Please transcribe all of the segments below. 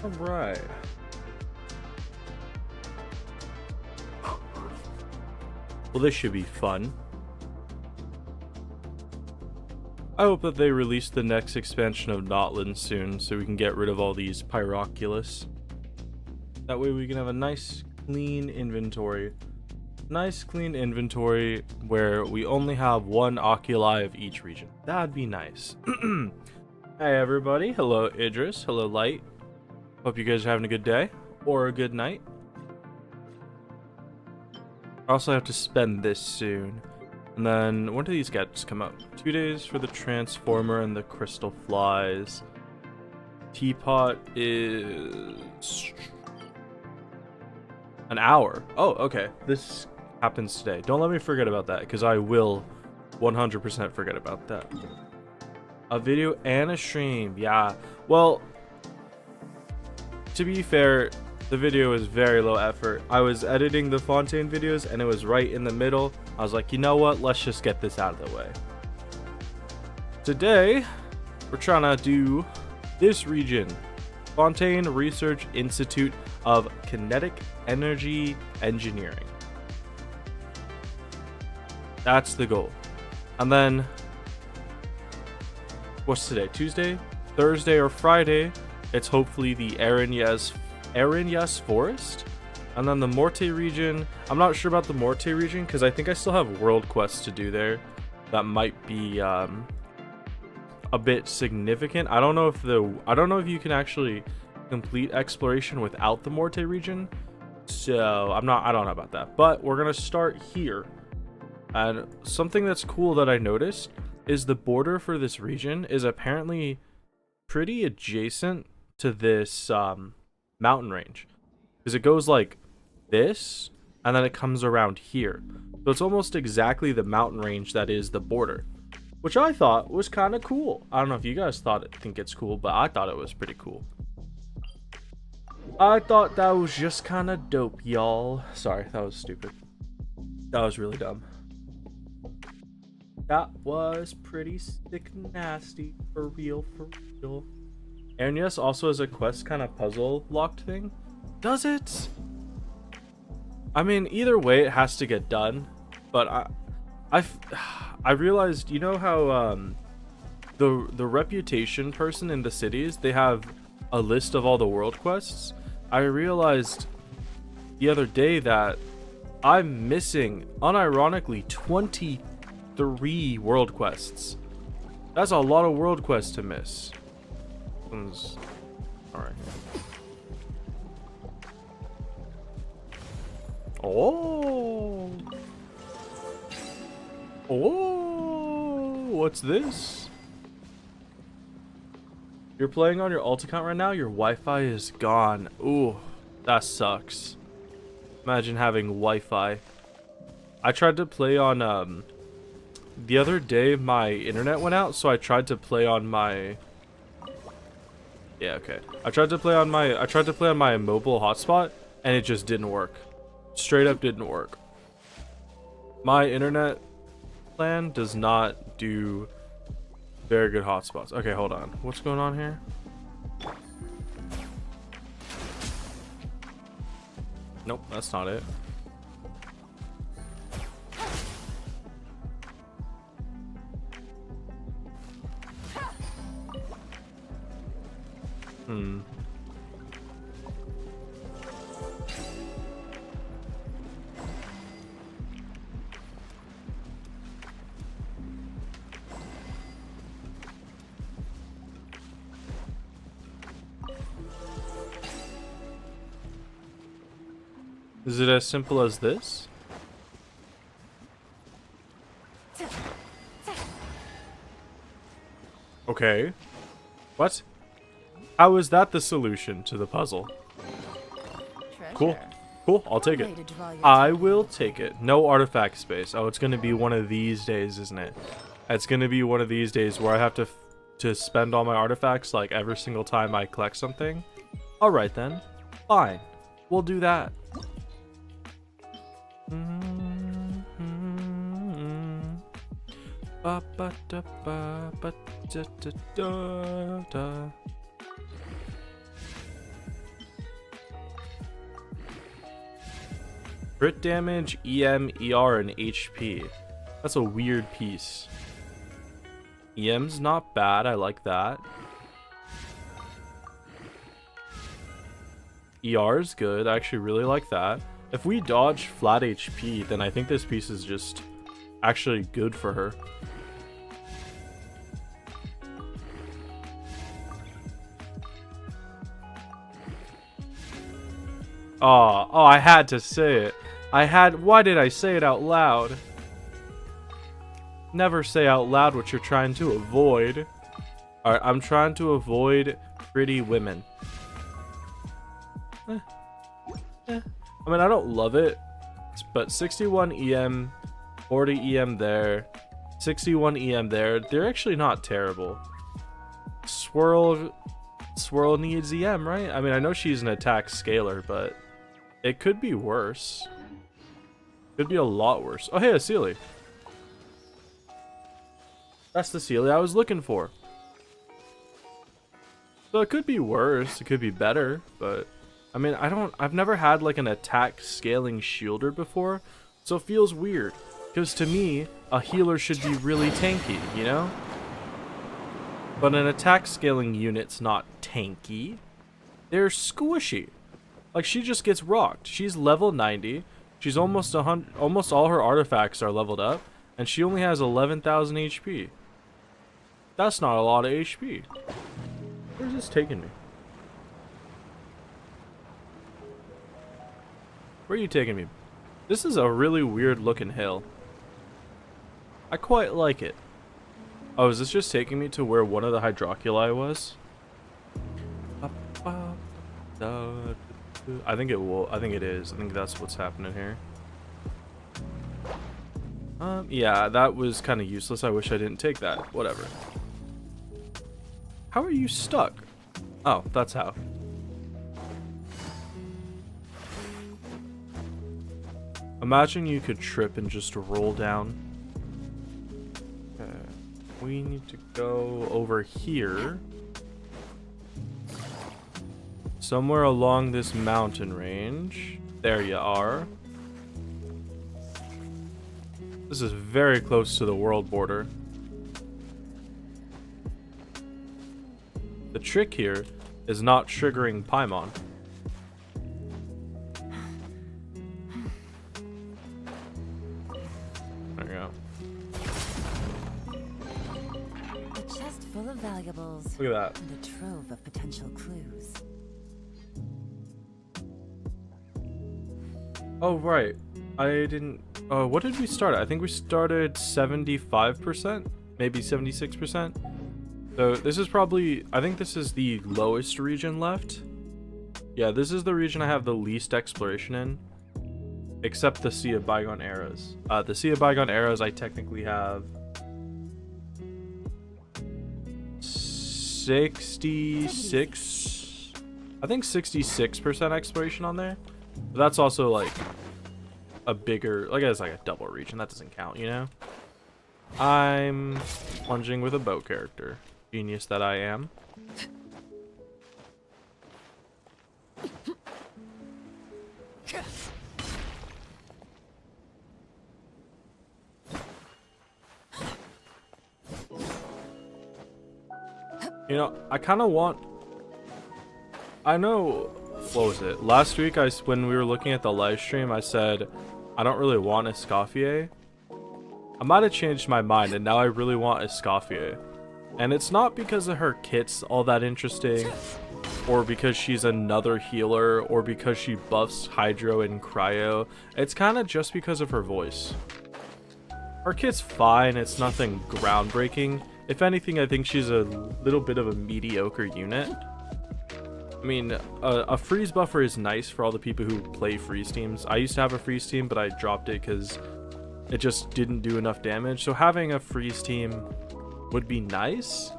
All right. Well, this should be fun. I hope that they release the next expansion of Notland soon so we can get rid of all these Pyroculus. That way we can have a nice clean inventory. Nice clean inventory where we only have one oculi of each region. That'd be nice. Hey everybody, hello Idris, hello Light. Hope you guys are having a good day or a good night. I also have to spend this soon. And then when do these gadgets come out? 2 days for the transformer and the crystal flies. Teapot is an hour. Oh, okay. This happens today. Don't let me forget about that, because I will 100% forget about that. A video and a stream. Yeah. Well, to be fair, the video was very low effort. I was editing the Fontaine videos and it was right in the middle. I was like, you know what? Let's just get this out of the way. Today, we're trying to do this region. Fontaine Research Institute of Kinetic Energy Engineering. That's the goal. And then, what's today? Tuesday? Thursday or Friday, it's hopefully the Arinyes Forest. And then the Morte region, I'm not sure about the Morte region because I think I still have world quests to do there that might be a bit significant. I don't know if you can actually complete exploration without the Morte region. So I don't know about that. But we're gonna start here. And something that's cool that I noticed is the border for this region is apparently pretty adjacent to this mountain range, because it goes like this and then it comes around here, so it's almost exactly the mountain range that is the border, which I thought was kind of cool. I don't know if you guys think it's cool, but I thought it was pretty cool. I thought that was just kind of dope, y'all. Sorry, that was stupid. That was really dumb. That was pretty sick nasty, for real, for real. And yes, also has a quest kind of puzzle locked thing. Does it? I mean, either way, it has to get done. But I realized, you know how the reputation person in the cities, they have a list of all the world quests. I realized the other day that I'm missing, unironically, 23 world quests. That's a lot of world quests to miss. Alright. Oh. Oh. What's this? You're playing on your alt account right now? Your Wi-Fi is gone. Ooh, that sucks. Imagine having Wi-Fi. I tried to play on the other day my internet went out, so I tried to play on my I tried to play on my mobile hotspot and it just didn't work. Straight up didn't work. My internet plan does not do very good hotspots. Okay, hold on. What's going on here? Nope, that's not it. Is it as simple as this? Okay. What? How is that the solution to the puzzle? Cool. Cool, I'll take it. I will take it. No artifact space. Oh, it's gonna be one of these days, isn't it? It's gonna be one of these days where I have to spend all my artifacts like every single time I collect something. Alright then. Fine. We'll do that. Crit damage, EM, ER, and HP. That's a weird piece. EM's not bad. I like that. ER's good. I actually really like that. If we dodge flat HP, then I think this piece is just actually good for her. Oh, I had to say it. Why did I say it out loud? Never say out loud what you're trying to avoid. Alright, I'm trying to avoid pretty women. I mean, I don't love it, but 61 EM, 40 EM there, 61 EM there. They're actually not terrible. Swirl needs EM, right? I mean, I know she's an attack scaler, but it could be worse. Could be a lot worse. Oh, hey, a Sealy. That's the Sealy I was looking for. So it could be worse. It could be better, but I mean, I've never had like an attack scaling shielder before, so it feels weird. Because to me, a healer should be really tanky, you know? But an attack scaling unit's not tanky. They're squishy. Like, she just gets rocked. She's level 90. She's almost 100. Almost all her artifacts are leveled up, and she only has 11,000 HP. That's not a lot of HP. Where's this taking me? Where are you taking me? This is a really weird looking hill. I quite like it. Oh, is this just taking me to where one of the hydroculi was? I think it will. I think it is. I think that's what's happening here. Yeah, that was kind of useless. I wish I didn't take that. Whatever. How are you stuck? Oh, that's how. Imagine you could trip and just roll down. Okay. We need to go over here. Somewhere along this mountain range. There you are. This is very close to the world border. The trick here is not triggering Paimon. There you go. A chest full of valuables. Look at that. And a trove of potential clues. Oh, right. I didn't... what did we start at? I think we started 75%? Maybe 76%? So this is probably... I think this is the lowest region left. Yeah, this is the region I have the least exploration in. Except the Sea of Bygone Eras. The Sea of Bygone Eras, I technically have... 66... I think 66% exploration on there. But that's also like a bigger, like it's like a double region. That doesn't count, you know? I'm plunging with a bow character. Genius that I am. You know, I kind of want... I know... What was it? Last week, when we were looking at the live stream, I said, I don't really want Escoffier. I might have changed my mind, and now I really want Escoffier. And it's not because of her kit's all that interesting, or because she's another healer, or because she buffs Hydro and Cryo. It's kind of just because of her voice. Her kit's fine, it's nothing groundbreaking. If anything, I think she's a little bit of a mediocre unit. I mean, a freeze buffer is nice for all the people who play freeze teams. I used to have a freeze team, but I dropped it because it just didn't do enough damage. So having a freeze team would be nice.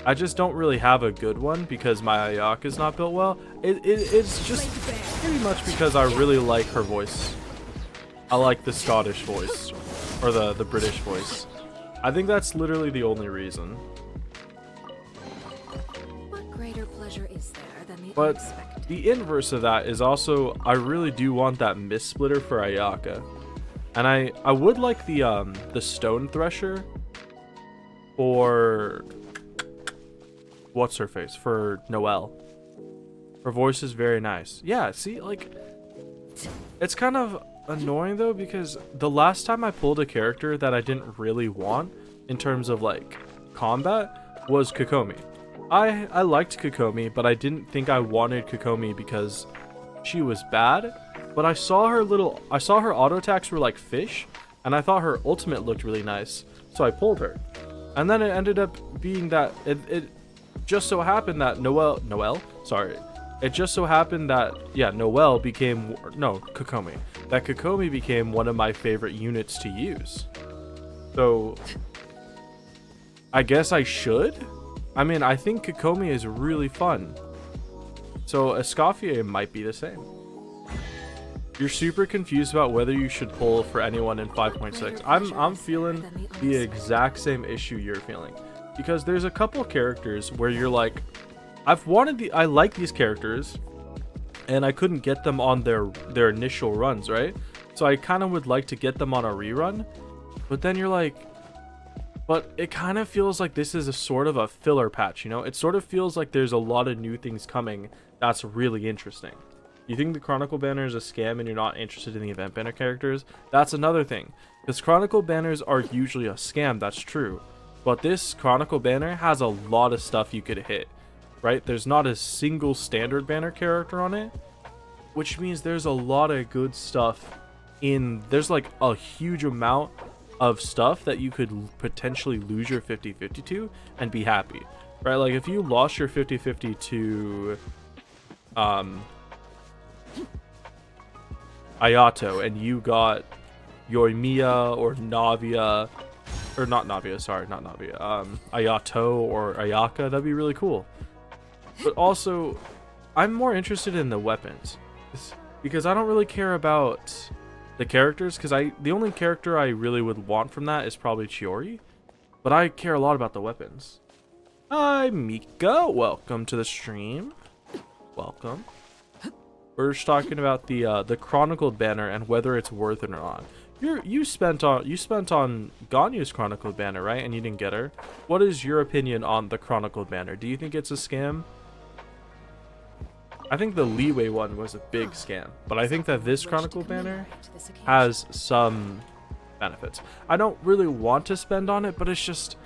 I just don't really have a good one because my Ayaka is not built well. It's just pretty much because I really like her voice. I like the Scottish voice, or the British voice. I think that's literally the only reason. What greater pleasure is there than the But unexpected? the inverse of that is also, I really do want that Mist Splitter for Ayaka. And I would like the Stone Thresher for what's her face, for Noelle. Her voice is very nice. Yeah, see, like, it's kind of annoying though, because the last time I pulled a character that I didn't really want in terms of like combat was Kokomi. I liked Kokomi, but I didn't think I wanted Kokomi because she was bad. But I saw her auto attacks were like fish, and I thought her ultimate looked really nice, so I pulled her. And then it ended up being that it just so happened that it just so happened that Noelle became Kokomi. That Kokomi became one of my favorite units to use. So I guess I should. I mean, I think Kokomi is really fun. So Escoffier might be the same. You're super confused about whether you should pull for anyone in 5.6. I'm feeling the exact same issue you're feeling. Because there's a couple characters where you're like, I like these characters, and I couldn't get them on their initial runs, right? So I kind of would like to get them on a rerun, but then you're like, but it kind of feels like this is a sort of a filler patch, you know? It sort of feels like there's a lot of new things coming that's really interesting. You think the Chronicle banner is a scam and you're not interested in the event banner characters? That's another thing, because Chronicle banners are usually a scam, that's true. But this Chronicle banner has a lot of stuff you could hit, right? There's not a single standard banner character on it, which means there's a lot of good stuff there's like a huge amount of stuff that you could potentially lose your 50-50 to and be happy, right? Like if you lost your 50-50 to Ayato and you got Yoimiya or Navia, or not Navia, sorry, not Navia, Ayato or Ayaka, that'd be really cool. But also, I'm more interested in the weapons, because I don't really care about the characters, because the only character I really would want from that is probably Chiori, but I care a lot about the weapons. Hi Mika, welcome to the stream. Welcome. We're just talking about the Chronicled banner and whether it's worth it or not. You spent on Ganyu's Chronicled banner, right? And you didn't get her. What is your opinion on the Chronicled banner? Do you think it's a scam? I think the Leeway one was a big scam, but I think that this Chronicled banner has some benefits. I don't really want to spend on it, but it's just,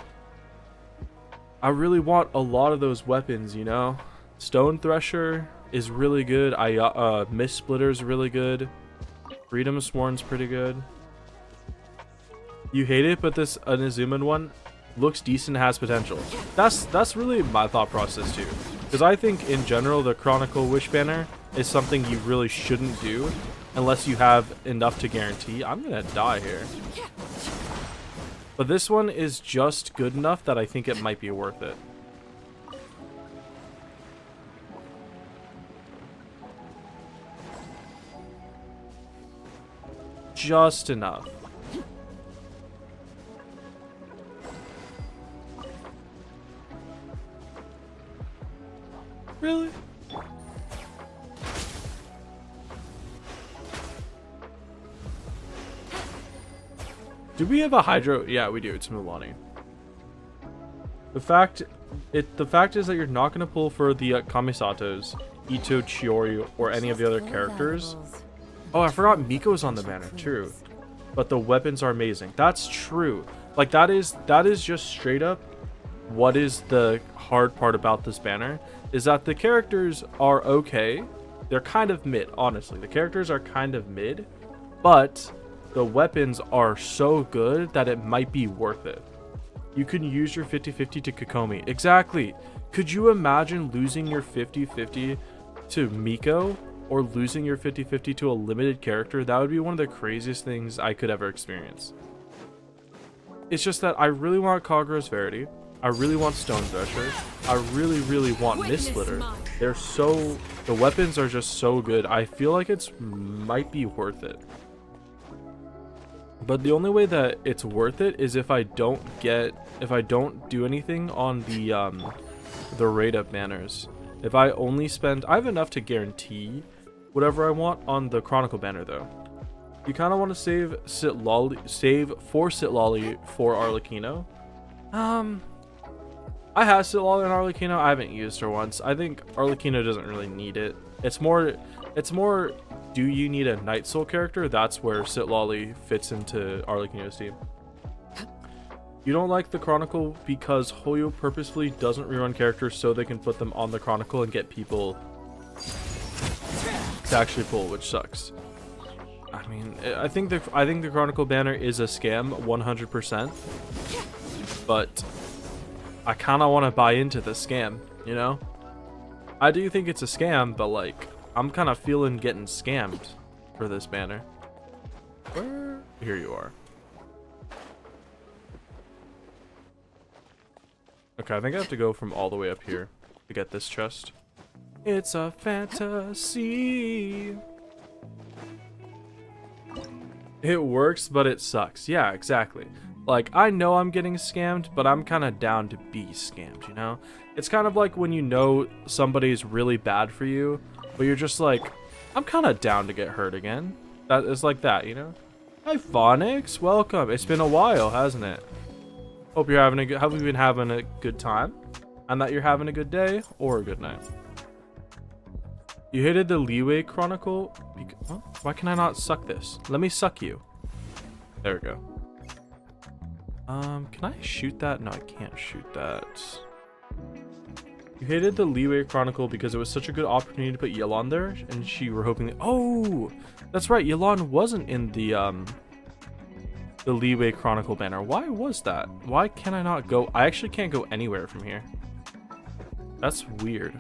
I really want a lot of those weapons, you know? Stone Thresher is really good. Mist Splitter is really good. Freedom Sworn's pretty good. You hate it, but this Onizuman one looks decent, has potential. That's really my thought process too. Because I think in general the Chronicle Wish banner is something you really shouldn't do unless you have enough to guarantee. I'm gonna die here. But this one is just good enough that I think it might be worth it. Just enough. Really? Do we have a Hydro? Yeah, we do. It's Milani. The fact is that you're not going to pull for the Kamisatos, Ito, Chiori, or any of the other characters. Oh, I forgot Miko's on the banner, true. But the weapons are amazing. That's true. Like that is just straight up what is the hard part about this banner, is that the characters are okay. They're kind of mid, honestly. The characters are kind of mid, but the weapons are so good that it might be worth it. You can use your 50-50 to Kokomi. Exactly. Could you imagine losing your 50-50 to Miko, or losing your 50-50 to a limited character? That would be one of the craziest things I could ever experience. It's just that I really want Kagura's Verity. I really want Stone Thresher. I really, really want Mist Splitter. The weapons are just so good. I feel like it's might be worth it. But the only way that it's worth it is if I don't do anything on the raid up banners. If I only spend, I have enough to guarantee whatever I want on the Chronicle banner though. You kind of want to save for Sitlolly for Arlecchino. I have Sitlolly and Arlecchino. I haven't used her once. I think Arlecchino doesn't really need it. It's more, do you need a Night Soul character? That's where Sitlolly fits into Arlecchino's team. You don't like the Chronicle because Hoyo purposefully doesn't rerun characters so they can put them on the Chronicle and get people to actually pull, which sucks. I mean, I think the Chronicle banner is a scam 100%, but I kind of want to buy into the scam, you know? I do think it's a scam, but like I'm kind of feeling getting scammed for this banner. Where? Here you are. Okay, I think I have to go from all the way up here to get this chest. It's a fantasy. It works, but it sucks. Yeah, exactly. Like, I know I'm getting scammed, but I'm kind of down to be scammed, you know? It's kind of like when you know somebody's really bad for you, but you're just like, I'm kind of down to get hurt again. That is like that, you know? Hi, Phonics. Welcome. It's been a while, hasn't it? Hope you're having a good, have you been having a good time? And that you're having a good day or a good night. You hated the Leeway Chronicle? Oh, why can I not suck this? Let me suck you. There we go. Can I shoot that? No, I can't shoot that. You hated the Leeway Chronicle because it was such a good opportunity to put Yelan there, and you were hoping that, oh, that's right, Yelan wasn't in the Leeway Chronicle banner. Why was that? Why can I not go? I actually can't go anywhere from here. That's weird.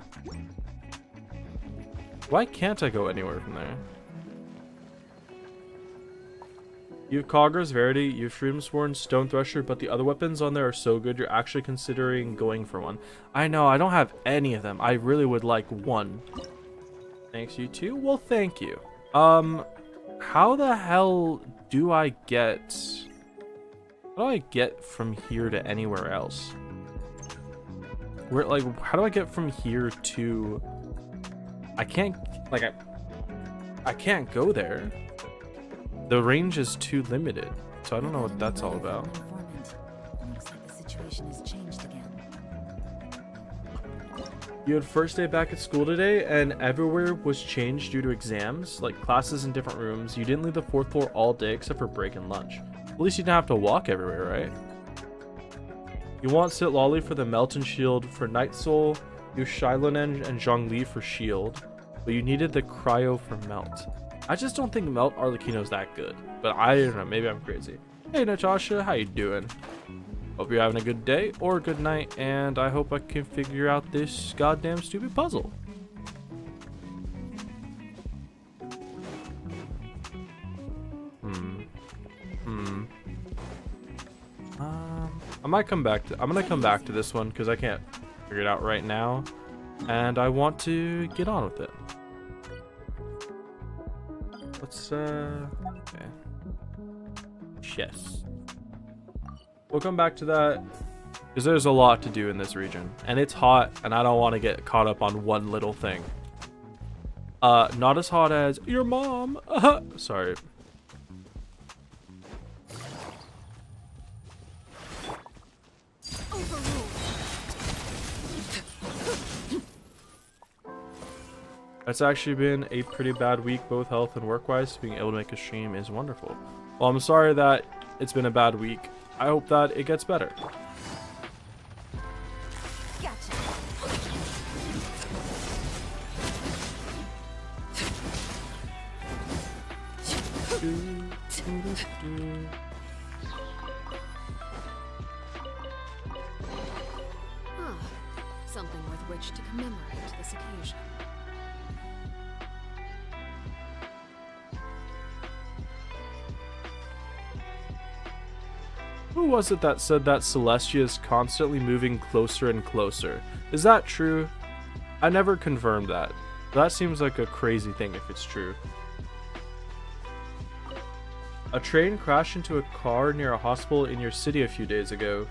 Why can't I go anywhere from there? You have Cogger's Verity, you have Freedom Sworn, Stone Thresher, but the other weapons on there are so good you're actually considering going for one. I know, I don't have any of them. I really would like one. Thanks, you too? Well, thank you. How the hell do I get... How do I get from here to anywhere else? Where, like, how do I get from here to... I can't, like, I can't go there. The range is too limited, so I don't know what that's all about. Looks like the situation has changed again. You had first day back at school today, and everywhere was changed due to exams, like classes in different rooms. You didn't leave the 4th floor all day except for break and lunch. At least you didn't have to walk everywhere, right? You want Sitlolly for the Melt and Shield for Night Soul. You Shilonen and Zhongli for Shield, but you needed the Cryo for Melt. I just don't think Melt Arlecchino's that good, but I don't know, maybe I'm crazy. Hey Natasha, how you doing? Hope you're having a good day or a good night, and I hope I can figure out this goddamn stupid puzzle. I'm gonna come back to this one because I can't figure it out right now, and I want to get on with it. Let's okay. Chess. We'll come back to that because there's a lot to do in this region, and it's hot, and I don't want to get caught up on one little thing. Not as hot as your mom. Sorry. It's actually been a pretty bad week, both health and work-wise. Being able to make a stream is wonderful. Well, I'm sorry that it's been a bad week. I hope that it gets better. Gotcha. Something with which to commemorate this occasion. Who was it that said that Celestia is constantly moving closer and closer? Is that true? I never confirmed that. That seems like a crazy thing if it's true. A train crashed into a car near a hospital in your city a few days ago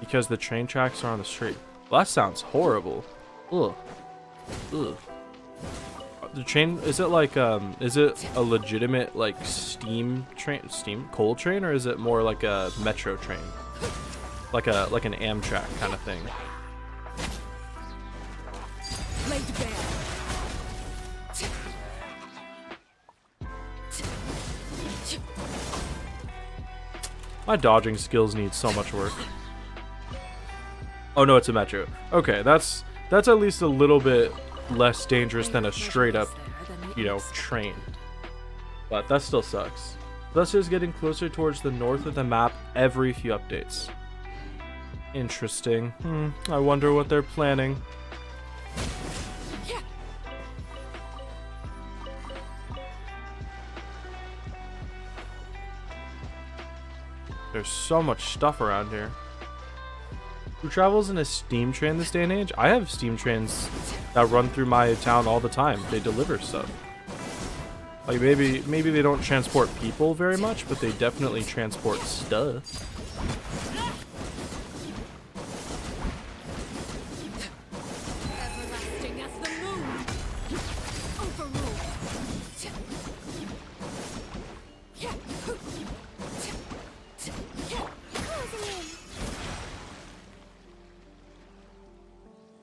because the train tracks are on the street. Well, that sounds horrible. Ugh. Ugh. The train, is it like is it a legitimate like steam coal train, or is it more like a metro train? Like an Amtrak kind of thing. Laid bare. My dodging skills need so much work. Oh no, it's a metro. Okay, that's at least a little bit less dangerous than a straight up, you know, train. But that still sucks. Thus is getting closer towards the north of the map every few updates. Interesting. I wonder what they're planning. There's so much stuff around here. Who travels in a steam train this day and age? I have steam trains that run through my town all the time. They deliver stuff. Like maybe they don't transport people very much, but they definitely transport stuff. Everlasting as the moon. Overruled.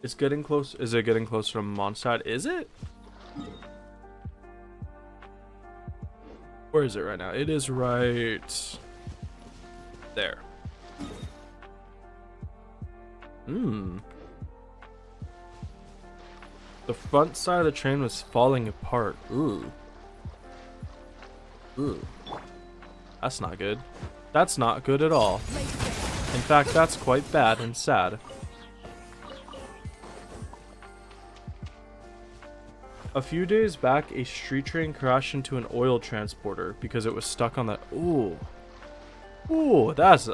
It's getting close. Is it getting closer to Mondstadt? Is it? Where is it right now? It is right there. The front side of the train was falling apart. Ooh. That's not good. That's not good at all. In fact, that's quite bad and sad. A few days back, a street train crashed into an oil transporter because it was stuck on the... Ooh, this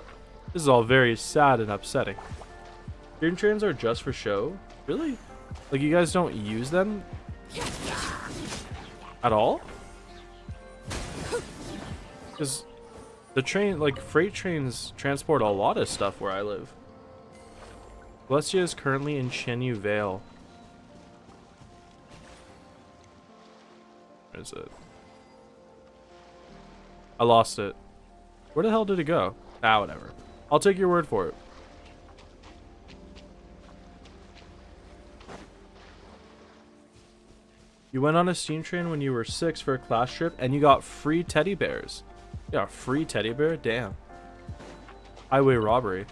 is all very sad and upsetting. Steam trains are just for show? Really? Like, you guys don't use them at all? Because the train, like, freight trains transport a lot of stuff where I live. Celestia is currently in Chenyu Vale. Where is it? I lost it. Where the hell did it go? Ah, whatever. I'll take your word for it. You went on a steam train when you were 6 for a class trip and you got free teddy bears. You got a free teddy bear? Damn. Highway robbery.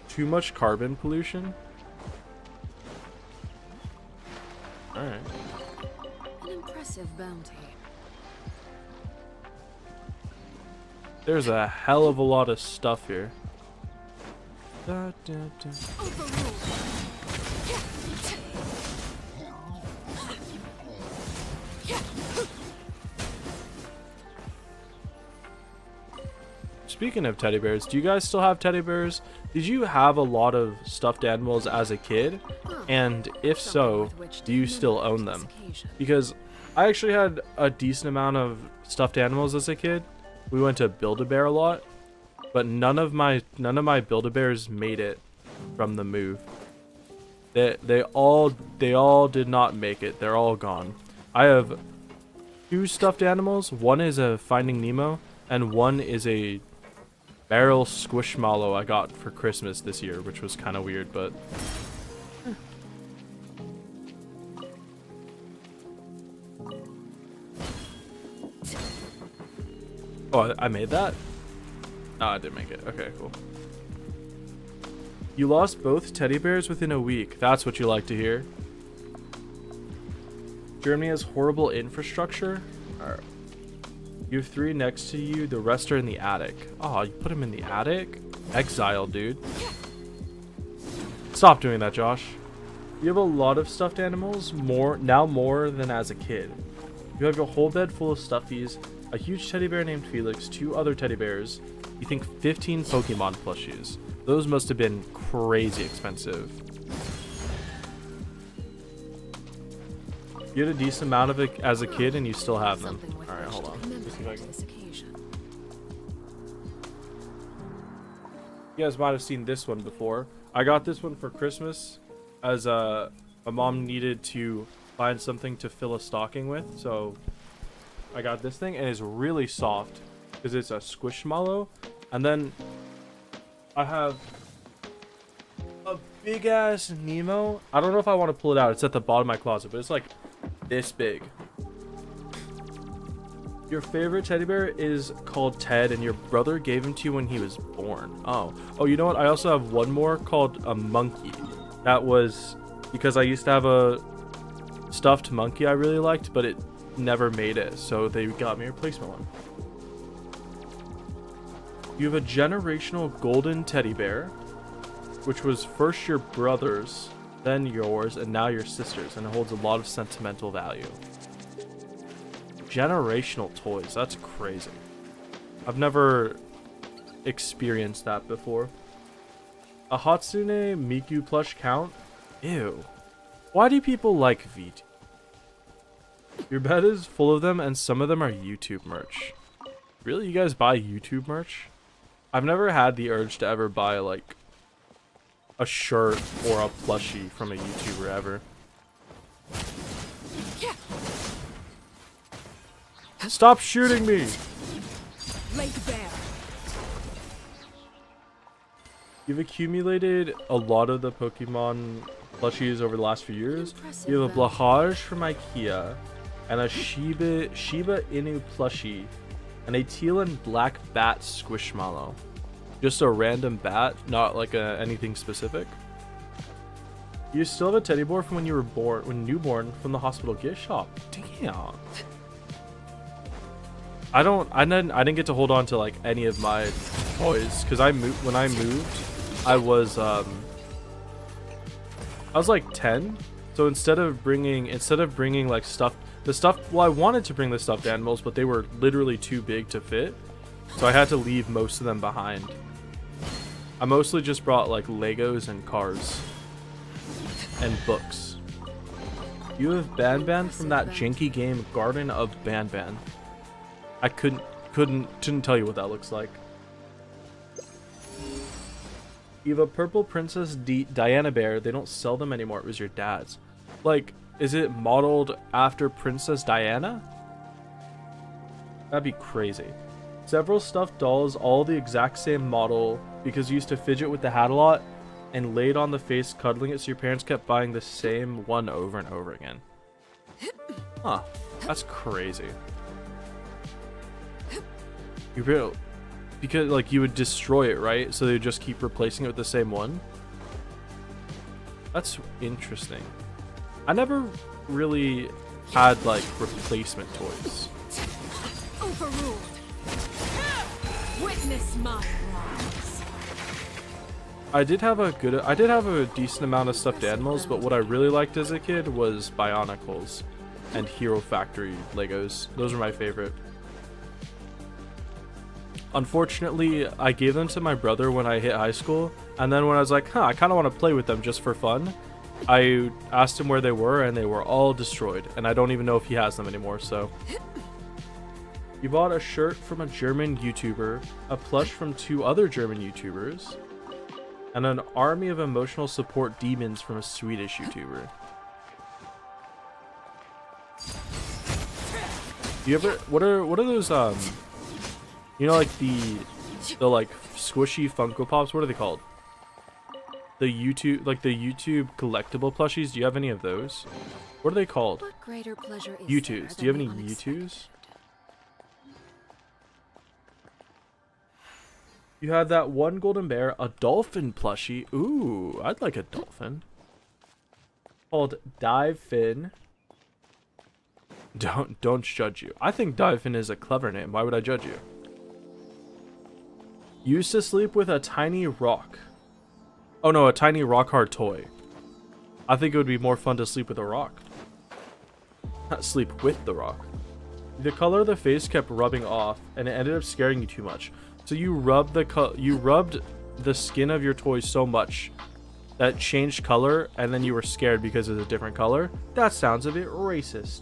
Too much carbon pollution? Alright. An impressive bounty. There's a hell of a lot of stuff here. Overruled. Speaking of teddy bears, do you guys still have teddy bears? Did you have a lot of stuffed animals as a kid? And if so, do you still own them? Because I actually had a decent amount of stuffed animals as a kid. We went to Build-A-Bear a lot, but none of my Build-A-Bears made it from the move. They all did not make it. They're all gone. I have 2 stuffed animals. One is a Finding Nemo, and one is a barrel squishmallow I got for Christmas this year, which was kind of weird, but oh, I made that? No, I didn't make it. Okay, cool. You lost both teddy bears within a week. That's what you like to hear. Germany has horrible infrastructure. Alright. You have 3 next to you. The rest are in the attic. Oh, you put them in the attic? Exile, dude. Stop doing that, Josh. You have a lot of stuffed animals, more than as a kid. You have a whole bed full of stuffies, a huge teddy bear named Felix, 2 other teddy bears. You think 15 Pokemon plushies. Those must have been crazy expensive. You had a decent amount of it as a kid and you still have them. Alright, hold on. Let's see if I can... You guys might have seen this one before. I got this one for Christmas. as my mom needed to find something to fill a stocking with, so I got this thing, and it's really soft because it's a squishmallow. And then I have a big ass Nemo. I don't know if I want to pull it out. It's at the bottom of my closet, but it's like this big. Your favorite teddy bear is called Ted, and your brother gave him to you when he was born. Oh, you know what? I also have one more called a monkey. That was because I used to have a stuffed monkey I really liked, but it never made it, so they got me a replacement one. You have a generational golden teddy bear, which was first your brother's, then yours, and now your sister's, and it holds a lot of sentimental value. Generational toys, that's crazy. I've never experienced that before. A Hatsune Miku plush count? Ew. Why do people like VT? Your bed is full of them, and some of them are YouTube merch. Really? You guys buy YouTube merch? I've never had the urge to ever buy, like, a shirt or a plushie from a YouTuber ever. Stop shooting me! Lake Bear. You've accumulated a lot of the Pokemon plushies over the last few years. You have a Blahage from IKEA, and a Shiba Inu plushie, and a teal and black bat squishmallow. Just a random bat, not like anything specific. You still have a teddy bear from when you were born, when newborn, from the hospital gift shop. Damn. I didn't get to hold on to like any of my toys because when I moved, I was like 10. So instead of bringing like I wanted to bring the stuffed animals, but they were literally too big to fit. So I had to leave most of them behind. I mostly just brought like Legos and cars and books. You have Banban from that janky game Garden of Banban. I couldn't tell you what that looks like. You have a purple Princess Diana bear. They don't sell them anymore. It was your dad's. Like, is it modeled after Princess Diana? That'd be crazy. Several stuffed dolls, all the exact same model, because you used to fidget with the hat a lot and laid on the face cuddling it, so your parents kept buying the same one over and over again. Huh. That's crazy. Because like you would destroy it, right? So they would just keep replacing it with the same one. That's interesting. I never really had like replacement toys. Overruled. Witness my wrongs. I did have a decent amount of stuffed animals, but what I really liked as a kid was Bionicles and Hero Factory Legos. Those were my favorite. Unfortunately, I gave them to my brother when I hit high school, and then when I was like, I kind of want to play with them just for fun, I asked him where they were, and they were all destroyed, and I don't even know if he has them anymore, so. You bought a shirt from a German YouTuber, a plush from 2 other German YouTubers, and an army of emotional support demons from a Swedish YouTuber. You ever, what are those, you know, like the like squishy Funko Pops, what are they called? The YouTube collectible plushies, do you have any of those? What are they called? What greater pleasure is Mewtwo's. Do you have any Mewtwo's? You had that one golden bear, a dolphin plushie. Ooh, I'd like a dolphin. Called Dive Fin. Don't judge you. I think Dive Fin is a clever name. Why would I judge you? Used to sleep with a tiny rock. Oh no, a tiny rock hard toy. I think it would be more fun to sleep with a rock. Not sleep with the rock. The color of the face kept rubbing off, and it ended up scaring you too much. So you rubbed the skin of your toy so much that it changed color, and then you were scared because it's a different color? That sounds a bit racist.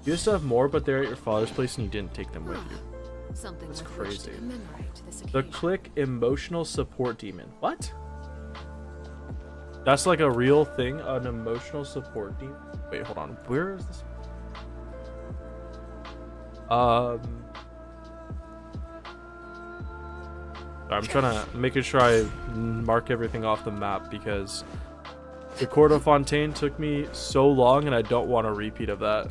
You used to have more, but they're at your father's place and you didn't take them with you. Something That's with which to crazy. commemorate this The occasion. Click Emotional Support Demon. What? That's like a real thing, an emotional support team. Wait, hold on. Where is this? I'm trying to making sure I mark everything off the map because the Court of Fontaine took me so long and I don't want a repeat of that.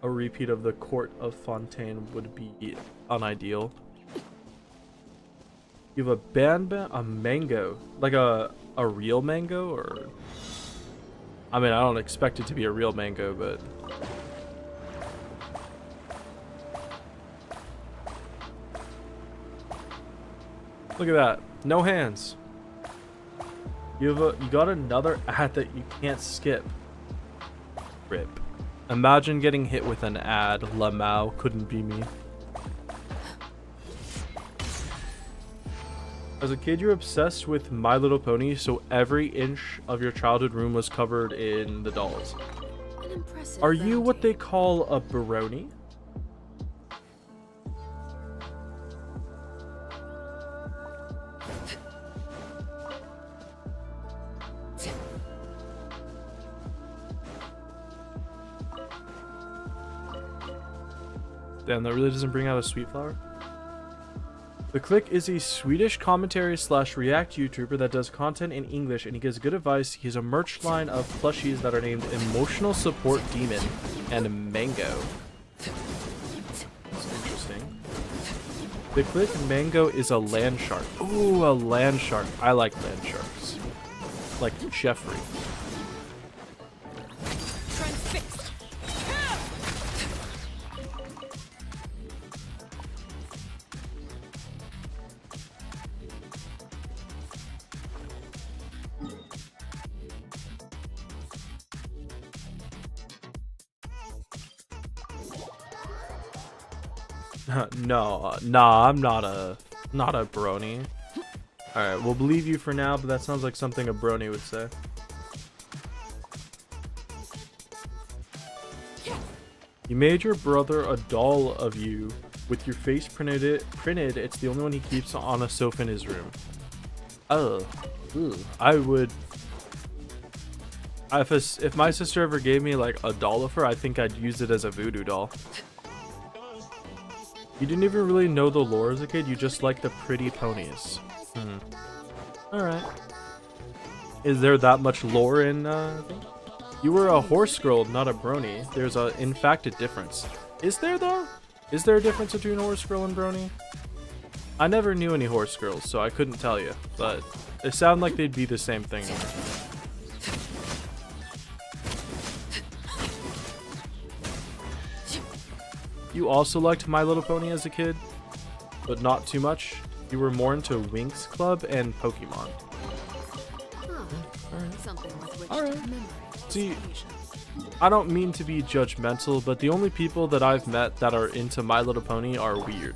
A repeat of the Court of Fontaine would be unideal. You have a mango, like a real mango, or I mean, I don't expect it to be a real mango, but look at that, no hands. You got another ad that you can't skip. Rip. Imagine getting hit with an ad. Lamau couldn't be me. As a kid, you're obsessed with My Little Pony, so every inch of your childhood room was covered in the dolls. An impressive Are you what bounty. they call a brony? Damn, that really doesn't bring out a sweet flower. The Click is a Swedish commentary / react YouTuber that does content in English, and he gives good advice. He has a merch line of plushies that are named Emotional Support Demon and Mango. That's interesting. The Click Mango is a land shark. Ooh, a land shark. I like land sharks. Like Jeffrey. Transfixed. No, nah, I'm not a brony. Alright, we'll believe you for now, but that sounds like something a brony would say. You made your brother a doll of you with your face printed. It's the only one he keeps on a sofa in his room. Oh, ooh. I would. If my sister ever gave me like a doll of her, I think I'd use it as a voodoo doll. You didn't even really know the lore as a kid, you just like the pretty ponies. Alright. Is there that much lore in, You were a horse girl, not a brony. There's in fact, a difference. Is there, though? Is there a difference between horse girl and brony? I never knew any horse girls, so I couldn't tell you, but they sound like they'd be the same thing to me. You also liked My Little Pony as a kid, but not too much. You were more into Winx Club and Pokemon. Something with which Alright. to commemorate this See, occasion. I don't mean to be judgmental, but the only people that I've met that are into My Little Pony are weird.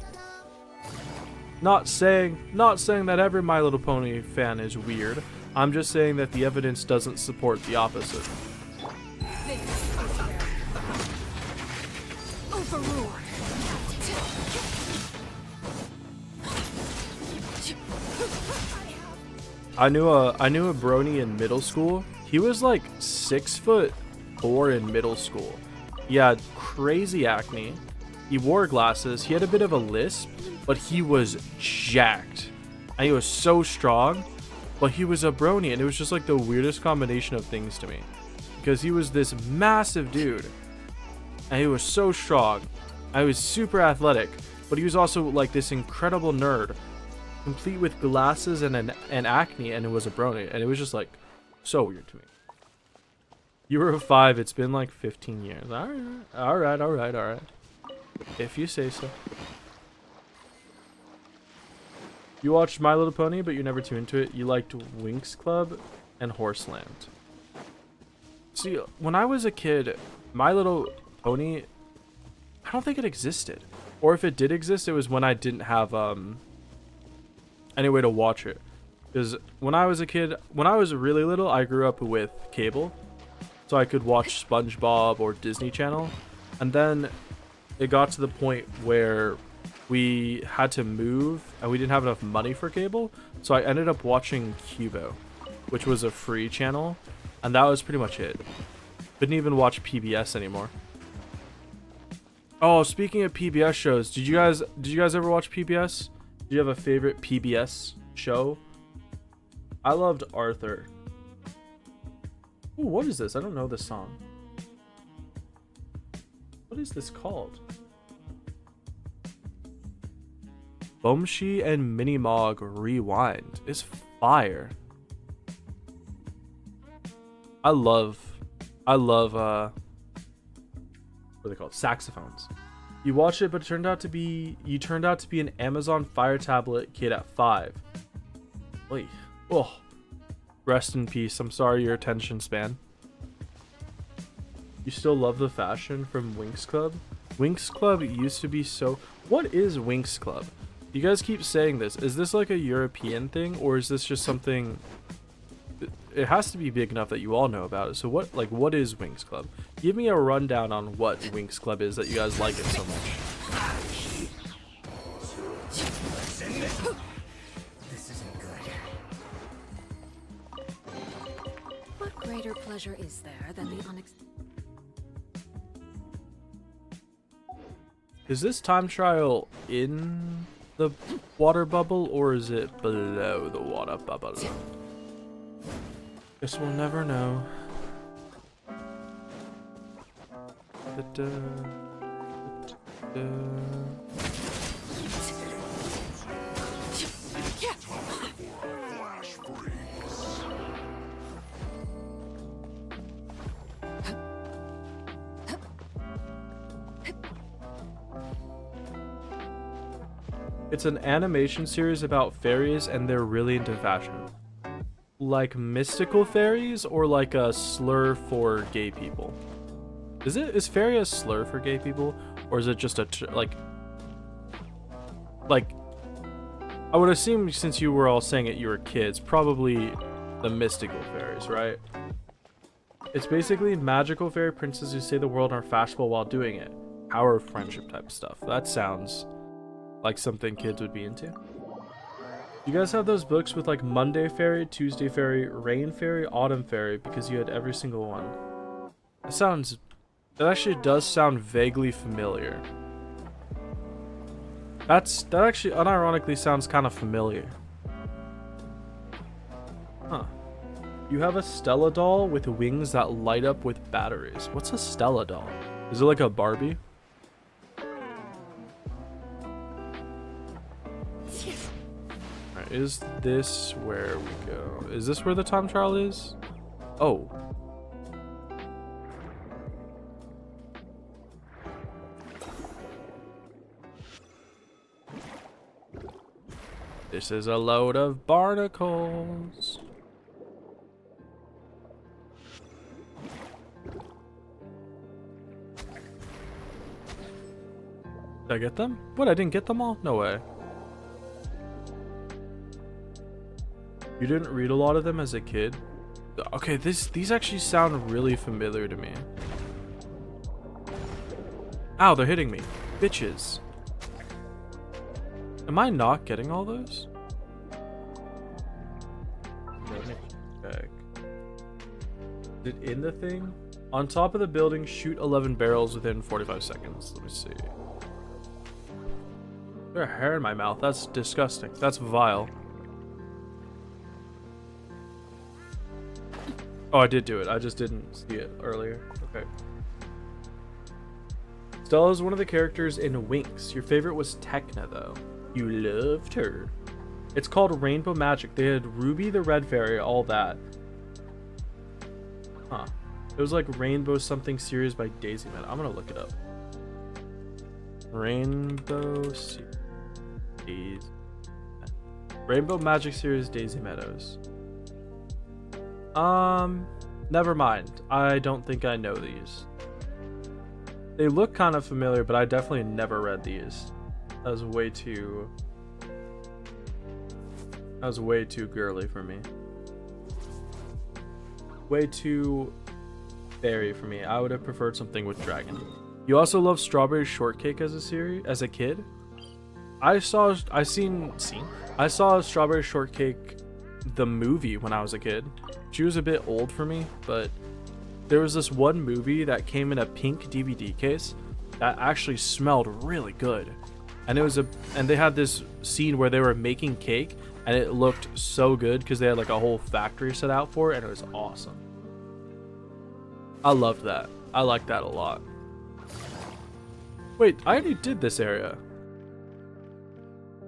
Not saying that every My Little Pony fan is weird. I'm just saying that the evidence doesn't support the opposite. Overruled. I knew a brony in middle school. He was like 6'4" in middle school. He had crazy acne. He wore glasses. He had a bit of a lisp, but he was jacked. And he was so strong, but he was a brony, and it was just like the weirdest combination of things to me. Because he was this massive dude, and he was so strong. I was super athletic, but he was also like this incredible nerd, complete with glasses and acne, and it was a brony, and it was just like so weird to me. You were a 5. It's been like 15 years. All right. If you say so. You watched My Little Pony, but you're never too into it. You liked Winx Club and Horseland. See, when I was a kid, My Little Pony, I don't think it existed. Or if it did exist, it was when I didn't have any way to watch it. Because when I was a kid, when I was really little, I grew up with cable. So I could watch SpongeBob or Disney Channel. And then it got to the point where we had to move and we didn't have enough money for cable, so I ended up watching Cubo, which was a free channel, and that was pretty much it. Couldn't even watch PBS anymore. Oh, speaking of PBS shows, did you guys ever watch PBS? Do you have a favorite PBS show? I loved Arthur. Ooh, what is this? I don't know this song. What is this called? Bomshi and Minimog Rewind is fire. I love what are they called? Saxophones. You watched it, but it turned out to be an Amazon Fire Tablet kid at 5. Oy. Oh. Rest in peace. I'm sorry your attention span. You still love the fashion from Winx Club? Winx Club used to be so... What is Winx Club? You guys keep saying this. Is this like a European thing, or is this just something... It has to be big enough that you all know about it. So what is Winx Club? Give me a rundown on what Winx Club is that you guys like it so much. This isn't good. What greater pleasure is there than the unexpected? Is this time trial in the water bubble, or is it below the water bubble? Guess we'll never know. It's an animation series about fairies, and they're really into fashion. Like mystical fairies, or like a slur for gay people? Is fairy a slur for gay people, or is it just a like I would assume, since you were all saying it, you were kids, probably the mystical fairies, right? It's basically magical fairy princes who save the world and are fashionable while doing it. Power of friendship type stuff. That sounds like something kids would be into. You guys have those books with like Monday Fairy, Tuesday Fairy, Rain Fairy, Autumn Fairy, because you had every single one. That actually does sound vaguely familiar. That actually unironically sounds kind of familiar. Huh. You have a Stella doll with wings that light up with batteries. What's a Stella doll? Is it like a Barbie? Alright, is this where we go? Is this where the time trial is? Oh. This is a load of barnacles. Did I get them? What, I didn't get them all? No way. You didn't read a lot of them as a kid? Okay, these actually sound really familiar to me. Ow, they're hitting me. Bitches. Am I not getting all those? Let me check. Is it in the thing? On top of the building, shoot 11 barrels within 45 seconds. Let me see. There's hair in my mouth. That's disgusting. That's vile. Oh, I did do it. I just didn't see it earlier. Okay. Stella is one of the characters in Winx. Your favorite was Techna, though. You loved her. It's called Rainbow Magic. They had Ruby the Red Fairy, all that. Huh. It was like Rainbow something series by Daisy Man. I'm gonna look it up. Rainbow series. Rainbow Magic series Daisy Meadows. Never mind. I don't think I know these. They look kind of familiar, but I definitely never read these. That was way too girly for me. Way too fairy for me. I would have preferred something with dragon. You also love Strawberry Shortcake as a kid? I saw I saw Strawberry Shortcake the movie when I was a kid. She was a bit old for me, but there was this one movie that came in a pink DVD case that actually smelled really good. And they had this scene where they were making cake and it looked so good because they had like a whole factory set out for it and it was awesome. I loved that. I liked that a lot. Wait, I already did this area.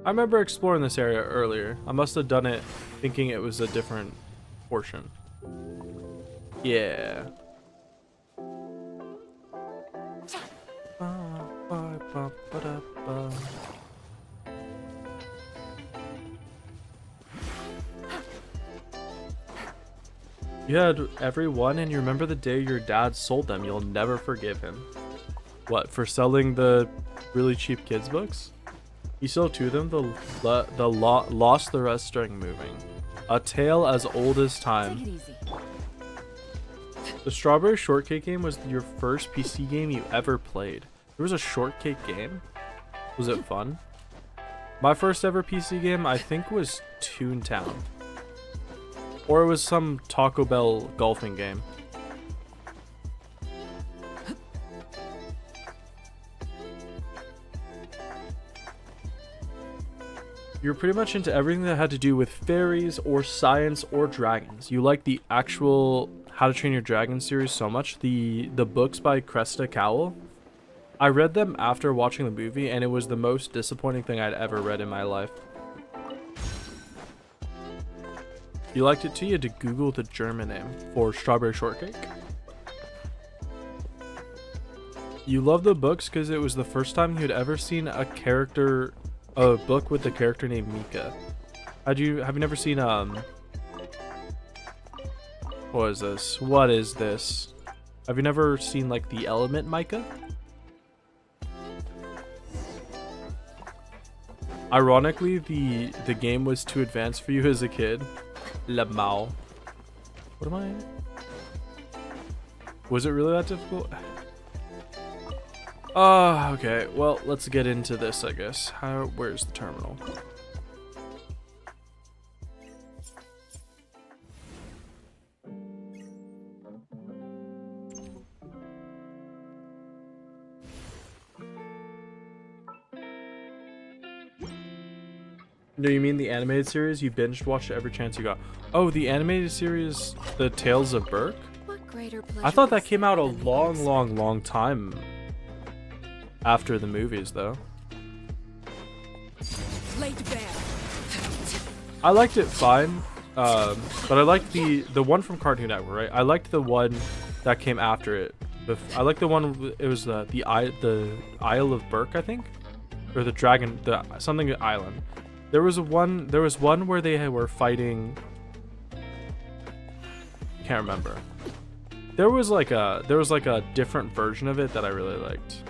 I remember exploring this area earlier. I must have done it thinking it was a different portion. Yeah. You had every one and you remember the day your dad sold them. You'll never forgive him. What, for selling the really cheap kids books? He sold two of them, lost the rest during moving. A tale as old as time. Take it easy. The Strawberry Shortcake game was your first PC game you ever played. There was a shortcake game? Was it fun? My first ever PC game, I think, was Toontown. Or it was some Taco Bell golfing game. You're pretty much into everything that had to do with fairies or science or dragons. You like the actual How to Train Your Dragon series so much. The books by Cresta Cowell. I read them after watching the movie and it was the most disappointing thing I'd ever read in my life. You liked it too? You had to Google the German name for Strawberry Shortcake. You loved the books because it was the first time you had ever seen a book with a character named Mika. Have you never seen what is this? What is this? Have you never seen like The Element Micah? Ironically, the game was too advanced for you as a kid. Lamau. What am I? Was it really that difficult? Okay. Well, let's get into this, I guess. Where's the terminal? No, you mean the animated series? You binged watched it every chance you got. Oh, the animated series, The Tales of Berk? What greater I thought that pleasure came out a than the long time after the movies, though. laid bare. I liked it fine, but I liked the one from Cartoon Network, right? I liked the one that came after it. I liked the one. It was the Isle of Berk, I think, or the something island. There was one where they were fighting. Can't remember. There was like a different version of it that I really liked.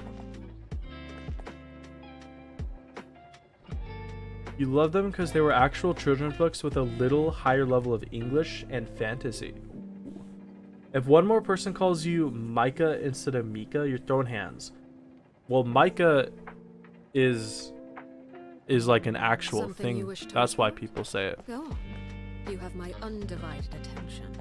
You loved them because they were actual children's books with a little higher level of English and fantasy. If one more person calls you Micah instead of Mika, you're throwing hands. Well, Micah is like an actual Something you thing. wish to That's why report? people say it. Go on. You have my undivided attention.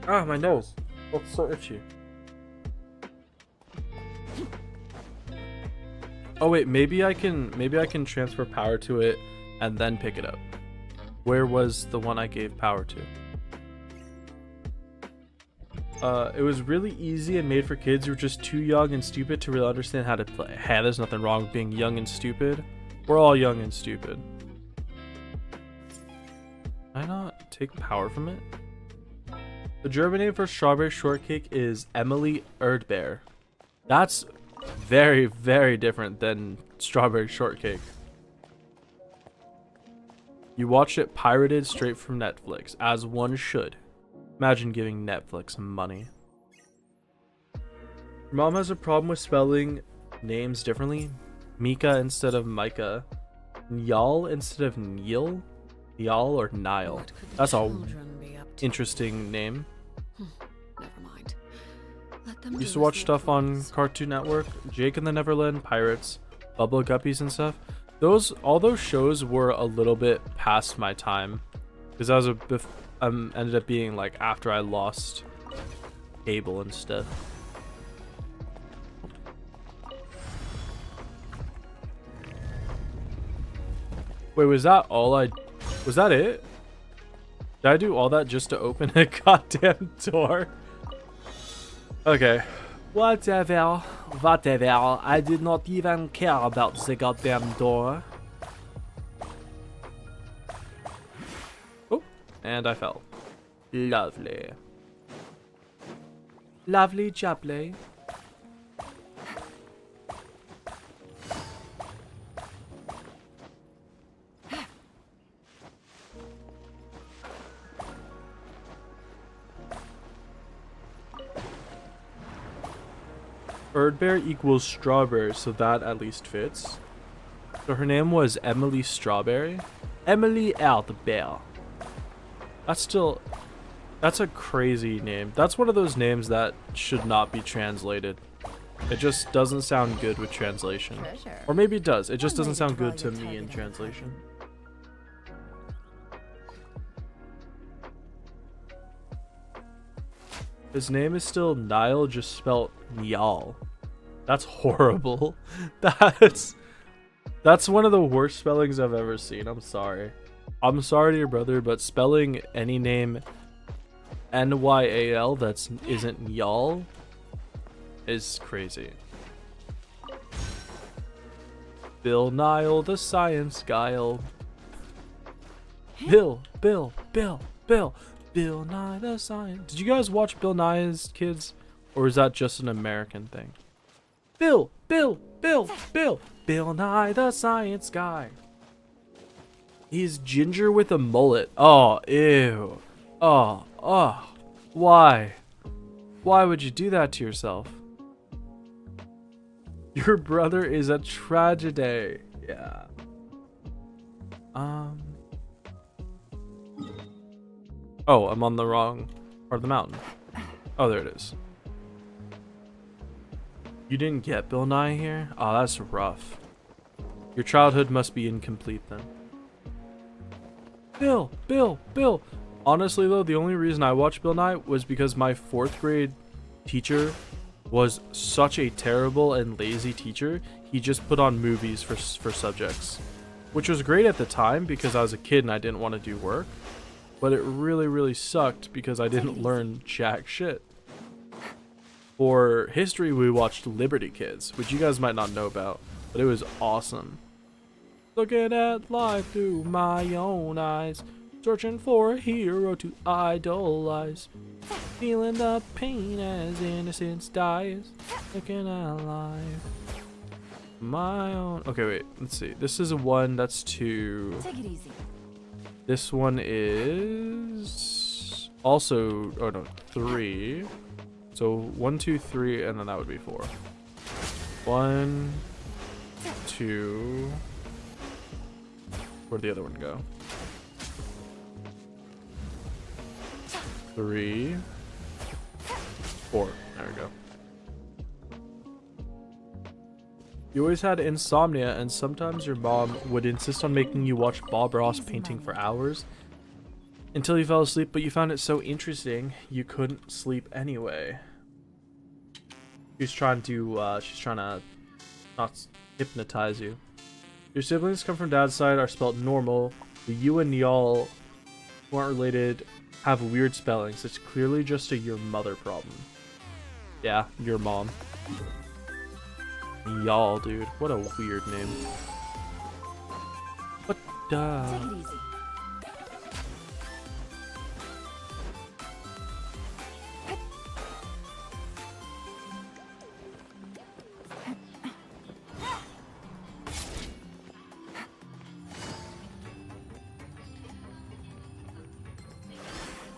Ah, my nose. That's so itchy. Oh wait, maybe I can transfer power to it and then pick it up. Where was the one I gave power to? It was really easy and made for kids who were just too young and stupid to really understand how to play. Hey, there's nothing wrong with being young and stupid. We're all young and stupid. Can I not take power from it? The German name for Strawberry Shortcake is Emily Erdbeer. That's very, very different than Strawberry Shortcake. You watch it pirated straight from Netflix, as one should. Imagine giving Netflix money. Your mom has a problem with spelling names differently. Mika instead of Micah. Nyal instead of Neil. Niall or Nile? What could the That's a children be up to? interesting name. Never mind. Let them Used do to as watch they stuff on please. Cartoon Network, Jake and the Neverland Pirates, Bubble Guppies and stuff. All those shows were a little bit past my time, because I was ended up being like after I lost cable and stuff. Wait, was that it? Did I do all that just to open a goddamn door? Okay. Whatever. I did not even care about the goddamn door. Oh, and I fell. Lovely. Lovely jubbly. Birdbear equals strawberry, so that at least fits. So her name was Emily Strawberry. Emily Bear. That's a crazy name. That's one of those names that should not be translated. It just doesn't sound good with translation. Treasure. Or maybe it does. It just One way doesn't to sound draw good to your me in target out of translation. His name is still Niall, just spelt Niall. That's horrible. That's one of the worst spellings I've ever seen. I'm sorry. I'm sorry to your brother, but spelling any name Nyal that isn't Y'all is crazy. Bill Nile, the science guile. Bill Nye the science. Did you guys watch Bill Nye as kids? Or is that just an American thing? Bill Nye the science guy. He's ginger with a mullet. Oh, ew. Oh. Why? Why would you do that to yourself? Your brother is a tragedy. Yeah. Oh, I'm on the wrong part of the mountain. Oh, there it is. You didn't get Bill Nye here? Oh, that's rough. Your childhood must be incomplete then. Bill. Honestly though, the only reason I watched Bill Nye was because my 4th grade teacher was such a terrible and lazy teacher. He just put on movies for subjects, which was great at the time because I was a kid and I didn't want to do work. But it really sucked because I didn't learn jack shit. For history, we watched Liberty Kids, which you guys might not know about, but it was awesome. Looking at life through my own eyes, searching for a hero to idolize, feeling the pain as innocence dies, looking at life my own. Okay, wait, let's see. This is a 1, that's 2. Take it easy. This one is also, oh no, 3. So 1, 2, 3, and then that would be 4. 1, 2. Where'd the other one go? 3, 4. There we go. You always had insomnia, and sometimes your mom would insist on making you watch Bob Ross painting for hours until you fell asleep, but you found it so interesting you couldn't sleep anyway. She's trying to not hypnotize you. Your siblings come from dad's side are spelled normal. The you and y'all who aren't related have weird spellings. It's clearly just a your mother problem. Yeah, your mom. Y'all, dude. What a weird name. What the? Take it easy.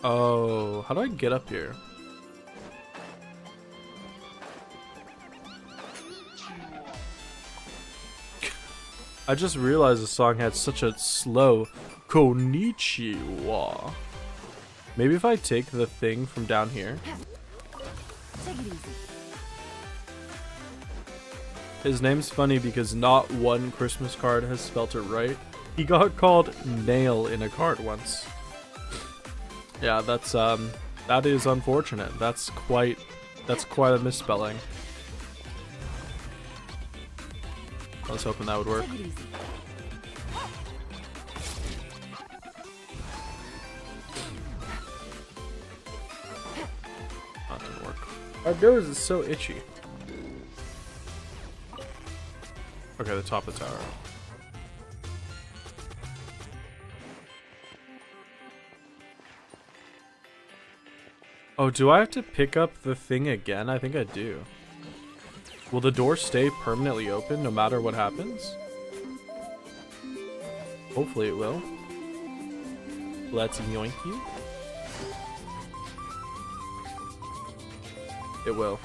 Oh, how do I get up here? I just realized the song had such a slow Konnichiwa. Maybe if I take the thing from down here. Take it easy. His name's funny because not one Christmas card has spelt it right. He got called Nail in a card once. Yeah, that is unfortunate. That's quite a misspelling. I was hoping that would work. Take it easy. That didn't work. My nose is so itchy. Okay, the top of the tower. Oh, do I have to pick up the thing again? I think I do. Will the door stay permanently open no matter what happens? Hopefully it will. Let's yoink you. It will.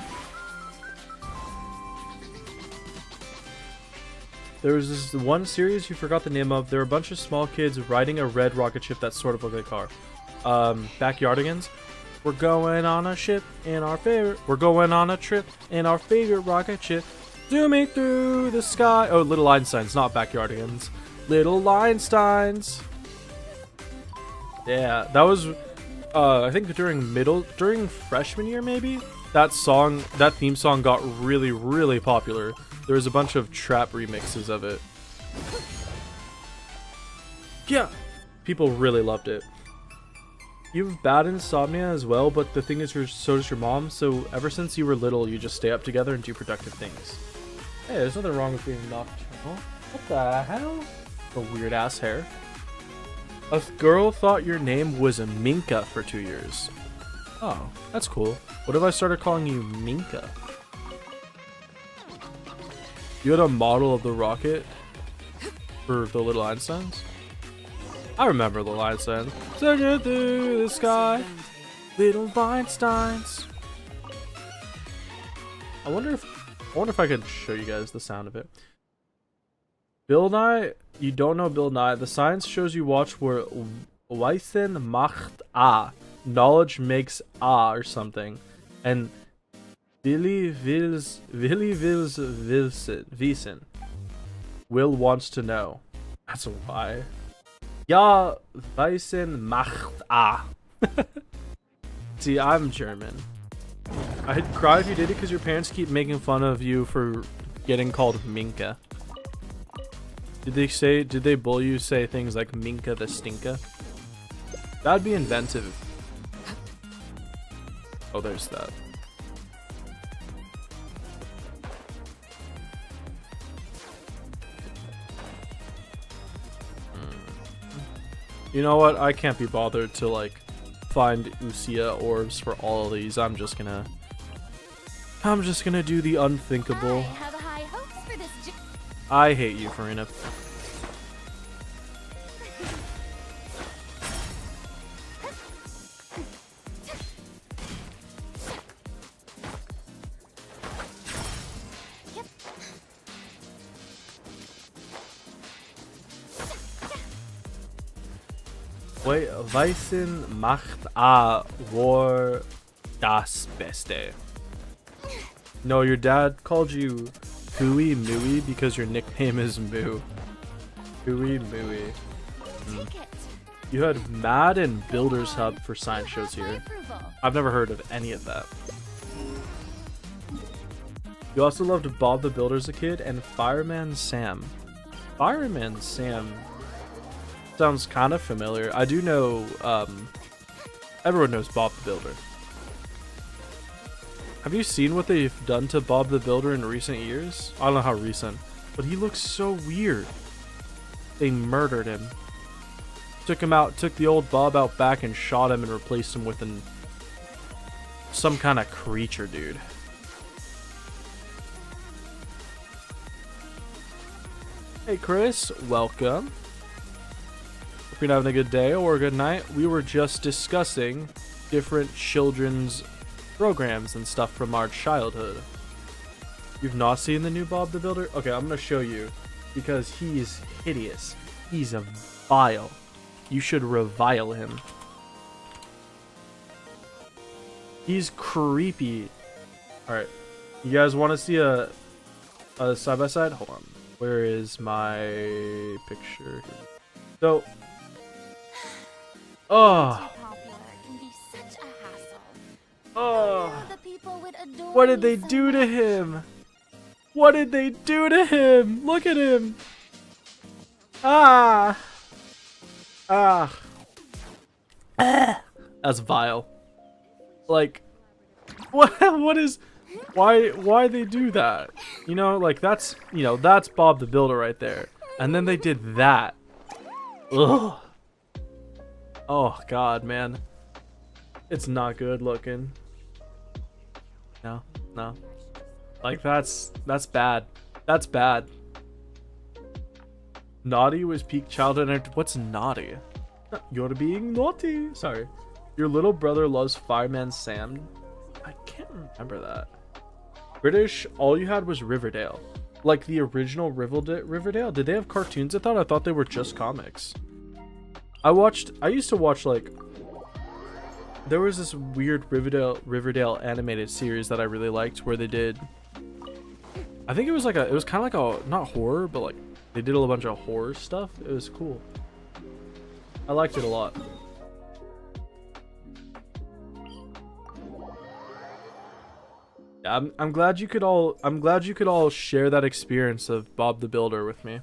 There was this one series you forgot the name of. There were a bunch of small kids riding a red rocket ship that sort of looked like a car. Backyardigans. We're going on a ship in our favorite. We're going on a trip in our favorite rocket ship, zooming through the sky. Oh, Little Einsteins, not Backyardigans. Little Einsteins. Yeah, that was. I think during freshman year maybe. That theme song got really, really popular. There was a bunch of trap remixes of it. Yeah, people really loved it. You have bad insomnia as well, but the thing is, so does your mom. So ever since you were little, you just stay up together and do productive things. Hey, there's nothing wrong with being nocturnal. What the hell? The weird ass hair. A girl thought your name was Minka for 2 years. Oh, that's cool. What if I started calling you Minka? You had a model of the rocket for the Little Einsteins? I remember Little Einstein. Surging through the sky, Little Einsteins. I wonder if I could show you guys the sound of it. Bill Nye, you don't know Bill Nye. The science shows you watch where Wissen macht A. Knowledge makes A or something. And Willy wissen. Will wants to know. That's a lie. Ja, Weissen macht A. See, I'm German. I'd cry if you did it because your parents keep making fun of you for getting called Minka. Did they bully you, say things like Minka the Stinka? That'd be inventive. Oh, there's that. You know what? I can't be bothered to like find Usia orbs for all of these. I'm just gonna do the unthinkable. I have high hopes for this. I hate you, Farina. Weißen macht A war das Beste. No, your dad called you Hooey Mooey because your nickname is Moo. Hooey Mooey. You had Mad and Builders Hub for science shows here. I've never heard of any of that. You also loved Bob the Builder as a kid and Fireman Sam. Fireman Sam sounds kind of familiar. I do know, everyone knows Bob the Builder. Have you seen what they've done to Bob the Builder in recent years? I don't know how recent, but he looks so weird. They murdered him. Took the old Bob out back and shot him and replaced him with some kind of creature, dude. Hey Chris, welcome. Hope you're having a good day or a good night. We were just discussing different children's programs and stuff from our childhood. You've not seen the new Bob the Builder? Okay, I'm gonna show you because he's hideous. He's a vile. You should revile him. He's creepy. Alright. You guys want to see a side by side? Hold on. Where is my picture? So. Oh. Oh. What did they do to him? What did they do to him? Look at him. Ah. Ah. That's vile. Like, what is, why they do that? You know, like that's Bob the Builder right there. And then they did that. Ugh. Oh God, man. It's not good looking. No. Like that's bad. That's bad. Naughty was peak childhood. What's naughty? You're being naughty. Sorry. Your little brother loves Fireman Sam. I can't remember that. British, all you had was Riverdale. Like the original Riverdale? Did they have cartoons? I thought they were just comics. I used to watch like, there was this weird Riverdale animated series that I really liked where they did, I think it was kind of like a, not horror, but like they did a bunch of horror stuff. It was cool. I liked it a lot. I'm glad you could all share that experience of Bob the Builder with me.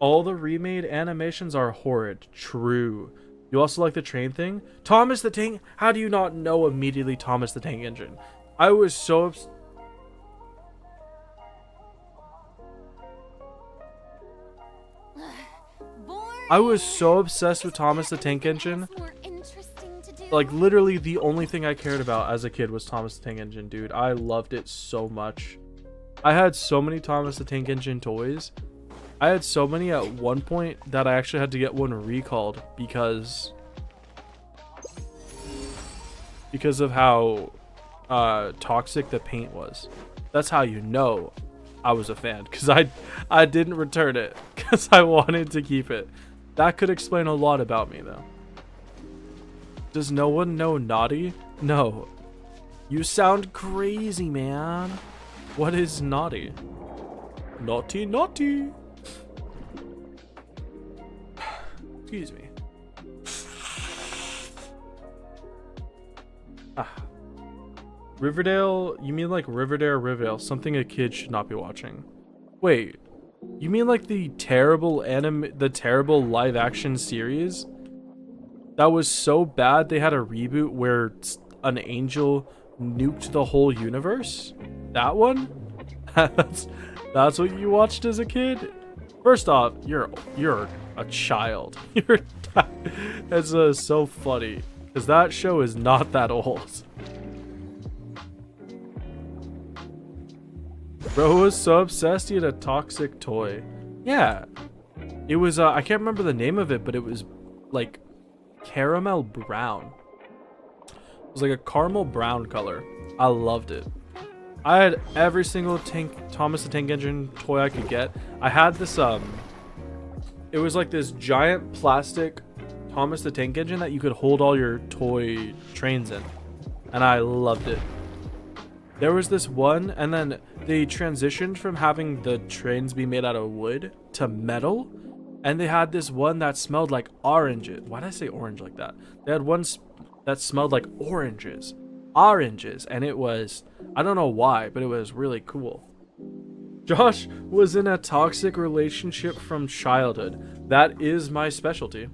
All the remade animations are horrid. True. You also like the train thing? Thomas the Tank? How do you not know immediately Thomas the Tank Engine? I was so obsessed with Thomas the Tank Engine. Like literally the only thing I cared about as a kid was Thomas the Tank Engine, dude. I loved it so much. I had so many Thomas the Tank Engine toys. I had so many at one point that I actually had to get one recalled because of how toxic the paint was. That's how you know I was a fan, because I didn't return it because I wanted to keep it. That could explain a lot about me though. Does no one know naughty? No. You sound crazy, man. What is naughty? Naughty, naughty. Excuse me. Riverdale? You mean like Riverdale? Something a kid should not be watching. Wait. You mean like the terrible live action series? That was so bad they had a reboot where an angel nuked the whole universe? That one? That's what you watched as a kid? First off, you're a child. That's so funny, because that show is not that old. Bro was so obsessed he had a toxic toy. Yeah. It was, I can't remember the name of it, but it was like caramel brown. It was like a caramel brown color. I loved it. I had every single Thomas the Tank Engine toy I could get. I had this, it was like this giant plastic Thomas the Tank Engine that you could hold all your toy trains in. And I loved it. There was this one, and then they transitioned from having the trains be made out of wood to metal. And they had this one that smelled like oranges. Why did I say orange like that? They had one that smelled like oranges. And it was, I don't know why, but it was really cool. Josh was in a toxic relationship from childhood. That is my specialty.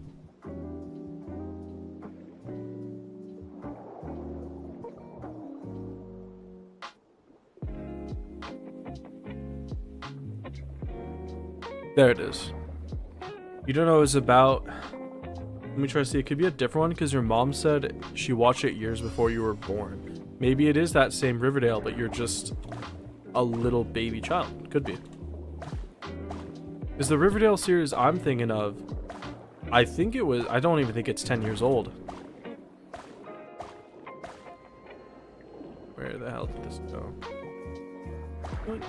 There it is. You don't know what it's about. Let me try to see. It could be a different one because your mom said she watched it years before you were born. Maybe it is that same Riverdale, but you're just a little baby child. Could be. Is the Riverdale series I'm thinking of, I don't even think it's 10 years old. Where the hell did this go? What?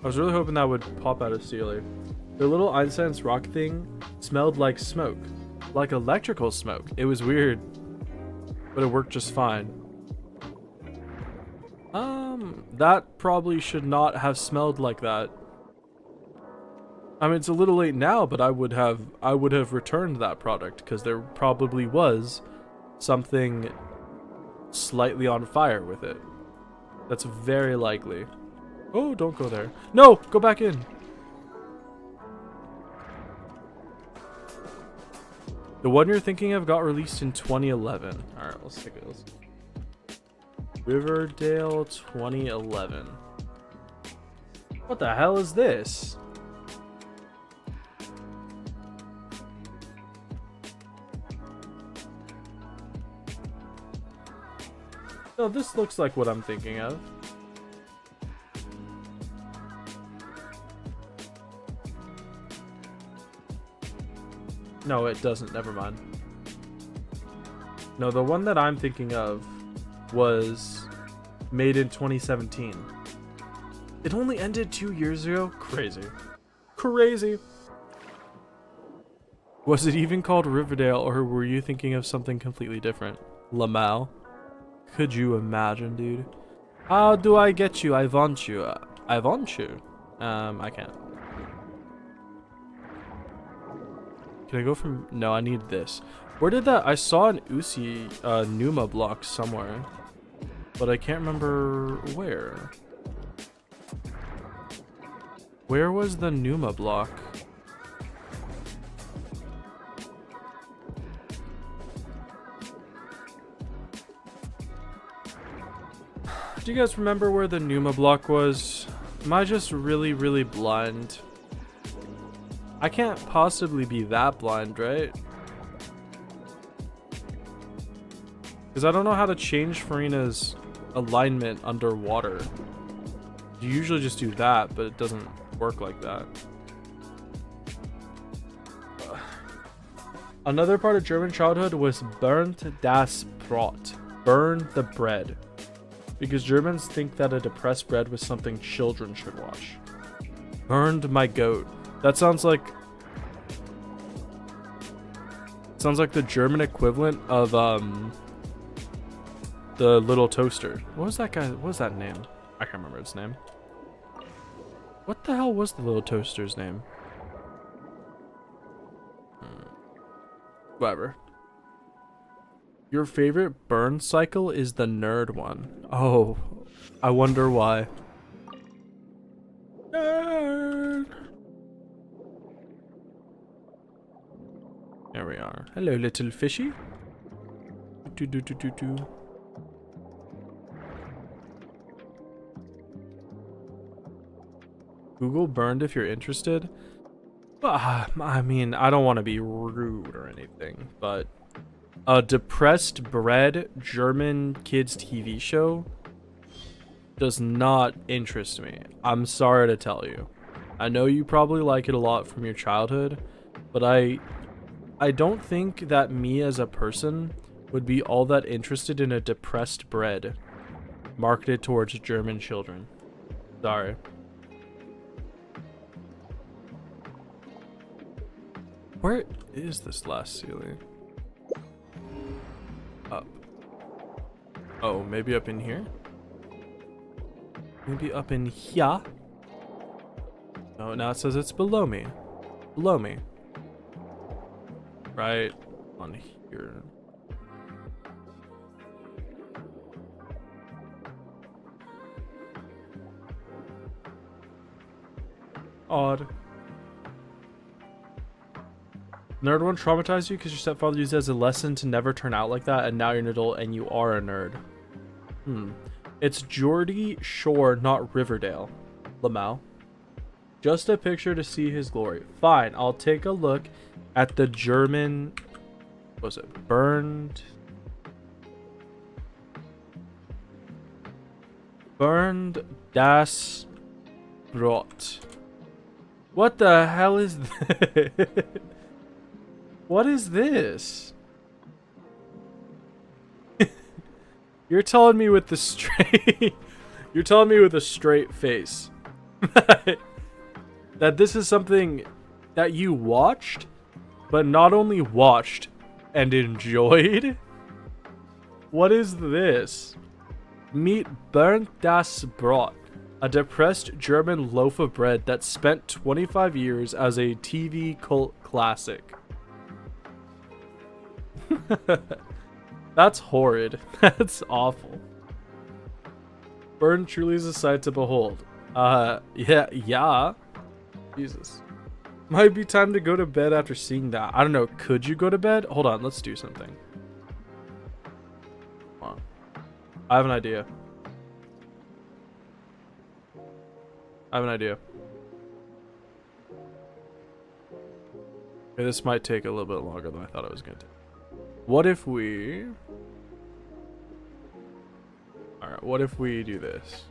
I was really hoping that would pop out of Sealy. The little Einstein's rock thing smelled like smoke. Like electrical smoke. It was weird. But it worked just fine. That probably should not have smelled like that. I mean, it's a little late now, but I would have returned that product because there probably was something slightly on fire with it. That's very likely. Oh, don't go there. No, go back in. The one you're thinking of got released in 2011. All right, let's take a listen. Riverdale 2011. What the hell is this? No, this looks like what I'm thinking of. No, it doesn't. Never mind. No, the one that I'm thinking of was made in 2017. It only ended 2 years ago? Crazy. Crazy. Was it even called Riverdale, or were you thinking of something completely different? Lamau? Could you imagine, dude? How do I get you? I want you. I want you. I can't. Can I go from... No, I need this. Where did that... I saw an Uzi Numa block somewhere. But I can't remember where. Where was the Numa block? Do you guys remember where the Numa block was? Am I just really, really blind? I can't possibly be that blind, right? Because I don't know how to change Farina's alignment underwater. You usually just do that, but it doesn't work like that. Another part of German childhood was burnt das Brot. Burn the bread. Because Germans think that a depressed bread was something children should watch. Burned my goat. That sounds like the German equivalent of the little toaster. What was that guy? What was that name? I can't remember its name. What the hell was the little toaster's name? Whatever. Your favorite burn cycle is the nerd one. Oh, I wonder why. Nerd. There we are. Hello, little fishy. Google burned if you're interested. I mean, I don't want to be rude or anything, but a depressed bread German kids TV show does not interest me. I'm sorry to tell you. I know you probably like it a lot from your childhood, but I don't think that me as a person would be all that interested in a depressed bread marketed towards German children. Sorry. Where is this last ceiling? Up. Oh, maybe up in here? Maybe up in here? Oh, now it says it's below me. Below me. Right on here. Odd. Nerd one traumatized you because your stepfather used it as a lesson to never turn out like that, and now you're an adult and you are a nerd. It's Geordie Shore, not Riverdale. Lamau. Just a picture to see his glory. Fine, I'll take a look at the German... What was it? Burned das Brot. What the hell is this? What is this? You're telling me with the straight... You're telling me with a straight face That this is something that you watched, but not only watched and enjoyed. What is this? Meet Bernd das Brot, a depressed German loaf of bread that spent 25 years as a TV cult classic. That's horrid. That's awful. Bernd truly is a sight to behold. Yeah. Jesus. Might be time to go to bed after seeing that. I don't know. Could you go to bed? Hold on. Let's do something. Hold on. I have an idea. Okay, this might take a little bit longer than I thought it was going to take. What if we... Alright, what if we do this?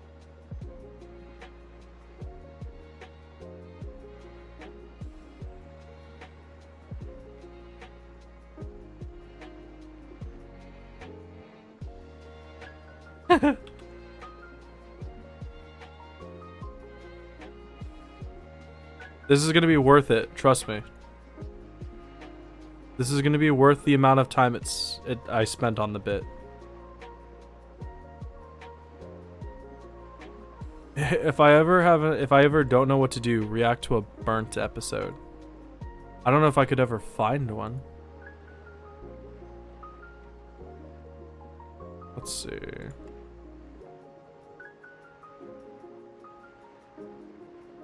This is gonna be worth it, trust me. This is gonna be worth the amount of time I spent on the bit. If I ever don't know what to do, react to a burnt episode. I don't know if I could ever find one. Let's see.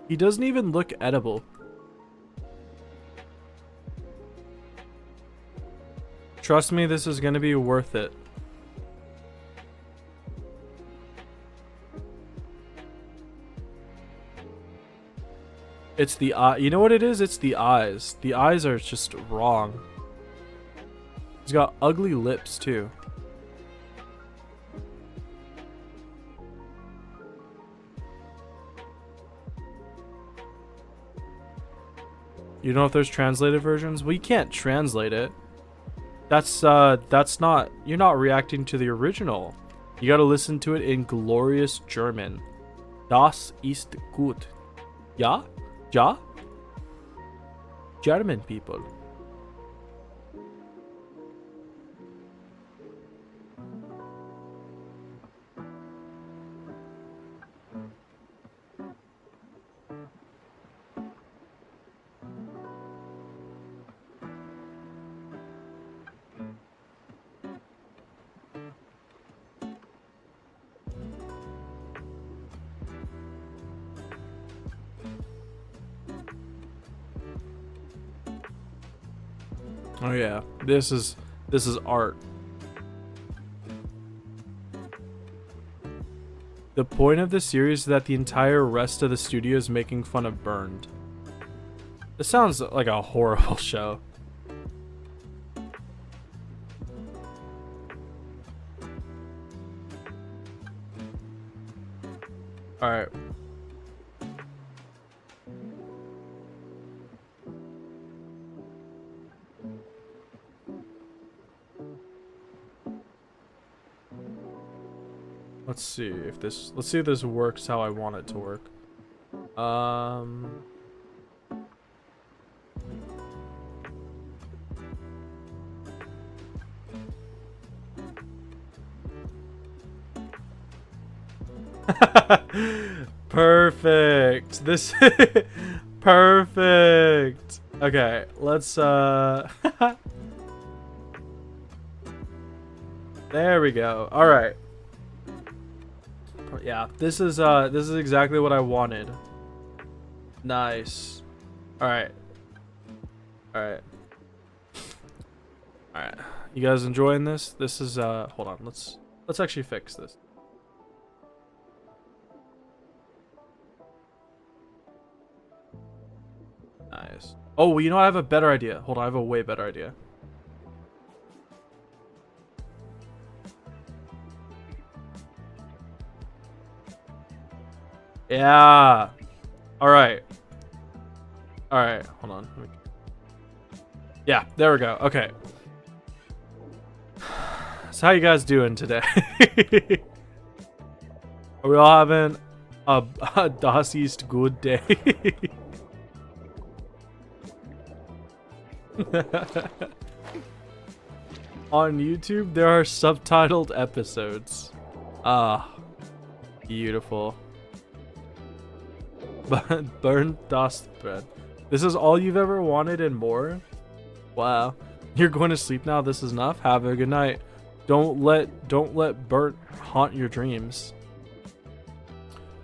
He doesn't even look edible. Trust me, this is gonna be worth it. It's the eye. You know what it is? It's the eyes. The eyes are just wrong. He's got ugly lips too. You know if there's translated versions? Well, you can't translate it. That's not, you're not reacting to the original. You gotta listen to it in glorious German. Das ist gut. Ja? Ja? German people. Oh yeah, this is art. The point of the series is that the entire rest of the studio is making fun of Burned. This sounds like a horrible show. Alright. Let's see if this works how I want it to work. Perfect. This perfect. Okay, let's there we go. All right. Yeah, this is exactly what I wanted. Nice. All right. You guys enjoying this? This is hold on. Let's actually fix this. Nice. Oh, well, you know what? I have a better idea. Hold on, I have a way better idea. Yeah. All right. Hold on. Yeah, there we go. Okay. So how you guys doing today? Are we all having Das ist good day. On YouTube, there are subtitled episodes. Ah, beautiful. Burnt dust bread. This is all you've ever wanted and more? Wow. You're going to sleep now? This is enough? Have a good night. Don't let burnt haunt your dreams.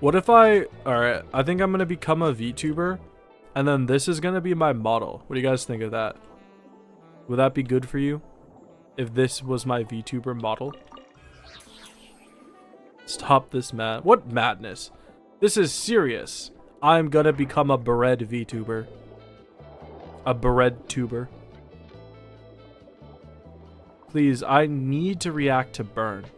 What if alright, I think I'm gonna become a VTuber, and then this is gonna be my model. What do you guys think of that? Would that be good for you? If this was my VTuber model? Stop this what madness? This is serious. I'm gonna become a bread VTuber. A bread tuber. Please, I need to react to burnt.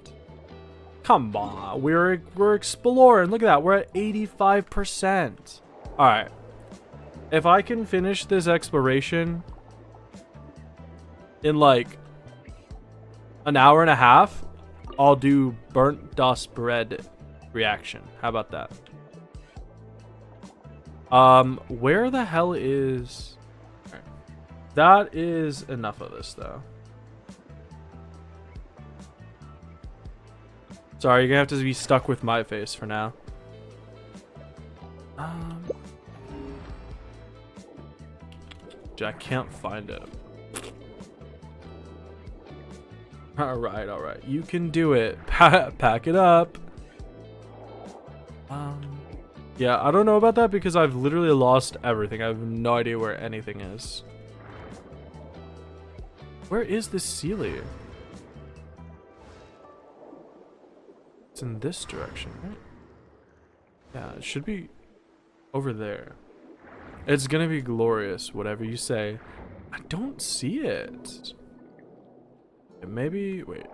Come on, we're exploring. Look at that, we're at 85%. All right, if I can finish this exploration in like an hour and a half, I'll do burnt dust bread reaction. How about that? Where the hell is? All right. That is enough of this though. Sorry, you're gonna have to be stuck with my face for now. I can't find it. Alright. You can do it. Pack it up. Yeah, I don't know about that because I've literally lost everything. I have no idea where anything is. Where is the Sealy? It's in this direction, right? Yeah, it should be over there. It's gonna be glorious, whatever you say. I don't see it. Maybe, wait.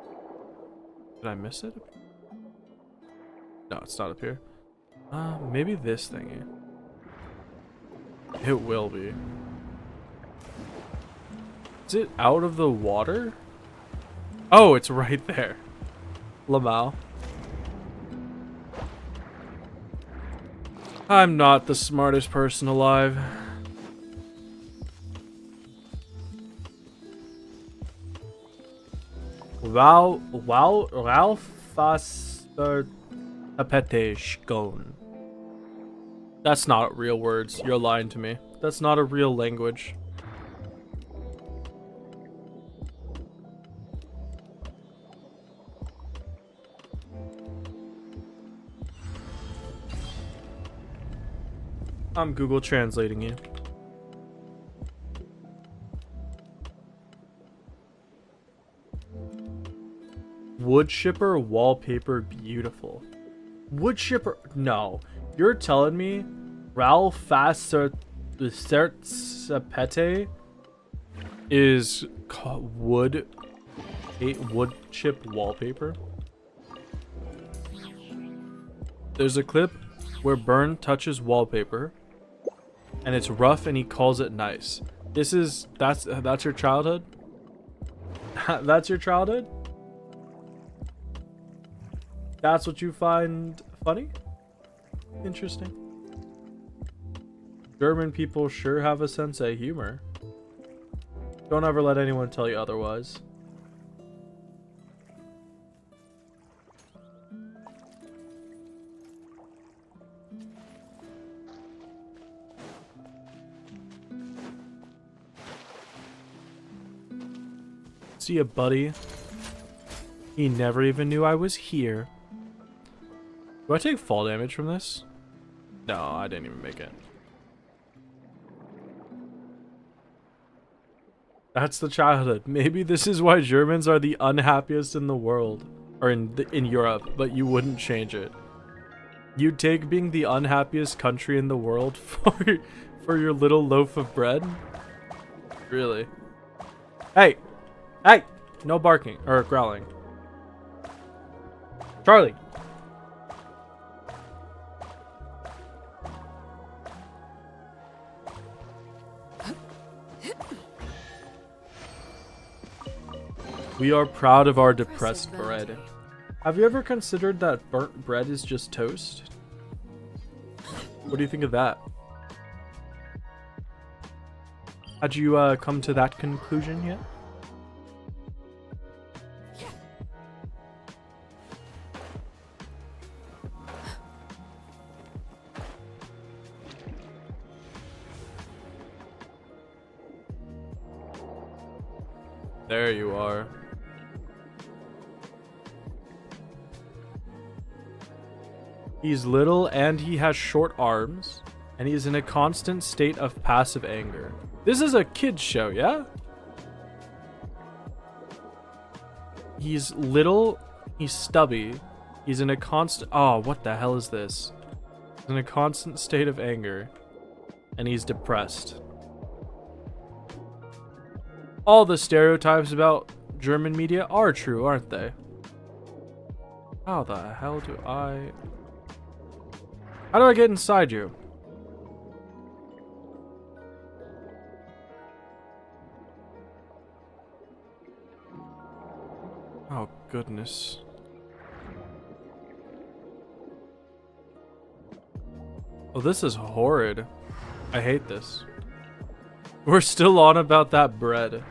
Did I miss it? No, it's not up here. Maybe this thingy. It will be. Is it out of the water? Oh, it's right there. Lamau. I'm not the smartest person alive. That's not real words. You're lying to me. That's not a real language. I'm Google translating you. Wood chipper wallpaper beautiful. Wood chipper? No. You're telling me Ralph Fasserpete is wood chip wallpaper? There's a clip where Burn touches wallpaper and it's rough and he calls it nice. That's your childhood? That's your childhood? That's what you find funny? Interesting. German people sure have a sense of humor. Don't ever let anyone tell you otherwise. See ya, buddy. He never even knew I was here. Do I take fall damage from this? No, I didn't even make it. That's the childhood. Maybe this is why Germans are the unhappiest in the world. Or in Europe, but you wouldn't change it. You'd take being the unhappiest country in the world for your little loaf of bread? Really? Hey! Hey! No barking or growling. Charlie! We are proud of our depressed bread. Have you ever considered that burnt bread is just toast? What do you think of that? Had you come to that conclusion yet? There you are. He's little and he has short arms, and he's in a constant state of passive anger. This is a kid's show, yeah? He's little, he's stubby, he's in a constant... Oh, what the hell is this? He's in a constant state of anger, and he's depressed. All the stereotypes about German media are true, aren't they? How the hell do I... How do I get inside you? Oh, goodness. Oh, this is horrid. I hate this. We're still on about that bread.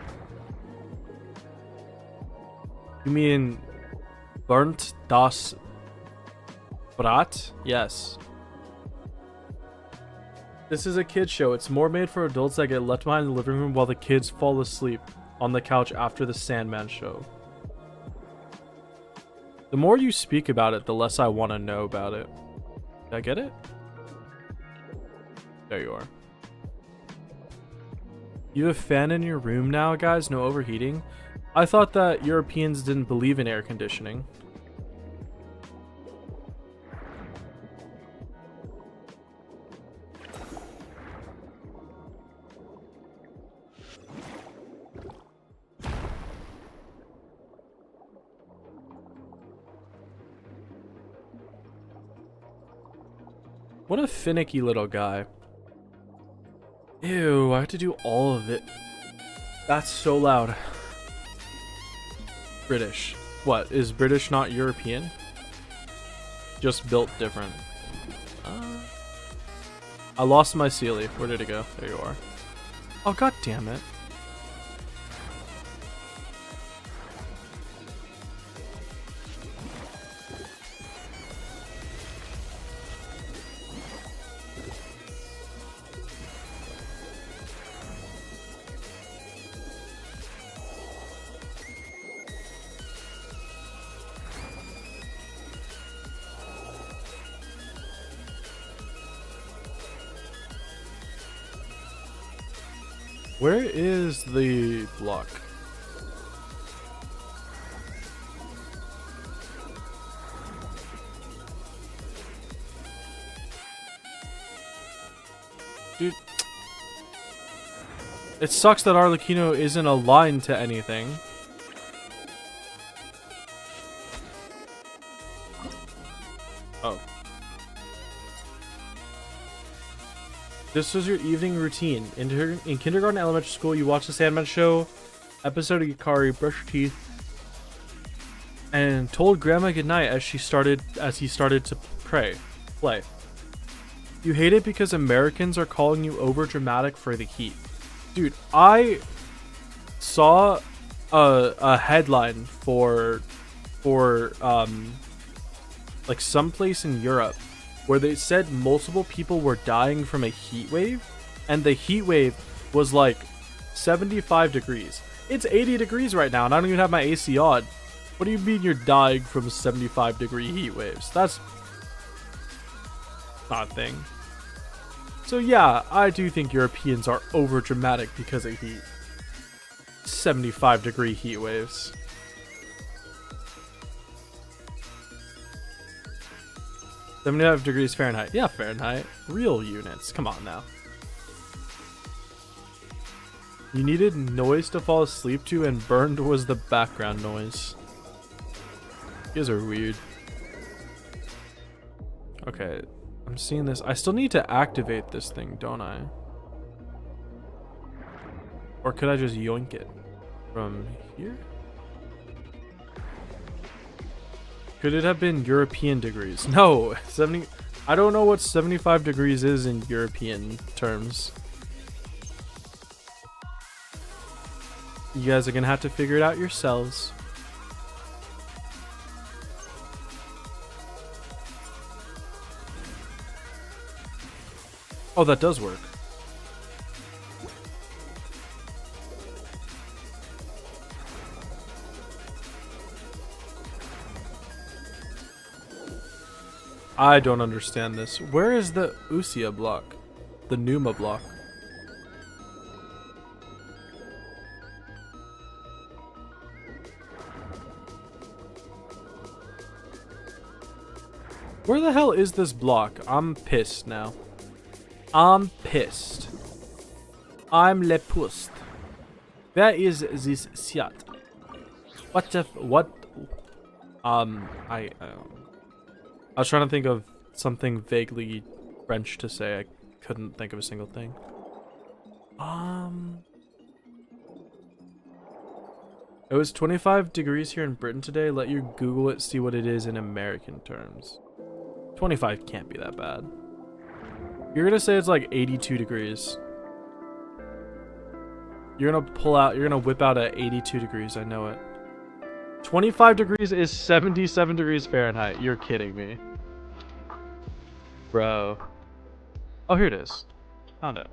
You mean burnt das Brat? Yes. This is a kid's show. It's more made for adults that get left behind in the living room while the kids fall asleep on the couch after the Sandman show. The more you speak about it, the less I want to know about it. Did I get it? There you are. You have a fan in your room now, guys? No overheating? I thought that Europeans didn't believe in air conditioning. What a finicky little guy. Ew, I have to do all of it. That's so loud. British. What, is British not European? Just built different. I lost my Sealy. Where did it go? There you are. Oh, god damn it. Where is the block? Dude. It sucks that Arlecchino isn't aligned to anything. Oh. This was your evening routine. In kindergarten, elementary school, you watched the Sandman show, episode of Yukari, brush your teeth, and told Grandma goodnight as he started to play. You hate it because Americans are calling you over dramatic for the heat. Dude, I saw a headline for like someplace in Europe where they said multiple people were dying from a heat wave, and the heat wave was like 75 degrees. It's 80 degrees right now, and I don't even have my AC on. What do you mean you're dying from 75 degree heat waves? That's not a thing. So yeah, I do think Europeans are over dramatic because of heat. 75 degree heat waves. 75 degrees Fahrenheit. Yeah, Fahrenheit. Real units. Come on now. You needed noise to fall asleep to, and burned was the background noise. You guys are weird. Okay, I'm seeing this. I still need to activate this thing, don't I? Or could I just yoink it from here? Could it have been European degrees? No, I don't know what 75 degrees is in European terms. You guys are gonna have to figure it out yourselves. Oh, that does work. I don't understand this. Where is the Usia block? The Numa block? Where the hell is this block? I'm pissed now. I'm pissed. I'm le pust. Where is this shit? What the what? I was trying to think of something vaguely French to say. I couldn't think of a single thing. It was 25 degrees here in Britain today. Let you Google it, see what it is in American terms. 25 can't be that bad. You're gonna say it's like 82 degrees. You're gonna whip out at 82 degrees, I know it. 25 degrees is 77 degrees Fahrenheit. You're kidding me. Bro. Oh, here it is. Found it.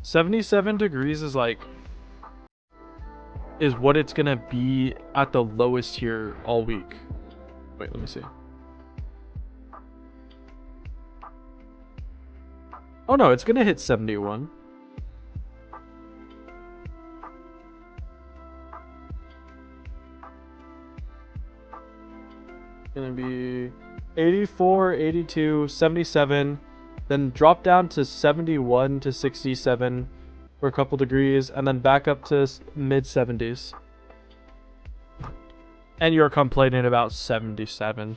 77 degrees is like... is what it's gonna be at the lowest here all week. Wait, let me see. Oh no, it's gonna hit 71. Gonna be 84, 82, 77, then drop down to 71 to 67 for a couple degrees, and then back up to mid 70s. And you're complaining about 77.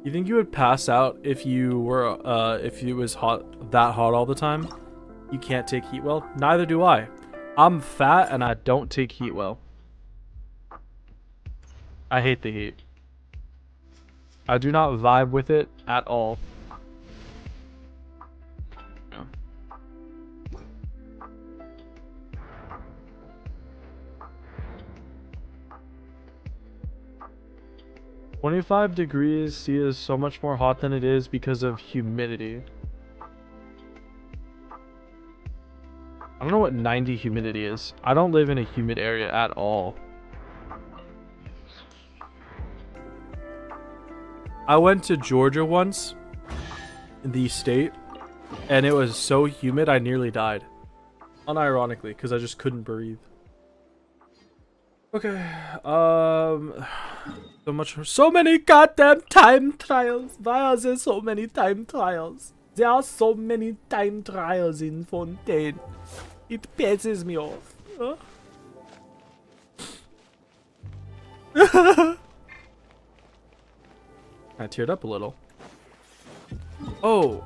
You think you would pass out if you were if it was that hot all the time? You can't take heat well? Neither do I. I'm fat and I don't take heat well. I hate the heat. I do not vibe with it at all. Yeah. 25 degrees C is so much more hot than it is because of humidity. I don't know what 90 humidity is. I don't live in a humid area at all. I went to Georgia once, in the state, and it was so humid I nearly died. Unironically, because I just couldn't breathe. Okay, so many goddamn time trials. Why are there so many time trials? There are so many time trials in Fontaine. It pisses me off. I teared up a little. Oh,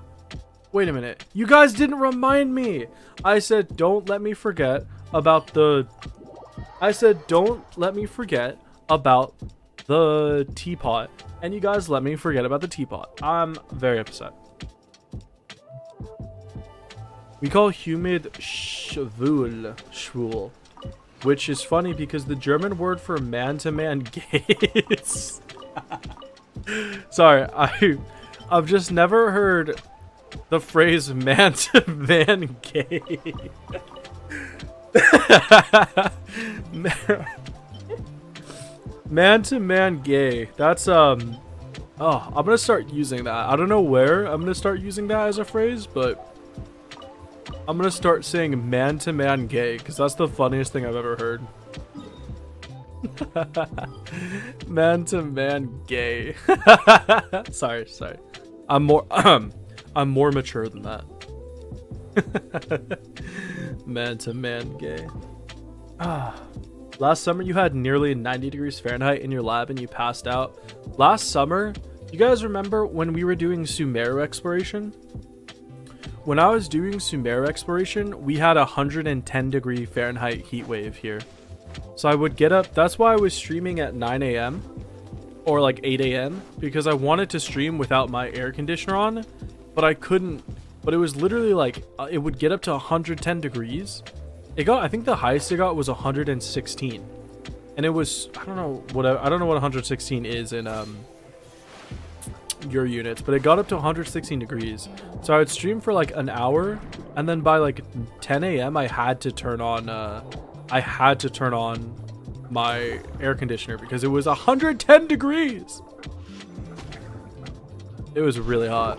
wait a minute. You guys didn't remind me. I said don't let me forget about the... I said don't let me forget about the teapot. And you guys let me forget about the teapot. I'm very upset. We call humid schwul, which is funny because the German word for man-to-man gay is... Sorry, I've just never heard the phrase man-to-man gay. Man-to-man gay. That's oh, I'm gonna start using that. I don't know where I'm gonna start using that as a phrase, but I'm gonna start saying man-to-man gay because that's the funniest thing I've ever heard. Man-to-man gay. sorry. I'm more mature than that. Man-to-man gay. Last summer you had nearly 90 degrees Fahrenheit in your lab and you passed out. Last summer, you guys remember when we were doing Sumeru exploration? When I was doing Sumeru exploration, we had a 110 degree Fahrenheit heat wave here. So I would get up, that's why I was streaming at 9 a.m. or like 8 a.m. because I wanted to stream without my air conditioner on, but I couldn't. But it was literally like it would get up to 110 degrees. I think the highest it got was 116, and it was I don't know what 116 is in your units, but it got up to 116 degrees. So I would stream for like an hour, and then by like 10 a.m. I had to turn on my air conditioner because it was 110 degrees. It was really hot.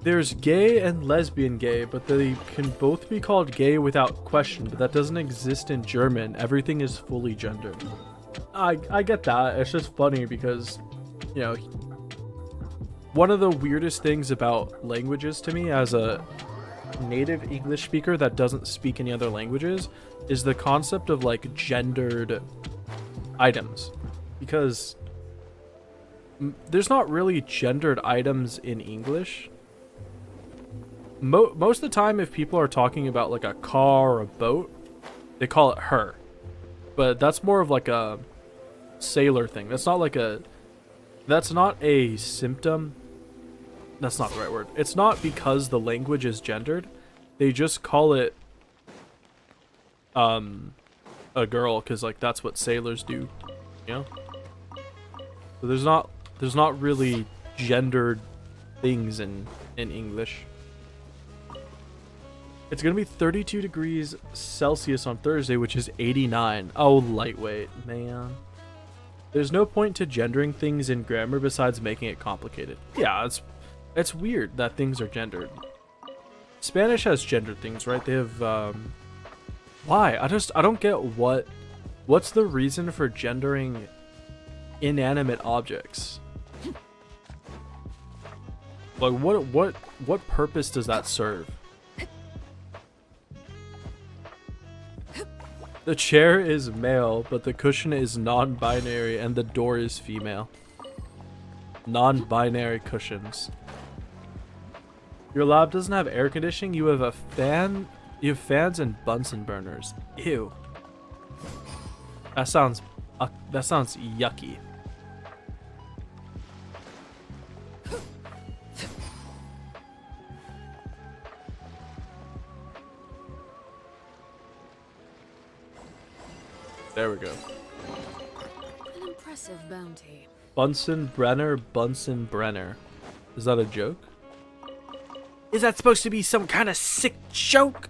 There's gay and lesbian gay, but they can both be called gay without question, but that doesn't exist in German. Everything is fully gendered. I get that. It's just funny because, you know, one of the weirdest things about languages to me as a native English speaker that doesn't speak any other languages is the concept of like gendered items, because there's not really gendered items in English. Most of the time, if people are talking about like a car or a boat, they call it her, but that's more of like a sailor thing. That's not a symptom. That's not the right word. It's not because the language is gendered. They just call it a girl because like that's what sailors do, you know? So there's not really gendered things in English. It's gonna be 32 degrees Celsius on Thursday, which is 89. Oh, lightweight, man. There's no point to gendering things in grammar besides making it complicated. Yeah, it's weird that things are gendered. Spanish has gendered things, right? They have why? I don't get what's the reason for gendering inanimate objects? Like what purpose does that serve? The chair is male, but the cushion is non-binary and the door is female. Non-binary cushions. Your lab doesn't have air conditioning. You have a fan. You have fans and Bunsen burners. Ew. That sounds yucky. There we go. An impressive bounty. Bunsen Brenner. Is that a joke? Is that supposed to be some kind of sick joke?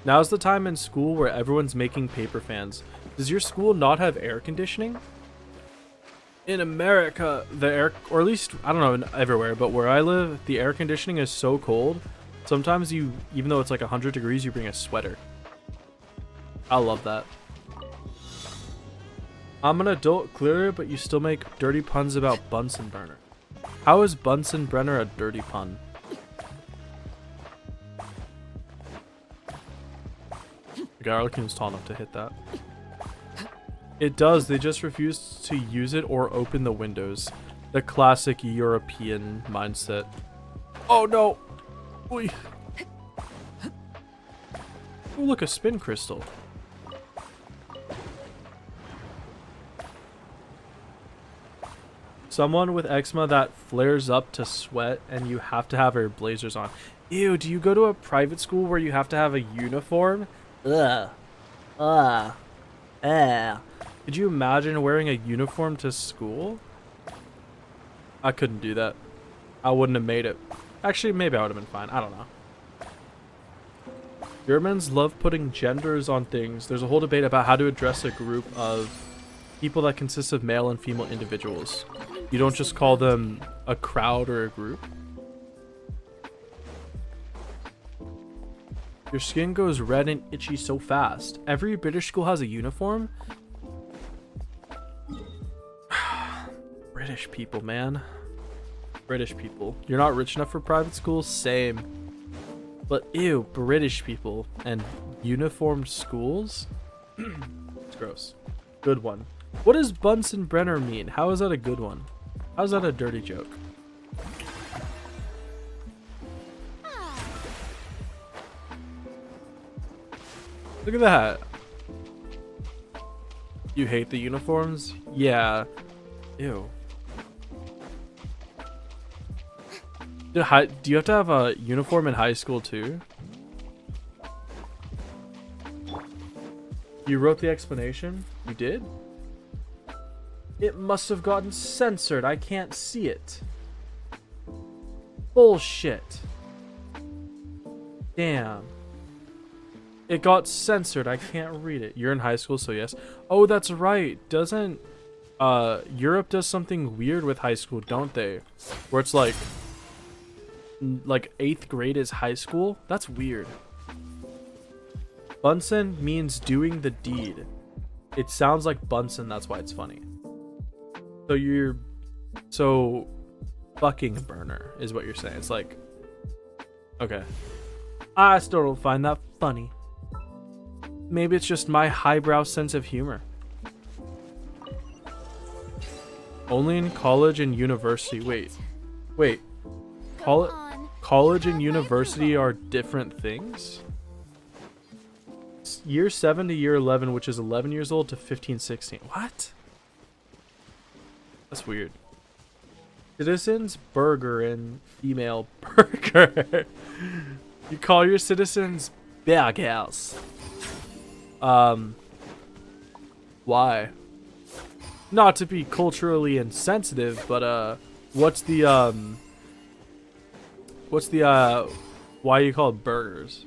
Now's the time in school where everyone's making paper fans. Does your school not have air conditioning? In America, or at least, I don't know, everywhere, but where I live, the air conditioning is so cold. Sometimes even though it's like 100 degrees, you bring a sweater. I love that. I'm an adult, clearly, but you still make dirty puns about Bunsen burner. How is Bunsen Brenner a dirty pun? The Garlican's tall enough to hit that. It does, they just refuse to use it or open the windows. The classic European mindset. Oh no! Oy. Oh look, a spin crystal. Someone with eczema that flares up to sweat and you have to have your blazers on. Ew, do you go to a private school where you have to have a uniform? Ugh. Could you imagine wearing a uniform to school? I couldn't do that. I wouldn't have made it. Actually, maybe I would have been fine. I don't know. Germans love putting genders on things. There's a whole debate about how to address a group of people that consists of male and female individuals. You don't just call them a crowd or a group. Your skin goes red and itchy so fast. Every British school has a uniform? British people, man. British people. You're not rich enough for private schools? Same. But ew, British people and uniformed schools? It's gross. Good one. What does Bunsen Brenner mean? How is that a good one? How is that a dirty joke? Look at that. You hate the uniforms? Yeah. Ew. Do you have to have a uniform in high school too? You wrote the explanation? You did? It must have gotten censored. I can't see it. Bullshit. Damn. It got censored. I can't read it. You're in high school, so yes. Oh, that's right. Doesn't Europe does something weird with high school, don't they? Where it's like 8th grade is high school? That's weird. Bunsen means doing the deed. It sounds like Bunsen, that's why it's funny. So fucking burner is what you're saying. It's like, okay. I still don't find that funny. Maybe it's just my highbrow sense of humor. Only in college and university. Wait. College and university are different things? Year 7 to year 11, which is 11 years old to 15, 16. What? That's weird. Citizens burger and female burger. You call your citizens burgers. Why? Not to be culturally insensitive, but what's the why you call it burgers?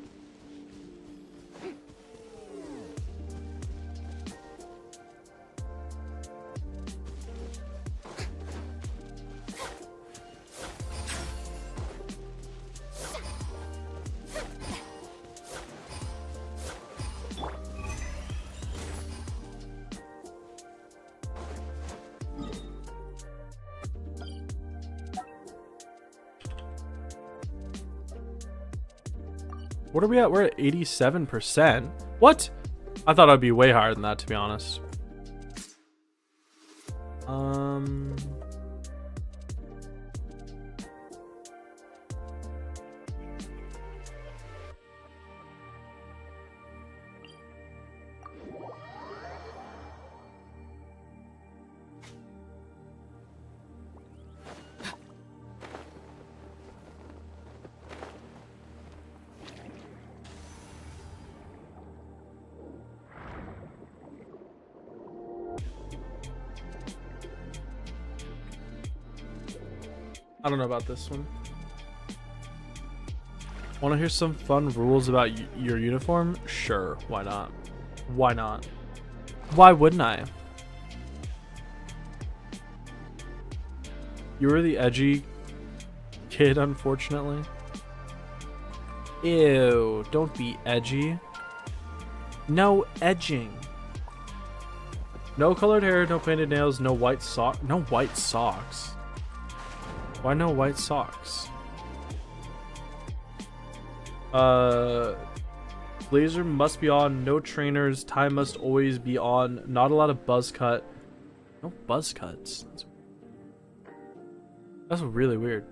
What are we at? We're at 87%. What? I thought I'd be way higher than that, to be honest. I don't know about this one. Want to hear some fun rules about your uniform? Sure, why not? Why not? Why wouldn't I? You were the edgy kid, unfortunately. Ew, don't be edgy. No edging. No colored hair, no painted nails, no white sock. No white socks. Why no white socks? Blazer must be on. No trainers. Tie must always be on. Not a lot of buzz cut. No buzz cuts. That's really weird.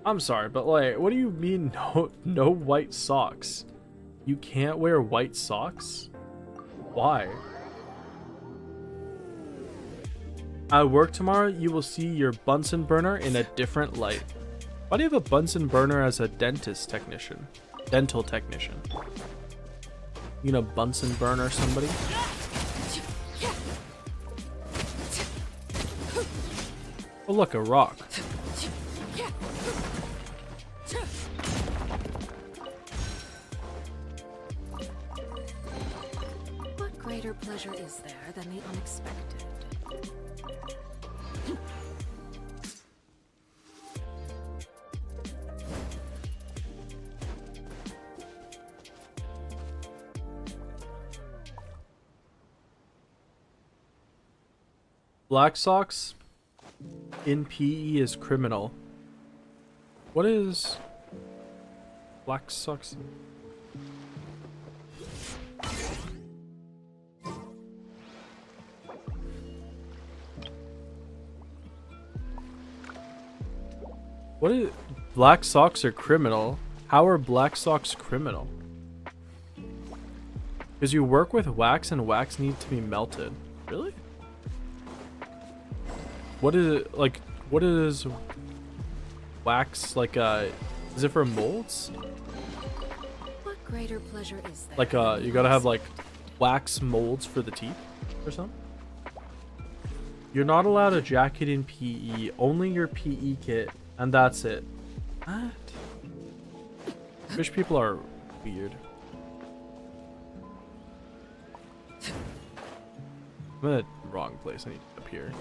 I'm sorry, but like, what do you mean no white socks? You can't wear white socks? Why? At work tomorrow, you will see your Bunsen burner in a different light. Why do you have a Bunsen burner as a dental technician? You know, Bunsen burner somebody? Oh look, a rock. What greater pleasure is there than the unexpected? Black socks in PE is criminal. What is black socks? What is black socks are criminal? How are black socks criminal? Because you work with wax and wax needs to be melted. Really? What is it like? What is wax like? Is it for molds? What greater pleasure is there? Like you gotta have like wax molds for the teeth or something? You're not allowed a jacket in PE, only your PE kit, and that's it. What? Fish people are weird. I'm in the wrong place. I need to up here.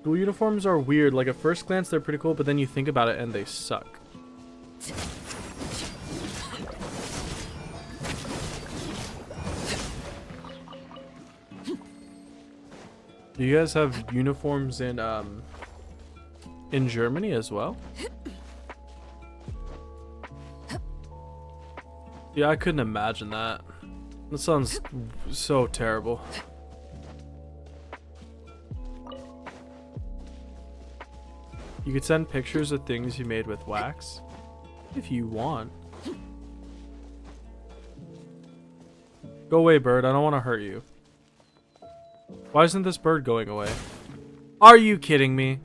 School uniforms are weird. Like at first glance, they're pretty cool, but then you think about it and they suck. Do you guys have uniforms in Germany as well? Yeah, I couldn't imagine that. That sounds so terrible. You could send pictures of things you made with wax if you want. Go away, bird. I don't want to hurt you. Why isn't this bird going away? Are you kidding me?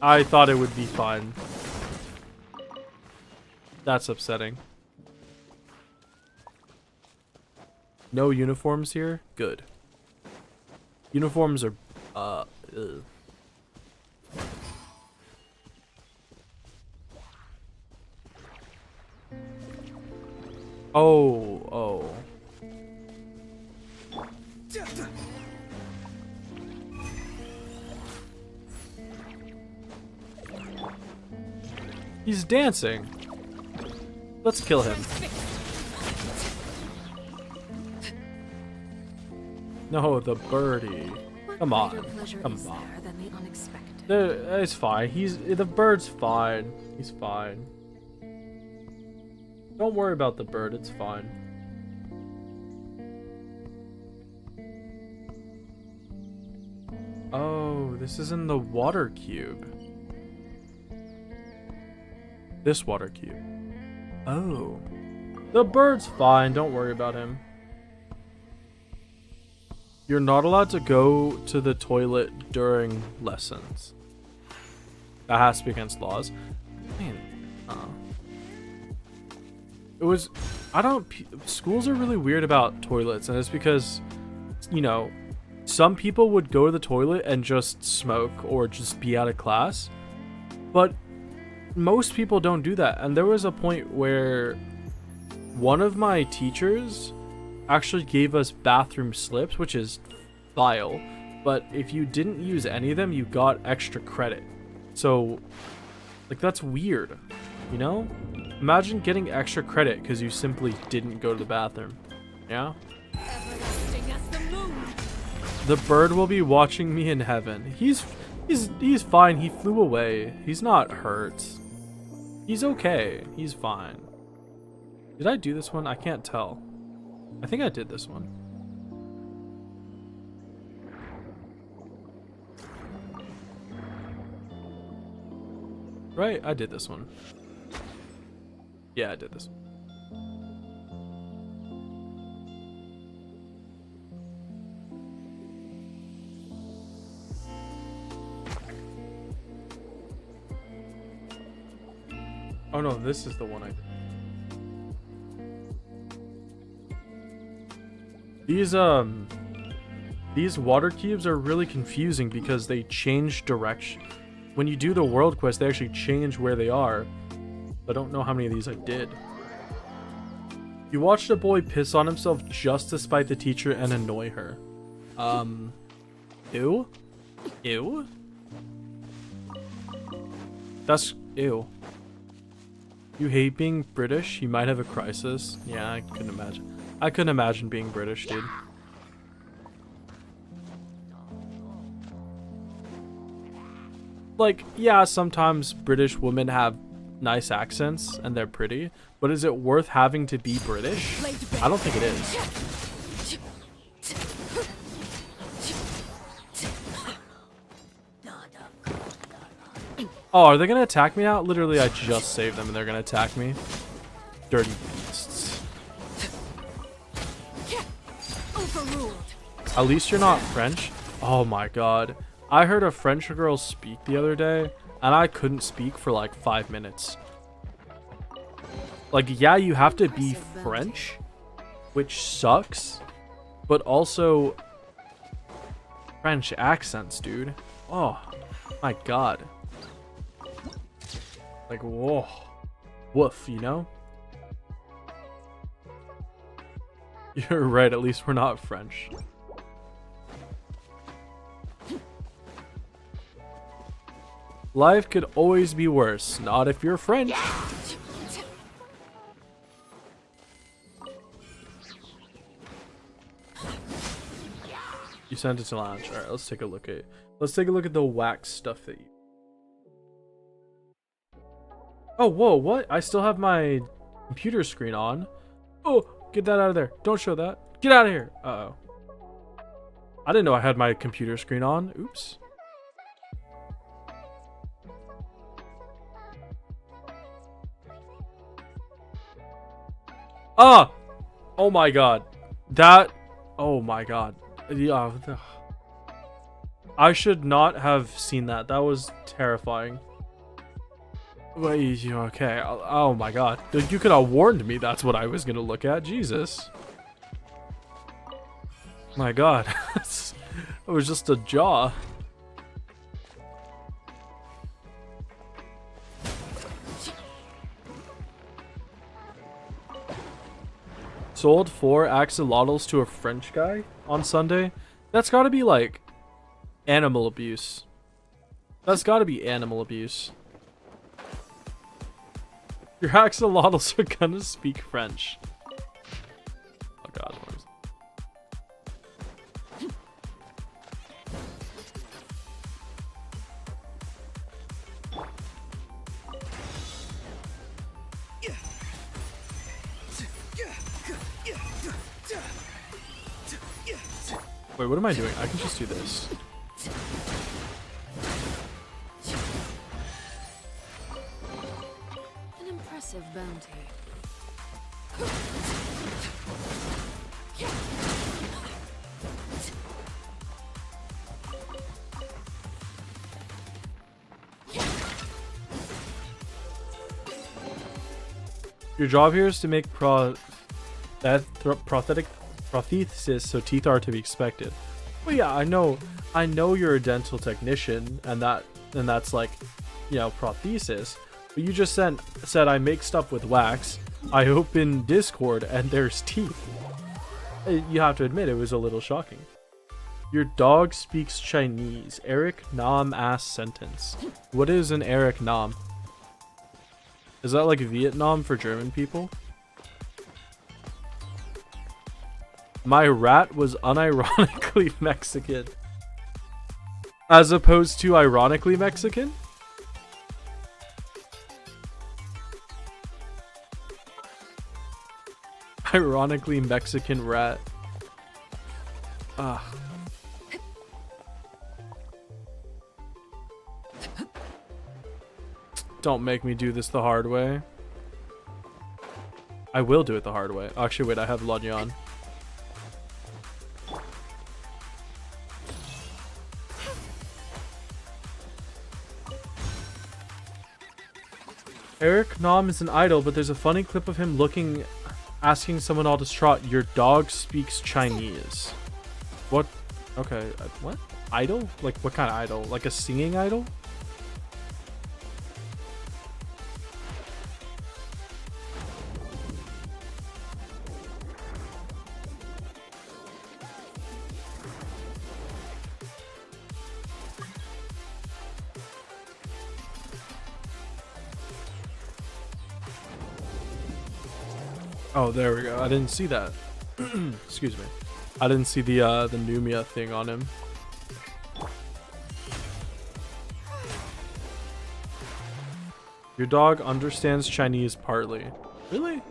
I thought it would be fine. That's upsetting. No uniforms here? Good. Uniforms are, ugh. Oh. He's dancing. Let's kill him. No, the birdie. Come on. Come on. It's fine. The bird's fine. He's fine. Don't worry about the bird. It's fine. Oh, this is in the water cube. This water cube. Oh. The bird's fine. Don't worry about him. You're not allowed to go to the toilet during lessons. That has to be against laws. Man. It was... Schools are really weird about toilets, and it's because, you know, some people would go to the toilet and just smoke or just be out of class. But most people don't do that. And there was a point where one of my teachers actually gave us bathroom slips, which is vile, but if you didn't use any of them, you got extra credit. So, like, that's weird, you know? Imagine getting extra credit because you simply didn't go to the bathroom. Yeah? The bird will be watching me in heaven. He's fine. He flew away. He's not hurt. He's okay. He's fine. Did I do this one? I can't tell. I think I did this one. Right, I did this one. Yeah, I did this one. Oh no, this is the one I did. These water cubes are really confusing because they change direction. When you do the world quest, they actually change where they are. I don't know how many of these I did. You watched a boy piss on himself just to spite the teacher and annoy her. Ew? Ew? That's ew. You hate being British? You might have a crisis. Yeah, I couldn't imagine. I couldn't imagine being British, dude. Like, yeah, sometimes British women have nice accents and they're pretty, but is it worth having to be British? I don't think it is. Oh, are they gonna attack me now? Literally, I just saved them and they're gonna attack me. Dirty beasts. Overruled. At least you're not French. Oh my god. I heard a French girl speak the other day and I couldn't speak for like 5 minutes. Like, yeah, you have to be French, which sucks, but also French accents, dude. Oh my god. Like, whoa. Woof, you know? You're right, at least we're not French. Life could always be worse, not if you're French. You sent it to lounge. Alright, let's take a look at the wax stuff that you. Oh, whoa, what? I still have my computer screen on. Oh, get that out of there. Don't show that. Get out of here. Uh-oh. I didn't know I had my computer screen on. Oops. Ah! Oh my god. That... Oh my god. Yeah. I should not have seen that. That was terrifying. Wait, okay. Oh my god. You could have warned me that's what I was gonna look at. Jesus. My god. It was just a jaw. Sold 4 axolotls to a French guy on Sunday. That's gotta be like animal abuse. That's gotta be animal abuse. Your axolotls are gonna speak French. Oh god. Wait, what am I doing? I can just do this. An impressive bounty. Your job here is to make prosthesis, so teeth are to be expected. Well, yeah, I know you're a dental technician, and that's like, you know, prosthesis. But you just said I make stuff with wax. I open Discord and there's teeth. You have to admit it was a little shocking. Your dog speaks Chinese. Eric Nam ass sentence. What is an Eric Nam? Is that like Vietnam for German people? My rat was unironically Mexican. As opposed to ironically Mexican? Ironically Mexican rat. Ah. Don't make me do this the hard way. I will do it the hard way. Actually, wait, I have Lognon. Eric Nam is an idol, but there's a funny clip of him asking someone all distraught, your dog speaks Chinese. What? Okay, what? Idol? Like, what kind of idol? Like a singing idol? Oh, there we go. I didn't see that. Excuse me. I didn't see the Numia thing on him. Your dog understands Chinese partly. Really?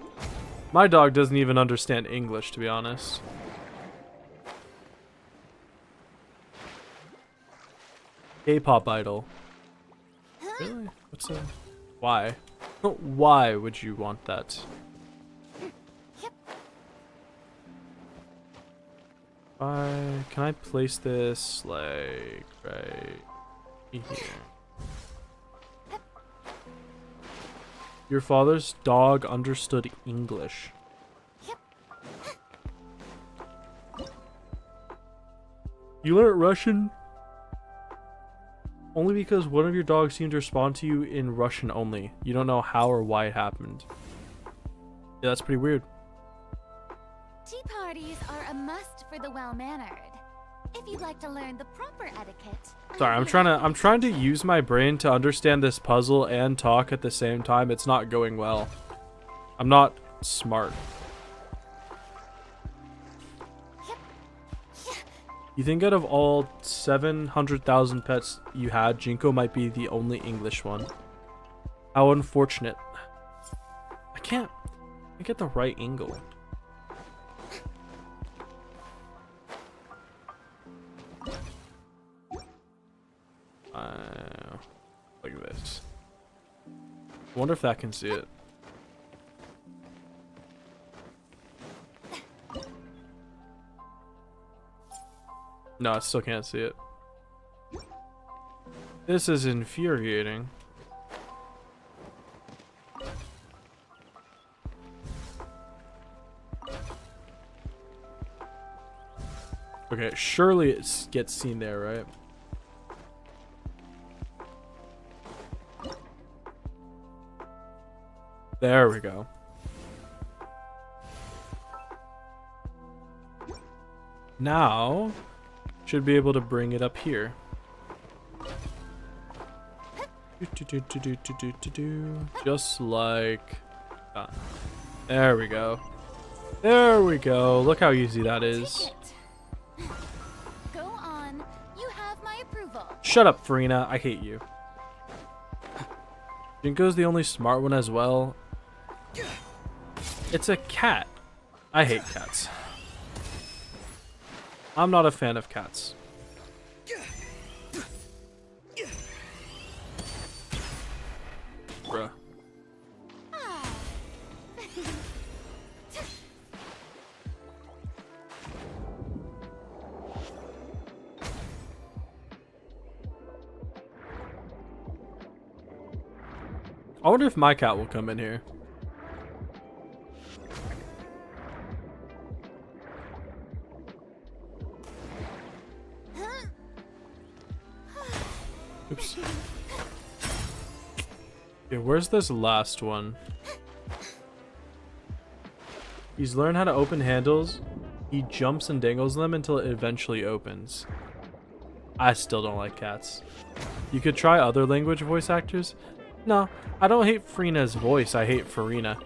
My dog doesn't even understand English, to be honest. K-pop idol. Really? What's a... Why? Why would you want that? Can I place this, like, right here? Your father's dog understood English. You learned Russian? Only because one of your dogs seemed to respond to you in Russian only. You don't know how or why it happened. Yeah, that's pretty weird. Tea parties are a must for the well-mannered. If you'd like to learn the proper etiquette. Sorry, I'm trying to use my brain to understand this puzzle and talk at the same time. It's not going well. I'm not smart. You think out of all 700,000 pets you had, Jinko might be the only English one. How unfortunate. I can't get the right angle. Like this. I wonder if that can see it. No, I still can't see it. This is infuriating. Okay, surely it gets seen there, right? There we go. Now, should be able to bring it up here. Just like that. There we go. There we go. Look how easy that is. Go on. You have my approval. Shut up, Farina. I hate you. Jinko's the only smart one as well. It's a cat. I hate cats. I'm not a fan of cats. Bruh. I wonder if my cat will come in here. Oops. Okay, where's this last one? He's learned how to open handles. He jumps and dangles them until it eventually opens. I still don't like cats. You could try other language voice actors. No, I don't hate Farina's voice. I hate Farina.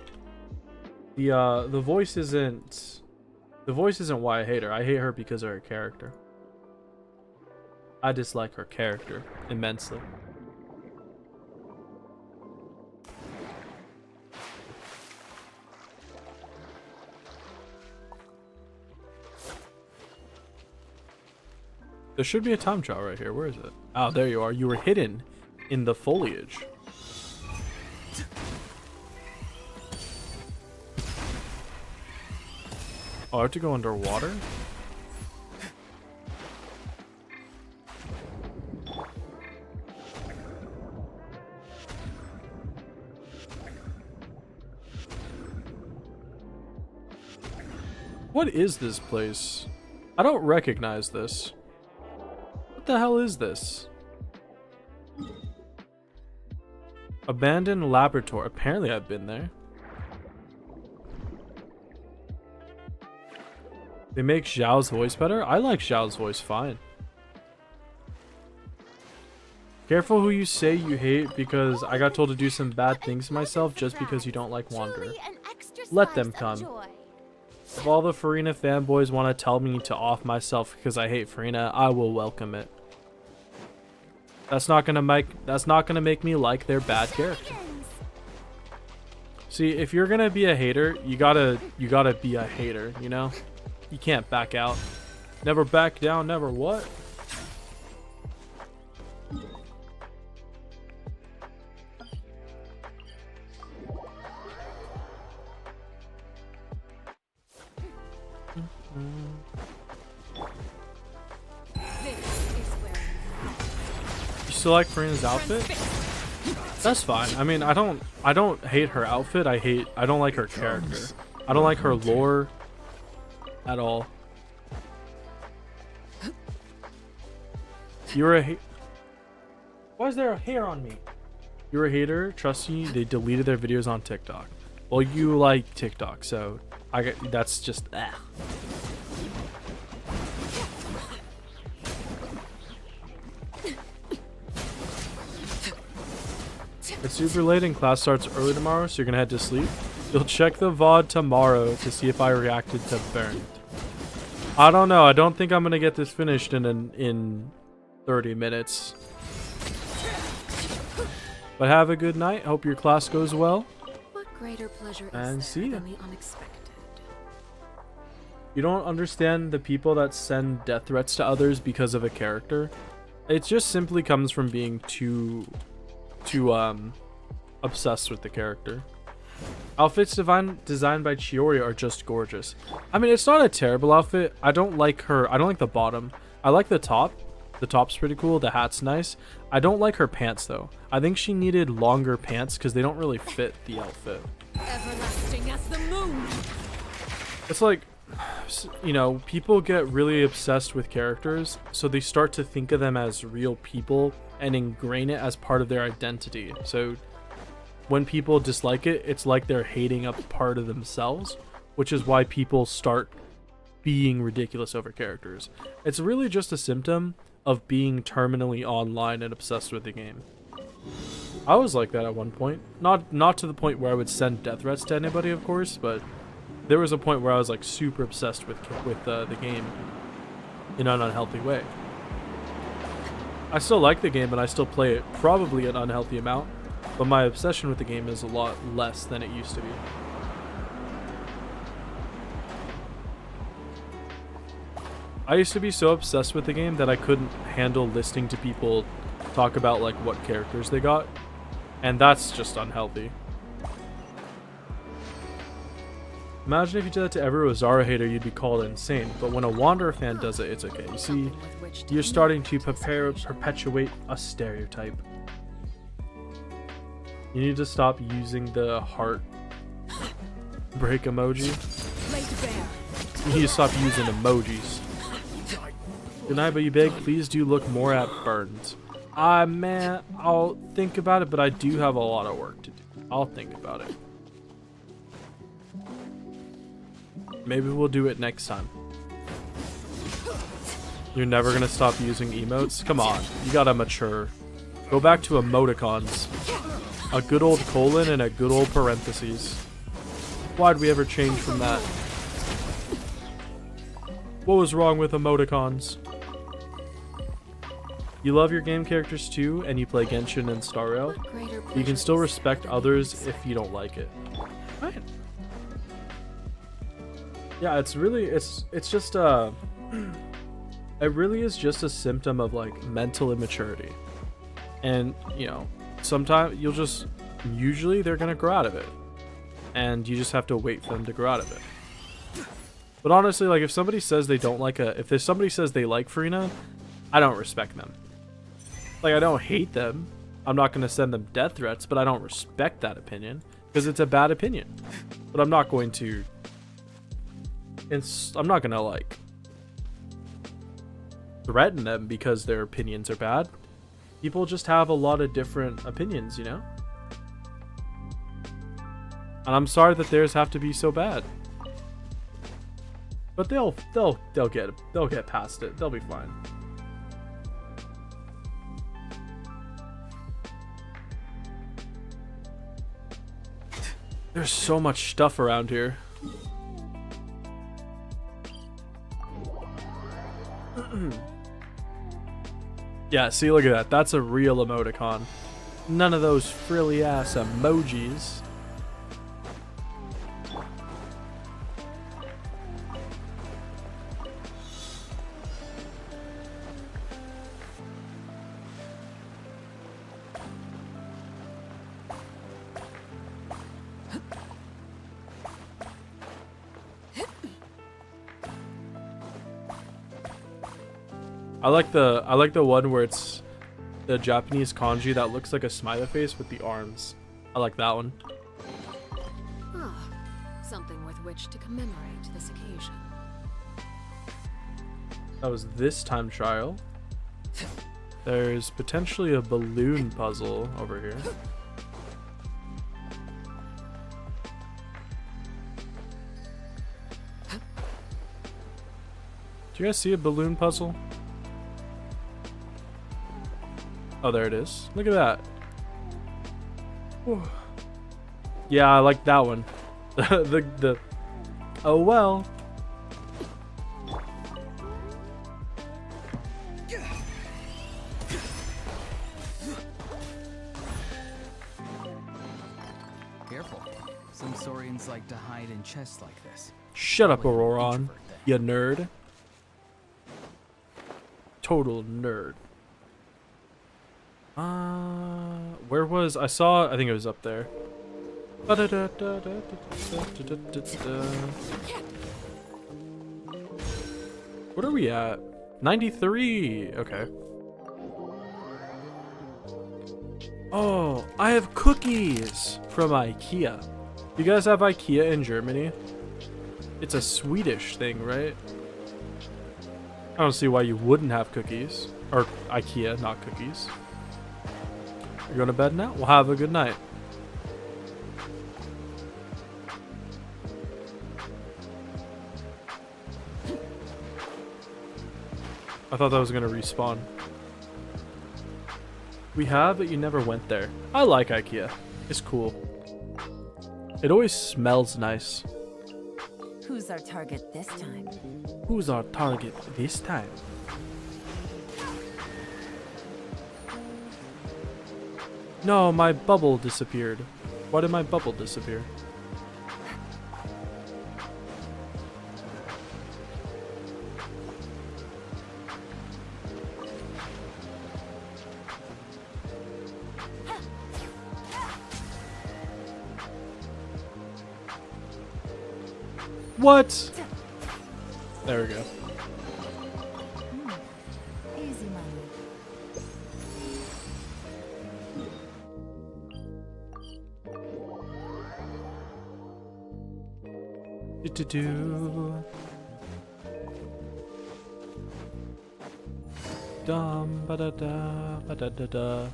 The voice isn't why I hate her. I hate her because of her character. I dislike her character immensely. There should be a time trial right here. Where is it? Oh, there you are. You were hidden in the foliage. Oh, I have to go underwater? What is this place? I don't recognize this. What the hell is this? Abandoned laboratory. Apparently I've been there. They make Xiao's voice better? I like Xiao's voice fine. Careful who you say you hate, because I got told to do some bad things to myself just because you don't like Wanderer. Let them come. If all the Farina fanboys want to tell me to off myself because I hate Farina, I will welcome it. That's not gonna make me like their bad character. See, if you're gonna be a hater, you gotta be a hater, you know? You can't back out. Never back down, never what? still like Farina's outfit? That's fine. I mean, I don't hate her outfit. I don't like her character. I don't like her lore at all. You're a Why is there a hair on me? You're a hater. Trust me, they deleted their videos on TikTok. Well, you like TikTok, so that's just It's super late and class starts early tomorrow, so you're gonna head to sleep. You'll check the VOD tomorrow to see if I reacted to Burnt. I don't know. I don't think I'm gonna get this finished in 30 minutes. But have a good night. Hope your class goes well. What greater pleasure And is see there ya. than the unexpected? You don't understand the people that send death threats to others because of a character. It just simply comes from being too obsessed with the character. Outfits designed by Chiori are just gorgeous. I mean, it's not a terrible outfit. I don't like her. I don't like the bottom. I like the top. The top's pretty cool. The hat's nice. I don't like her pants though. I think she needed longer pants because they don't really fit the outfit. Everlasting as the moon. It's like, you know, people get really obsessed with characters, so they start to think of them as real people and ingrain it as part of their identity. So when people dislike it, it's like they're hating a part of themselves, which is why people start being ridiculous over characters. It's really just a symptom of being terminally online and obsessed with the game. I was like that at one point. Not to the point where I would send death threats to anybody, of course, but there was a point where I was like super obsessed with the game in an unhealthy way. I still like the game and I still play it probably an unhealthy amount, but my obsession with the game is a lot less than it used to be. I used to be so obsessed with the game that I couldn't handle listening to people talk about like what characters they got, and that's just unhealthy. Imagine if you did that to every Rosara hater, you'd be called insane, but when a Wanderer fan does it, it's okay. You see, Something with which to you're starting to commemorate the perpetuate a stereotype. You need to stop using the heart break emoji. laid bare. You need to stop using emojis. Good night, but you beg, please do look more at Burns. Man, I'll think about it, but I do have a lot of work to do. I'll think about it. Maybe we'll do it next time. You're never gonna stop using emotes? Come on, you gotta mature. Go back to emoticons. A good old colon and a good old parentheses. Why'd we ever change from that? What was wrong with emoticons? You love your game characters too, and you play Genshin and Star Rail. What greater You pleasure can still is respect there others than if you don't like it. Right. Yeah, it's really it's just it really is just a symptom of like mental immaturity. And, you know, sometimes usually they're gonna grow out of it. And you just have to wait for them to grow out of it. But honestly, like if somebody says they don't like if somebody says they like Farina, I don't respect them. Like I don't hate them. I'm not gonna send them death threats, but I don't respect that opinion because it's a bad opinion. But I'm not going to. I'm not gonna like threaten them because their opinions are bad. People just have a lot of different opinions, you know. And I'm sorry that theirs have to be so bad. But they'll get past it. They'll be fine. There's so much stuff around here. Yeah, see, look at that. That's a real emoticon. None of those frilly ass emojis. I like the one where it's the Japanese kanji that looks like a smiley face with the arms. I like that one. Ah, something with which to commemorate this occasion. That was this time trial. There's potentially a balloon puzzle over here. Do you guys see a balloon puzzle? Oh, there it is. Look at that. Whew. Yeah, I like that one. the oh well. Careful. Some saurians like to hide in chests like this. Shut up, Probably an Auroron. introvert then. You nerd. Total nerd. Where was I saw? I think it was up there. What are we at? 93. Okay. Oh, I have cookies from IKEA. You guys have IKEA in Germany? It's a Swedish thing, right? I don't see why you wouldn't have cookies. Or IKEA, not cookies. You're going to bed now? Well, have a good night. I thought that was going to respawn. We have, but you never went there. I like IKEA. It's cool. It always smells nice. Who's our target this time? Who's our target this time? No, my bubble disappeared. Why did my bubble disappear? What? There we go. Easy money. Do. Dum ba da da ba da da da.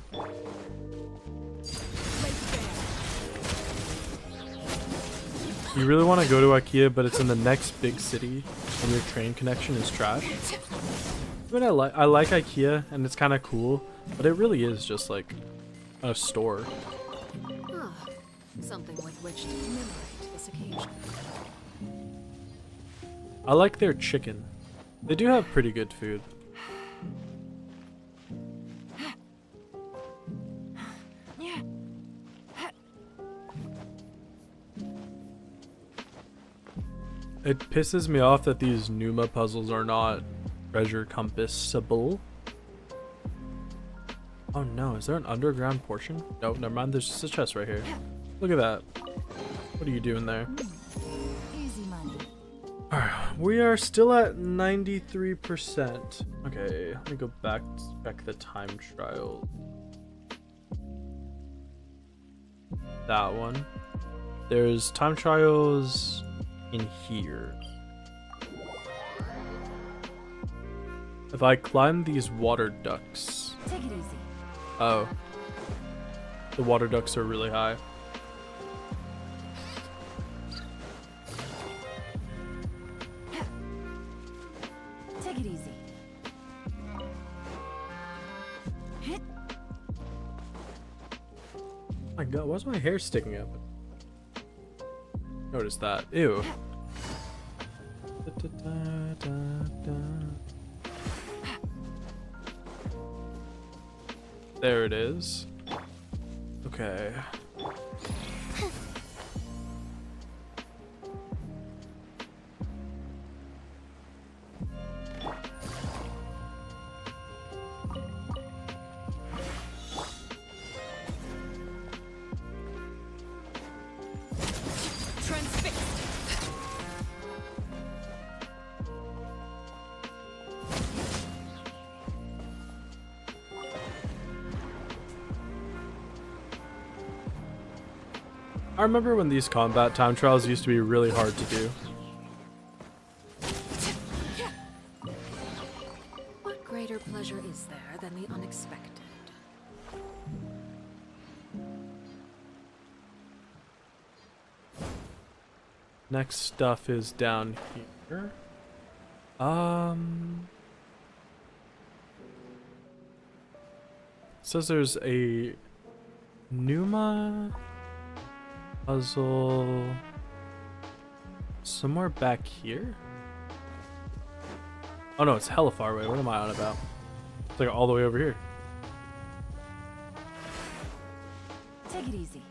You really want to go to IKEA, but it's in the next big city, and your train connection is trash. I mean, I like IKEA, and it's kind of cool, but it really is just like a store. Ah, something with which to commemorate this occasion. I like their chicken. They do have pretty good food. It pisses me off that these Numa puzzles are not treasure compassable. Oh no, is there an underground portion? Nope, never mind, there's just a chest right here. Look at that. What are you doing there? Easy money. Alright, we are still at 93%. Okay, let me go back the time trial. That one. There's time trials in here. If I climb these water ducts. Take it easy. Oh. The water ducts are really high. Take it easy. My god, why's my hair sticking up? Notice that. Ew. There it is. Okay. I remember when these combat time trials used to be really hard to do. What greater pleasure is there than the unexpected? Next stuff is down here. Says there's a Numa puzzle somewhere back here. Oh no, it's hella far away. What am I on about? It's like all the way over here. Take it easy.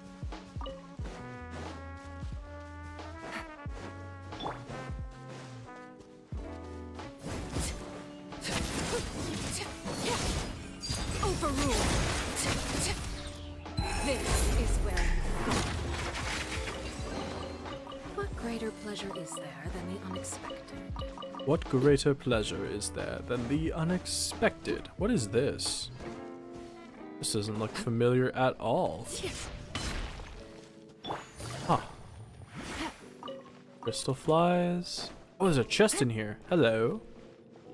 Overruled. This is where you go. What greater pleasure is there than the unexpected? What greater pleasure is there than the unexpected? What is this? This doesn't look familiar at all. Huh. Crystal flies. Oh, there's a chest in here. Hello.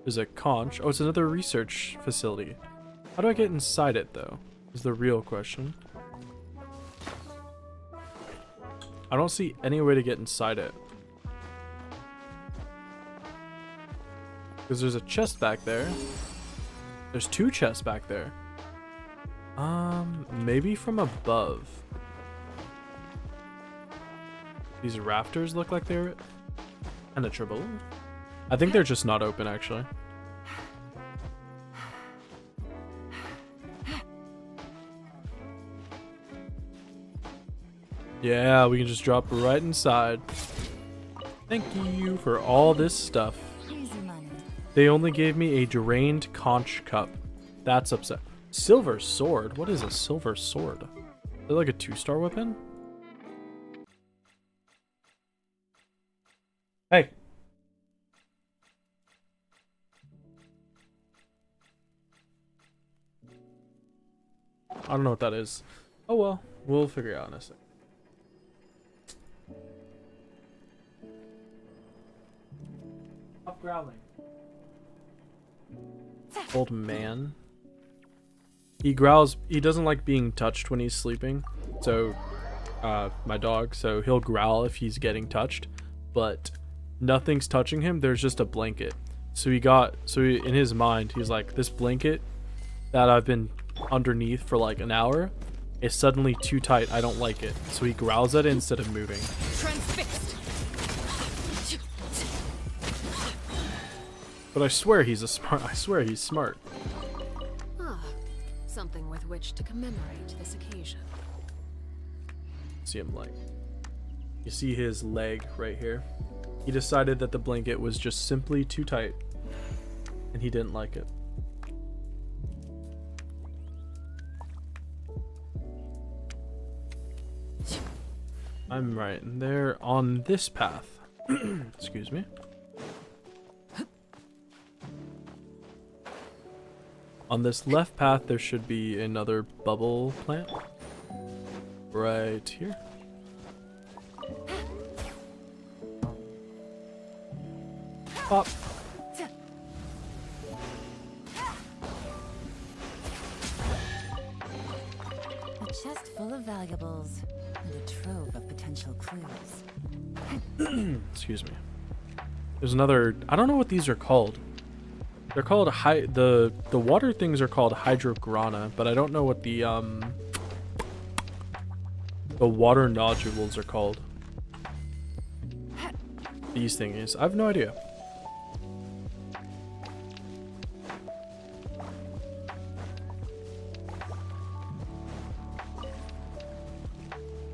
There's a conch. Oh, it's another research facility. How do I get inside it, though? Is the real question. I don't see any way to get inside it. Because there's a chest back there. There's two chests back there. Maybe from above. These rafters look like they're penetrable. I think they're just not open, actually. Yeah, we can just drop right inside. Thank you for all this stuff. Easy money. They only gave me a drained conch cup. That's upset. Silver sword? What is a silver sword? Is it like a 2-star weapon? Hey. I don't know what that is. Oh well, we'll figure it out in a sec. Stop growling. Old man. He growls. He doesn't like being touched when he's sleeping. So, my dog. So he'll growl if he's getting touched, but nothing's touching him. There's just a blanket. So in his mind, he's like, this blanket that I've been underneath for like an hour is suddenly too tight. I don't like it. So he growls at it instead of moving. Transfixed. But I swear he's smart. Ah, something with which to commemorate this occasion. See him like, you see his leg right here. He decided that the blanket was just simply too tight, and he didn't like it. I'm right there on this path. Excuse me. On this left path, there should be another bubble plant. Right here. Pop. A chest full of valuables and a trove of potential clues. Excuse me. There's another. I don't know what these are called. They're called the water things are called hydrograna, but I don't know what the water nodules are called. These things. I have no idea.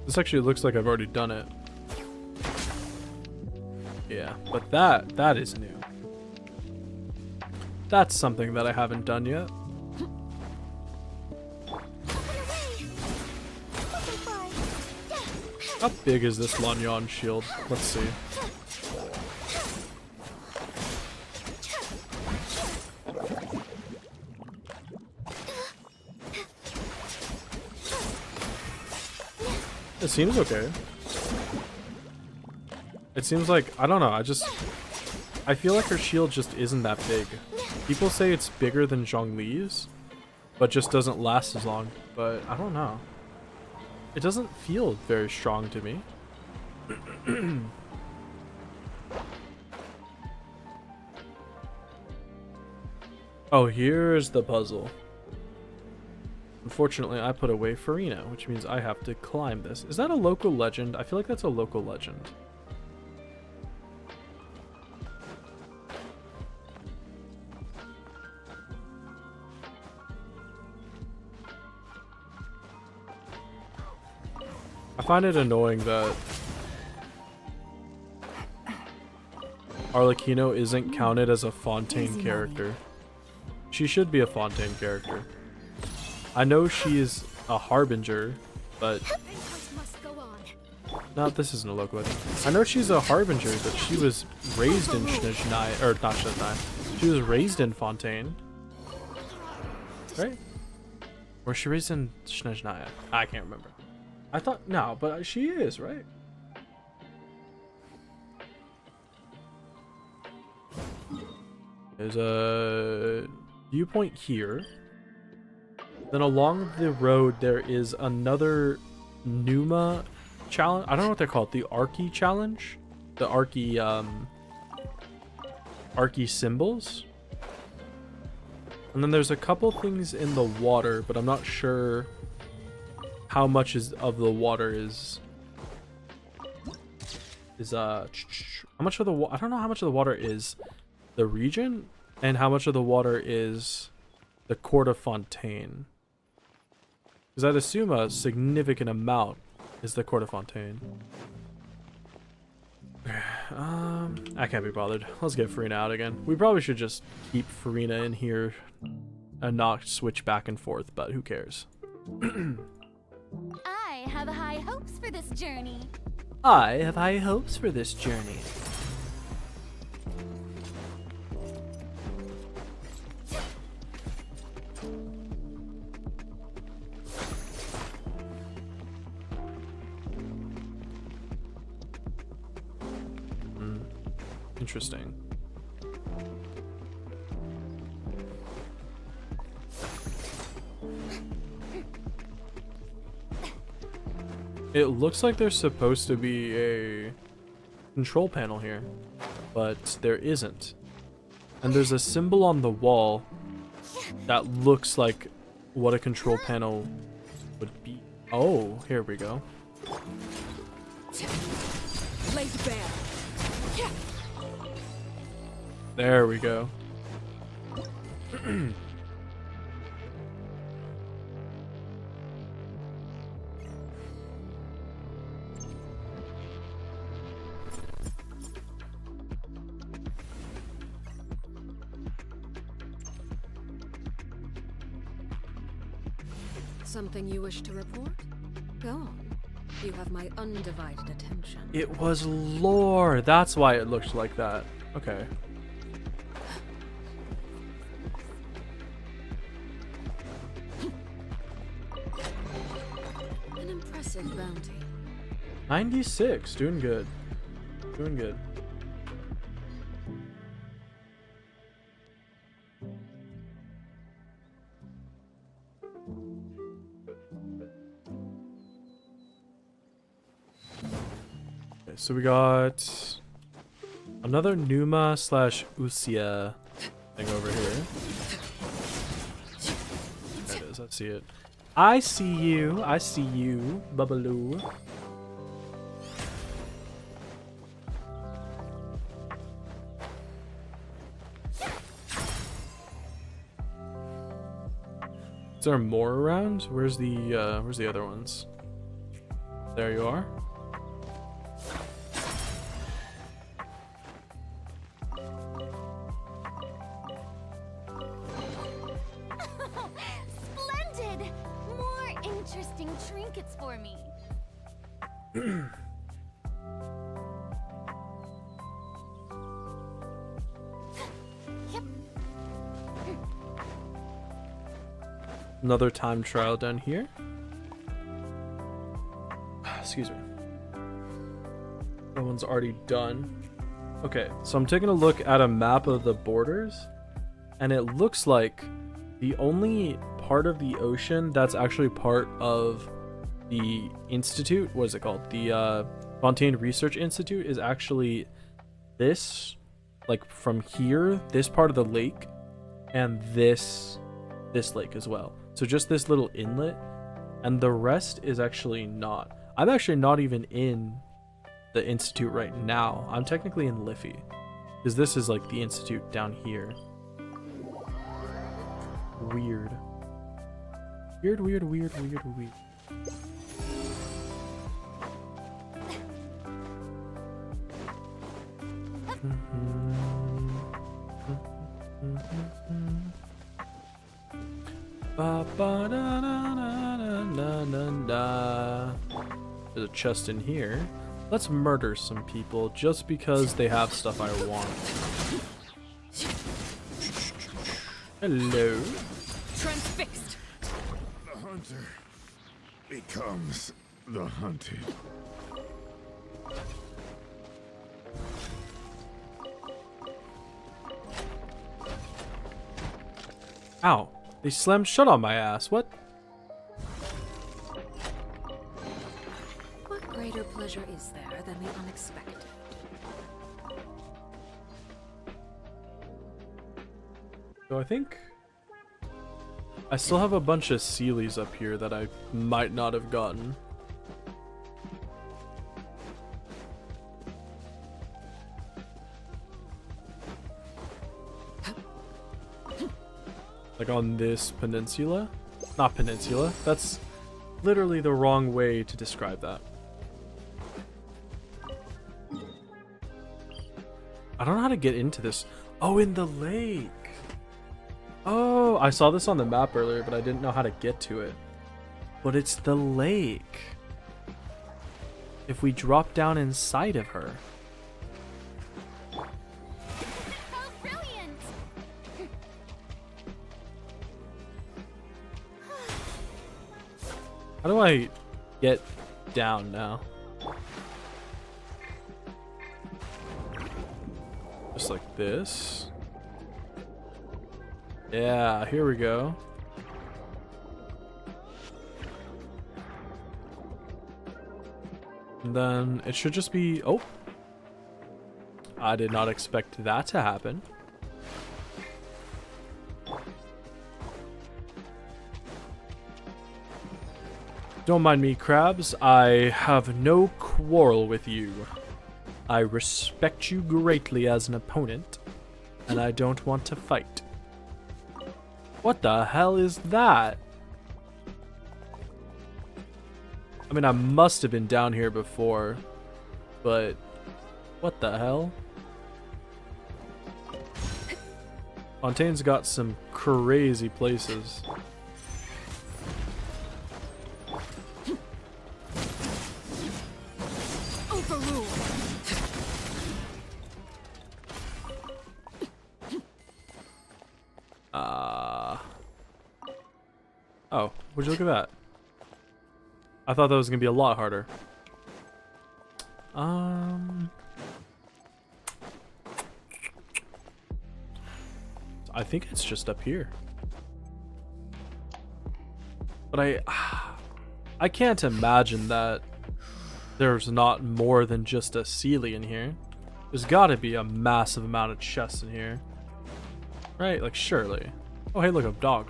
This actually looks like I've already done it. Yeah, but that is new. That's something that I haven't done yet. How big is this Lanyon shield? Let's see. It seems okay. It seems like, I don't know, I feel like her shield just isn't that big. People say it's bigger than Zhongli's, but just doesn't last as long. But I don't know. It doesn't feel very strong to me. Oh, here's the puzzle. Unfortunately, I put away Farina, which means I have to climb this. Is that a local legend? I feel like that's a local legend. I find it annoying that Arlecchino isn't counted as a Fontaine character. She should be a Fontaine character. I know she is a Harbinger, but... No, this isn't a local legend. I know she's a Harbinger, but she was raised in Snezhnaya, or not Snezhnaya. She was raised in Fontaine. Right? Or was she raised in Snezhnaya? I can't remember. I thought, no, but she is, right? There's a viewpoint here. Then along the road, there is another Numa challenge. I don't know what they're called. The Archie challenge? The Archie symbols? And then there's a couple things in the water, but I'm not sure how much of the water is how much of the I don't know how much of the water is the region and how much of the water is the court of Fontaine, because I'd assume a significant amount is the court of Fontaine. I can't be bothered. Let's get Farina out again. We probably should just keep Farina in here and not switch back and forth, but who cares. I have high hopes for this journey. I have high hopes for this journey. Interesting. It looks like there's supposed to be a control panel here, but there isn't. And there's a symbol on the wall that looks like what a control panel would be. Oh, here we go. There we go. Something you wish to report? Go on. You have my undivided attention. It was lore. That's why it looked like that. Okay. An impressive bounty. 96. Doing good. Doing good. So we got another Numa / Usia thing over here. There it is. I see it. I see you. I see you, Babaloo. Is there more around? Where's the other ones? There you are. Splendid! More interesting trinkets for me. Yep. Another time trial down here. Excuse me. That one's already done. Okay, so I'm taking a look at a map of the borders, and it looks like the only part of the ocean that's actually part of the institute, what is it called? The Fontaine Research Institute is actually this, like from here, this part of the lake, and this lake as well. So just this little inlet, and the rest is actually not. I'm actually not even in the institute right now. I'm technically in Liffey, because this is like the institute down here. Weird. Weird. There's a chest in here. Let's murder some people just because they have stuff I want. Hello. Transfixed. The hunter becomes the hunted. Ow. They slammed shut on my ass. What? What greater pleasure is there than the unexpected? So I think I still have a bunch of Sealies up here that I might not have gotten. Like on this peninsula? Not peninsula. That's literally the wrong way to describe that. I don't know how to get into this. Oh, in the lake. Oh, I saw this on the map earlier, but I didn't know how to get to it. But it's the lake. If we drop down inside of her. How brilliant! How do I get down now? Just like this. Yeah, here we go. And then it should just be... Oh! I did not expect that to happen. Don't mind me, crabs. I have no quarrel with you. I respect you greatly as an opponent, and I don't want to fight. What the hell is that? I mean, I must have been down here before, but what the hell? Fontaine's got some crazy places. Overruled. Oh, would you look at that? I thought that was gonna be a lot harder. I think it's just up here. But I can't imagine that there's not more than just a Sealy in here. There's gotta be a massive amount of chests in here. Right? Like, surely. Oh, hey, look, a dog.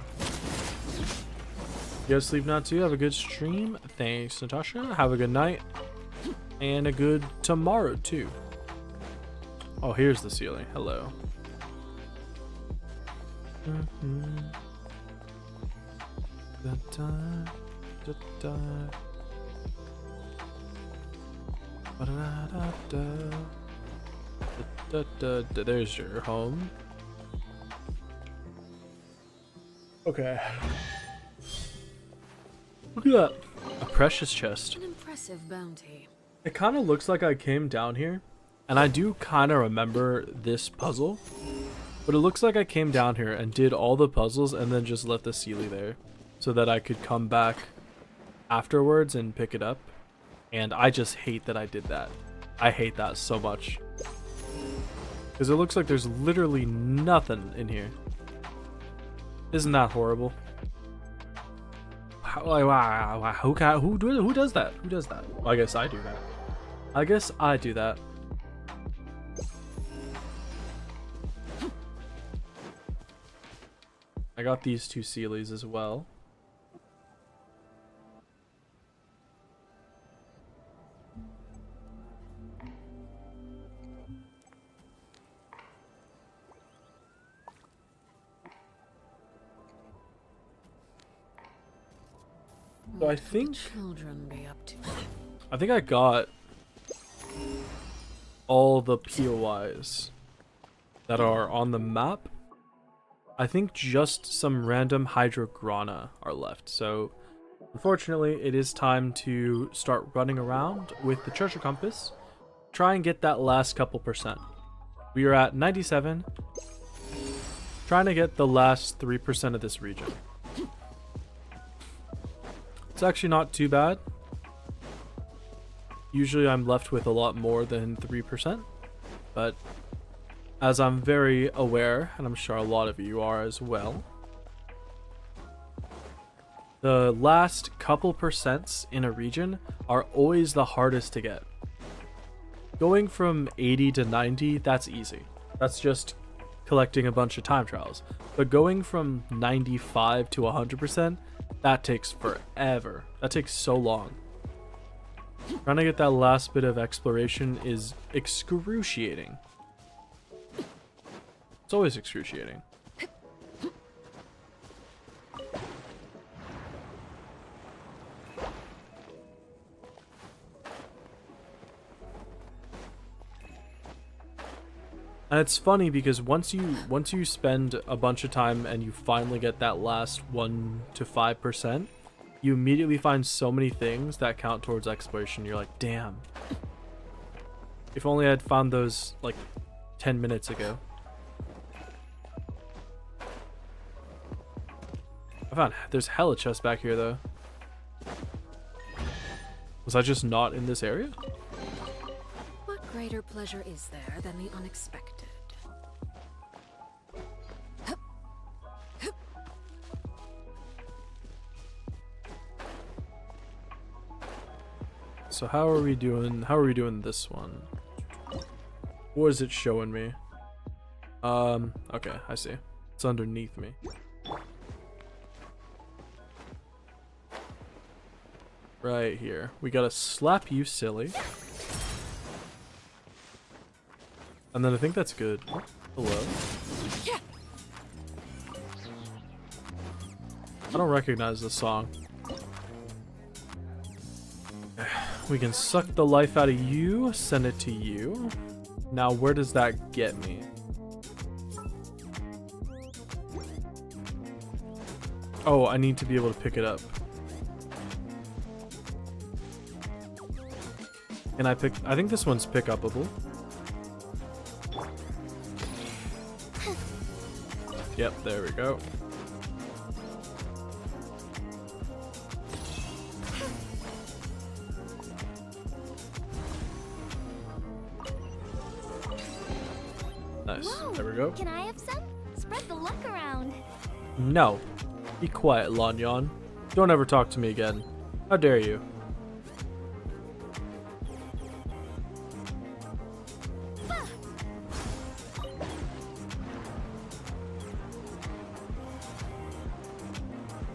You guys sleep now too? Have a good stream. Thanks, Natasha. Have a good night. And a good tomorrow too. Oh, here's the ceiling. Hello. There's your home. Okay. Look at that. A precious chest. An impressive bounty. It kind of looks like I came down here, and I do kind of remember this puzzle, but it looks like I came down here and did all the puzzles and then just left the Sealy there so that I could come back afterwards and pick it up And I just hate that I did that. I hate that so much. Because it looks like there's literally nothing in here. Isn't that horrible? Who does that? Who does that? Well, I guess I do that. I guess I do that. I got these 2 Sealies as well. So I think Children be up to. I got all the POIs that are on the map. I think just some random Hydrograna are left. So unfortunately, it is time to start running around with the treasure compass. Try and get that last couple percent. We are at 97. Trying to get the last 3% of this region. It's actually not too bad. Usually I'm left with a lot more than 3%, but as I'm very aware, and I'm sure a lot of you are as well, the last couple percents in a region are always the hardest to get. Going from 80 to 90, that's easy. That's just collecting a bunch of time trials. But going from 95 to 100%, that takes forever. That takes so long. Trying to get that last bit of exploration is excruciating. It's always excruciating. And it's funny because once you spend a bunch of time and you finally get that last 1 to 5%, you immediately find so many things that count towards exploration. You're like, damn. If only I'd found those like 10 minutes ago. There's hella chests back here though. Was I just not in this area? What greater pleasure is there than the unexpected? So how are we doing this one? What is it showing me? Okay, I see. It's underneath me. Right here. We gotta slap you silly. And then I think that's good. Hello? I don't recognize this song. We can suck the life out of you, send it to you. Now, where does that get me? Oh, I need to be able to pick it up. Can I pick? I think this one's pick upable. Yep, there we go. Nice. Whoa, There we go. Can I have some? Spread the luck around. No. Be quiet, Lanyon. Don't ever talk to me again. How dare you?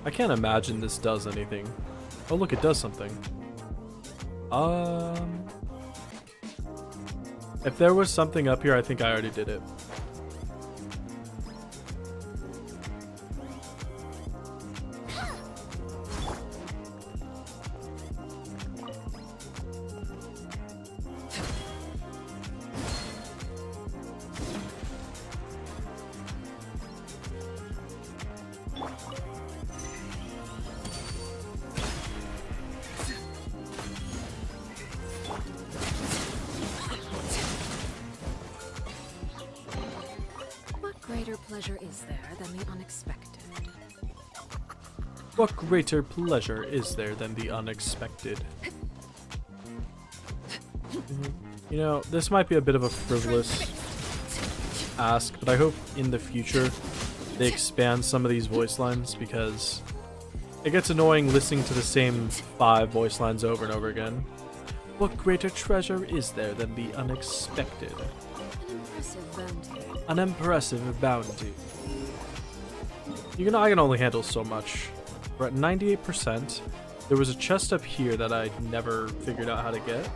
I can't imagine this does anything. Oh look, it does something. If there was something up here, I think I already did it. Greater pleasure is there than the unexpected? What greater pleasure is there than the unexpected? You know, this might be a bit of a frivolous ask, but I hope in the future they expand some of these voice lines, because it gets annoying listening to the same 5 voice lines over and over again. What greater treasure is there than the unexpected? An impressive bounty. An impressive bounty. I can only handle so much. We're at 98%. There was a chest up here that I never figured out how to get.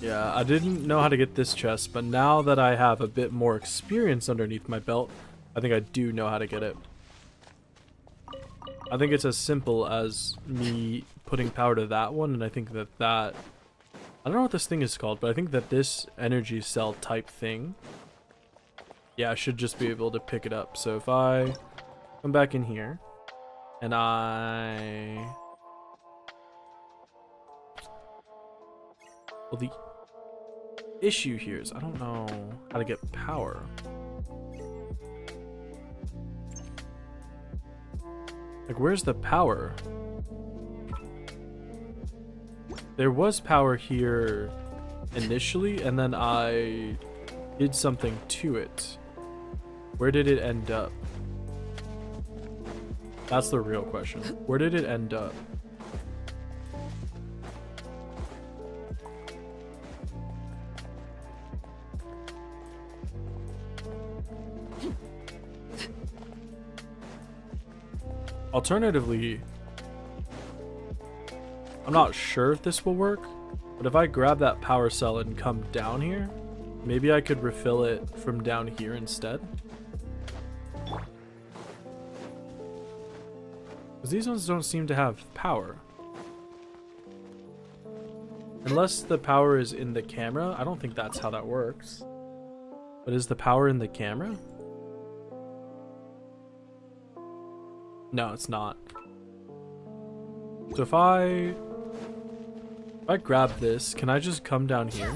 Yeah, I didn't know how to get this chest, but now that I have a bit more experience underneath my belt, I think I do know how to get it. I think it's as simple as me putting power to that one, and I think that I don't know what this thing is called, but I think that this energy cell type thing, yeah, I should just be able to pick it up. So if I come back in here, and well, the issue here is I don't know how to get power. Like, where's the power? There was power here initially, and then I did something to it. Where did it end up? That's the real question. Where did it end up? Alternatively, I'm not sure if this will work, but if I grab that power cell and come down here, maybe I could refill it from down here instead. Because these ones don't seem to have power. Unless the power is in the camera. I don't think that's how that works. But is the power in the camera? No, it's not. So if I grab this, can I just come down here?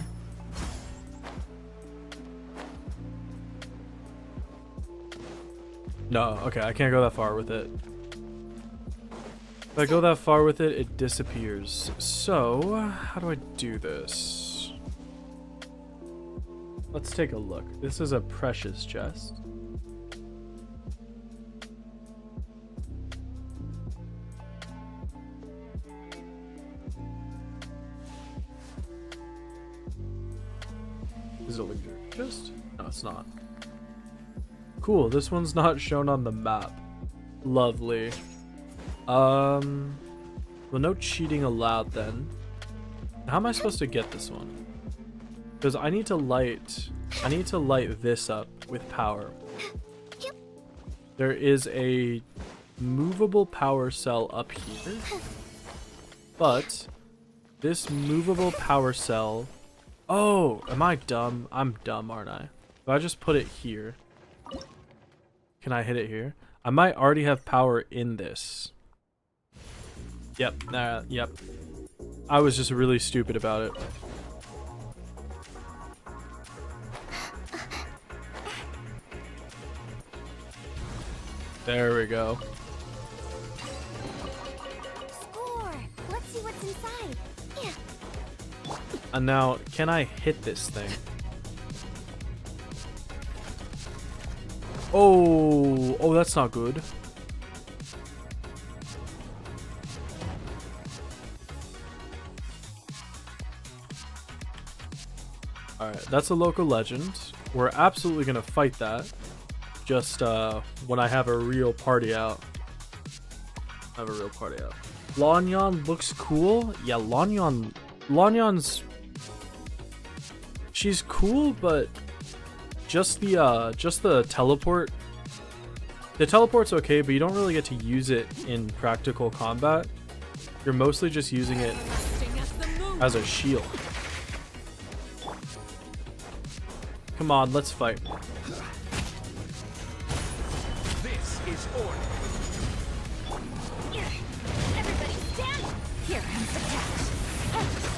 No, okay, I can't go that far with it. If I go that far with it, it disappears. So, how do I do this? Let's take a look. This is a precious chest. Is it a legendary chest? No, it's not. Cool, this one's not shown on the map. Lovely. Well, no cheating allowed then. How am I supposed to get this one? Because I need to light this up with power. There is a movable power cell up here, but this movable power cell, oh, am I dumb? I'm dumb, aren't I? If I just put it here, can I hit it here? I might already have power in this. Yep, yep. I was just really stupid about it. There we go. Score! Let's see what's inside. Yeah. And now, can I hit this thing? Oh, that's not good. Alright, that's a local legend. We're absolutely gonna fight that. Just when I have a real party out. Lanyan looks cool. Yeah, Lanyan's she's cool, but just the teleport. The teleport's okay, but you don't really get to use it in practical combat. You're mostly just using it as a shield. Come on, let's fight. This is order. Everybody stand! Here comes the catch.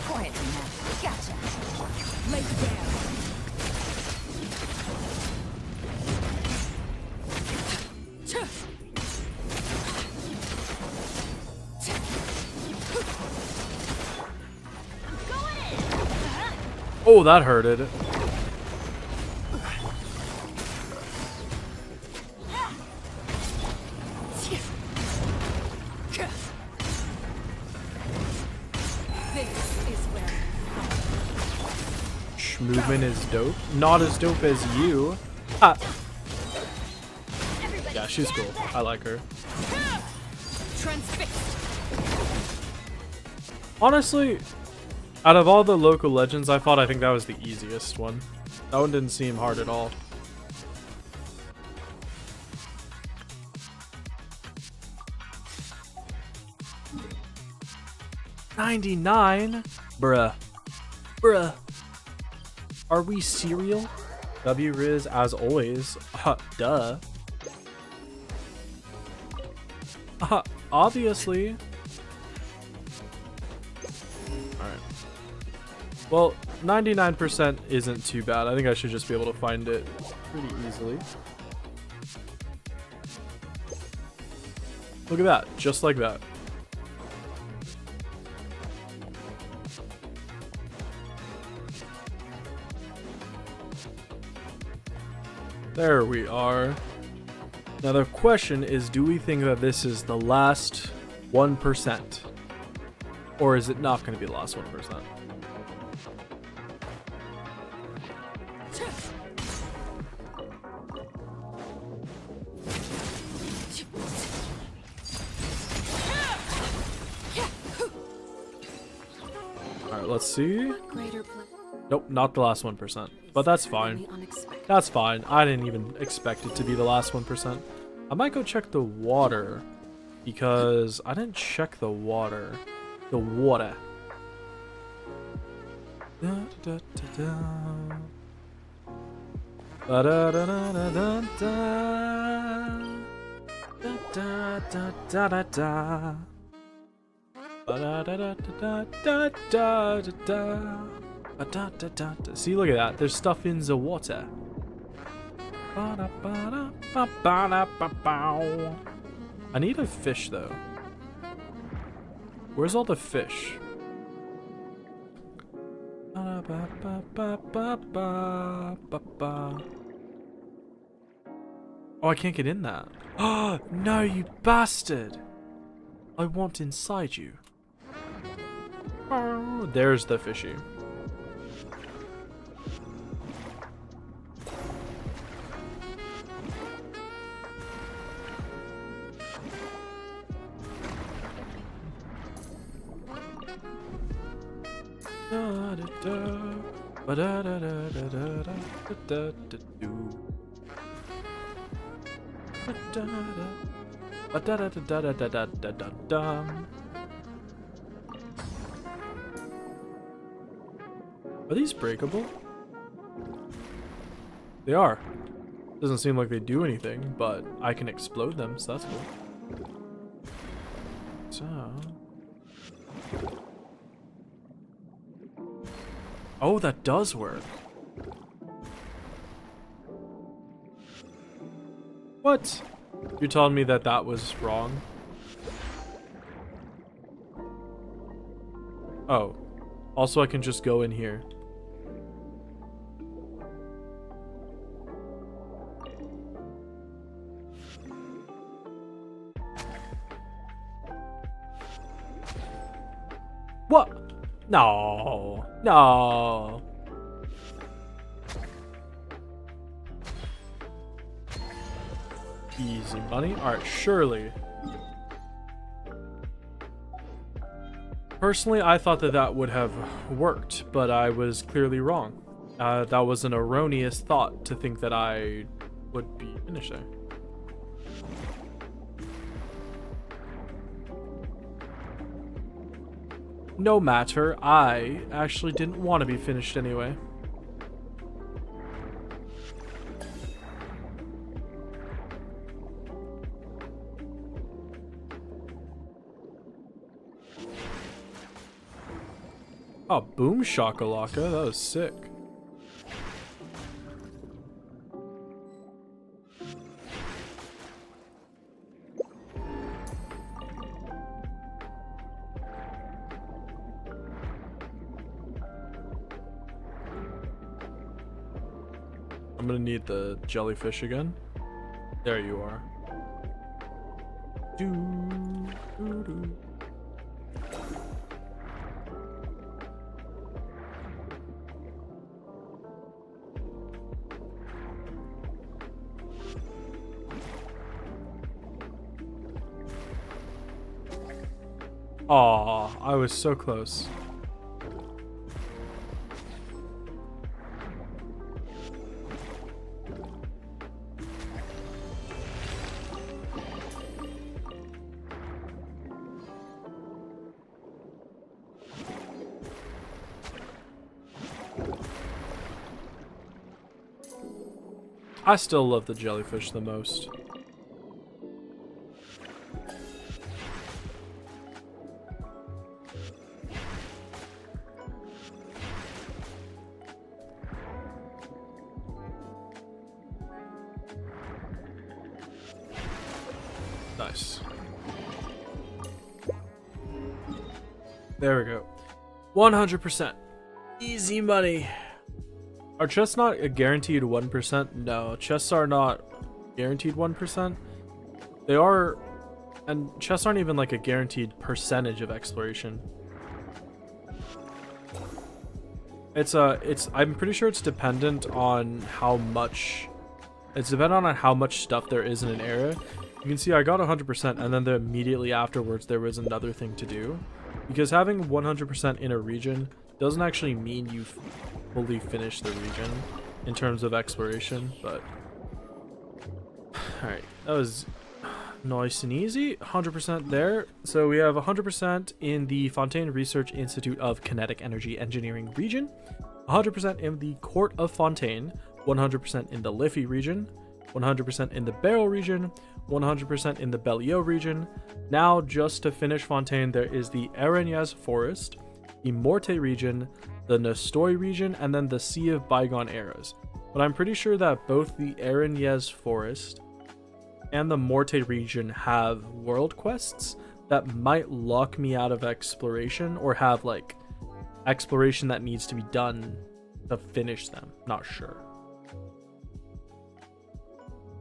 Oh, that hurted. Movement is dope. Not as dope as you. Ah. Yeah, she's cool. I like her. Honestly, out of all the local legends I fought, I think that was the easiest one. That one didn't seem hard at all. $99? Bruh. Bruh. Are we cereal? W Riz as always. Duh. Obviously. Alright. Well, 99% isn't too bad. I think I should just be able to find it pretty easily. Look at that. Just like that. There we are. Now the question is, do we think that this is the last 1%? Or is it not going to be the last 1%? Alright, let's see. Nope, not the last 1%. But that's fine. That's fine. I didn't even expect it to be the last 1%. I might go check the water. Because I didn't check the water. The water. Da, da, da, da. Ba, da, da, da, da, da, da. Da, da, da, da, da. Ba, da, da, da, da, da, da, da, da. Da, da, da, da. See, look at that. There's stuff in the water. I need a fish, though. Where's all the fish? Oh, I can't get in that. Oh, no, you bastard. I want inside you. Oh, there's the fishy. Are these breakable? They are. Doesn't seem like they do anything, but I can explode them, so that's cool. So... oh, that does work. What? You're telling me that that was wrong? Oh. Also, I can just go in here. What? No. No. Easy money. Alright, surely. Personally, I thought that that would have worked, but I was clearly wrong. That was an erroneous thought to think that I would be finishing. No matter, I actually didn't want to be finished anyway. Oh, boom shakalaka, that was sick. I'm gonna need the jellyfish again. There you are. Doo, doo, doo. Aw, I was so close. I still love the jellyfish the most. Nice. There we go. 100%. Easy money. Are chests not a guaranteed 1%? No, chests are not guaranteed 1%. They are, and chests aren't even like a guaranteed percentage of exploration. I'm pretty sure it's dependent on how much, on how much stuff there is in an area. You can see I got 100% and then immediately afterwards there was another thing to do. Because having 100% in a region doesn't actually mean you fully finish the region in terms of exploration, but alright, that was nice and easy. 100% there. So we have 100% in the Fontaine Research Institute of Kinetic Energy Engineering region, 100% in the Court of Fontaine, 100% in the Liffey region, 100% in the Barrel region, 100% in the Bellio region. Now, just to finish Fontaine, there is the Araignées Forest, the Morte region, the Nestori region, and then the Sea of Bygone Eras. But I'm pretty sure that both the Araignées Forest and the Morte region have world quests that might lock me out of exploration or have like exploration that needs to be done to finish them. Not sure.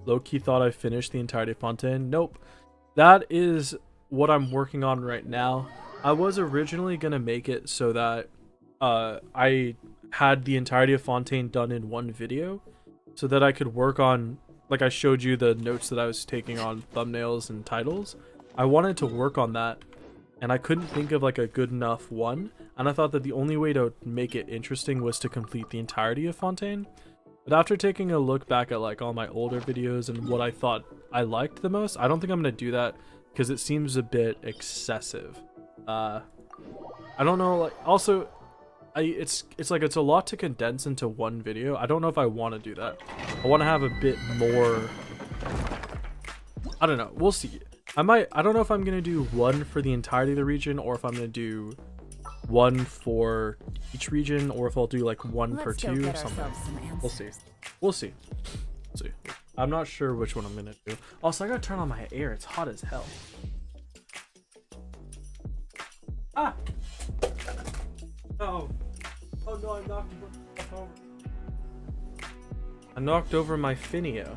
Low-key thought I finished the entirety of Fontaine. Nope. That is what I'm working on right now. I was originally going to make it so that I had the entirety of Fontaine done in one video so that I could work on, like I showed you the notes that I was taking on thumbnails and titles. I wanted to work on that and I couldn't think of like a good enough one. And I thought that the only way to make it interesting was to complete the entirety of Fontaine. But after taking a look back at like all my older videos and what I thought I liked the most, I don't think I'm going to do that because it seems a bit excessive. I don't know, like also it's like it's a lot to condense into one video. I don't know if I want to do that. I want to have a bit more. I don't know. We'll see. I don't know if I'm going to do one for the entirety of the region or if I'm going to do one for each region or if I'll do like one per two or something. We'll see. We'll see. See. I'm not sure which one I'm going to do. Also, I got to turn on my air. It's hot as hell. Ah! Oh. Oh no, I knocked over my Finio.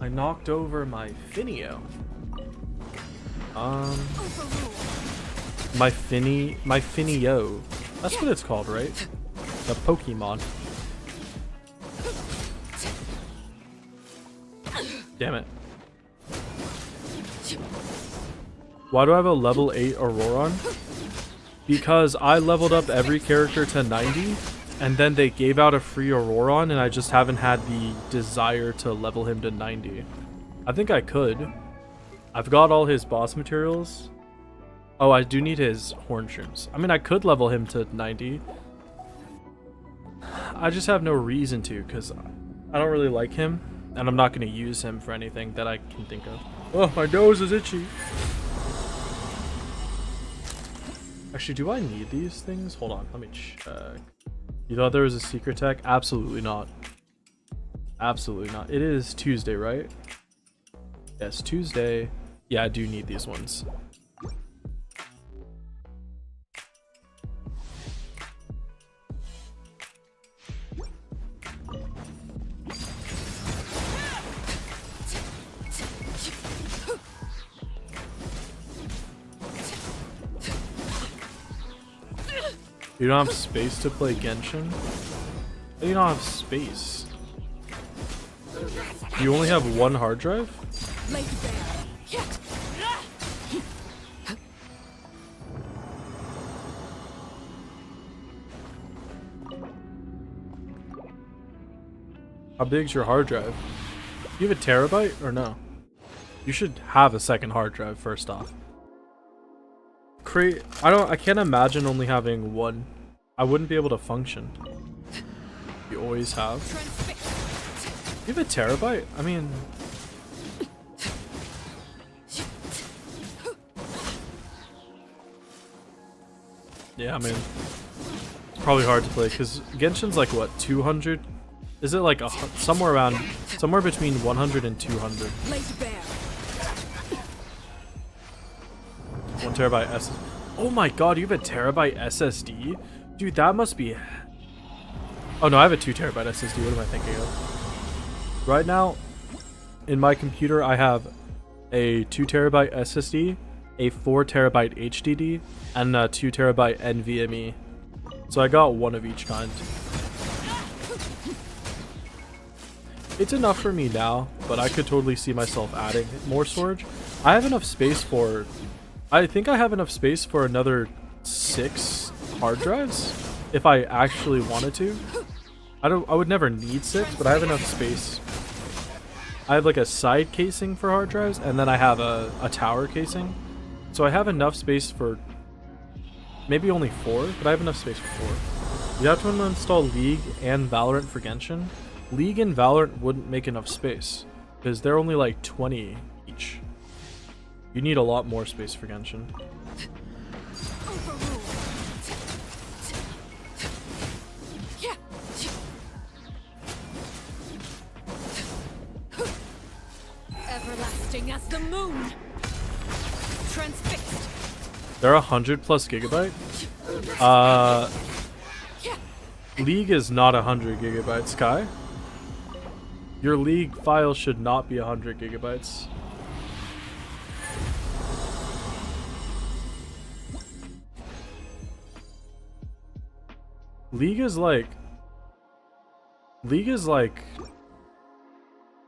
I knocked over my Finio. My Finio. That's what it's called, right? The Pokemon. Damn it. Why do I have a level 8 Auroron? Because I leveled up every character to 90 and then they gave out a free Auroron and I just haven't had the desire to level him to 90. I think I could. I've got all his boss materials. Oh, I do need his horn shrooms. I mean, I could level him to 90. I just have no reason to because I don't really like him and I'm not going to use him for anything that I can think of. Oh, my nose is itchy. Actually, do I need these things? Hold on, let me check. You thought there was a secret tech? Absolutely not. Absolutely not. It is Tuesday, right? Yes, Tuesday. Yeah, I do need these ones. You don't have space to play Genshin? You don't have space. You only have one hard drive? How big's your hard drive? You have a terabyte or no? You should have a second hard drive first off. I can't imagine only having one. I wouldn't be able to function. You always have. You have a terabyte? I mean, yeah, I mean, it's probably hard to play because Genshin's like what, 200? Is it like somewhere between 100 and 200? 1 terabyte SSD. Oh my god, you have a terabyte SSD? Dude, that must be... Oh no, I have a 2 terabyte SSD. What am I thinking of? Right now, in my computer, I have a 2 terabyte SSD, a 4 terabyte HDD, and a 2 terabyte NVMe. So I got one of each kind. It's enough for me now, but I could totally see myself adding more storage. I have enough space for... I think I have enough space for another 6 hard drives if I actually wanted to. I would never need 6, but I have enough space. I have like a side casing for hard drives, and then I have a tower casing. So I have enough space for maybe only 4, but I have enough space for 4. You have to install League and Valorant for Genshin. League and Valorant wouldn't make enough space because they're only like 20 each. You need a lot more space for Genshin. Everlasting as the moon. Transfixed. They're 100 plus gigabyte. League is not 100 gigabytes, Kai. Your League file should not be 100 gigabytes. League is like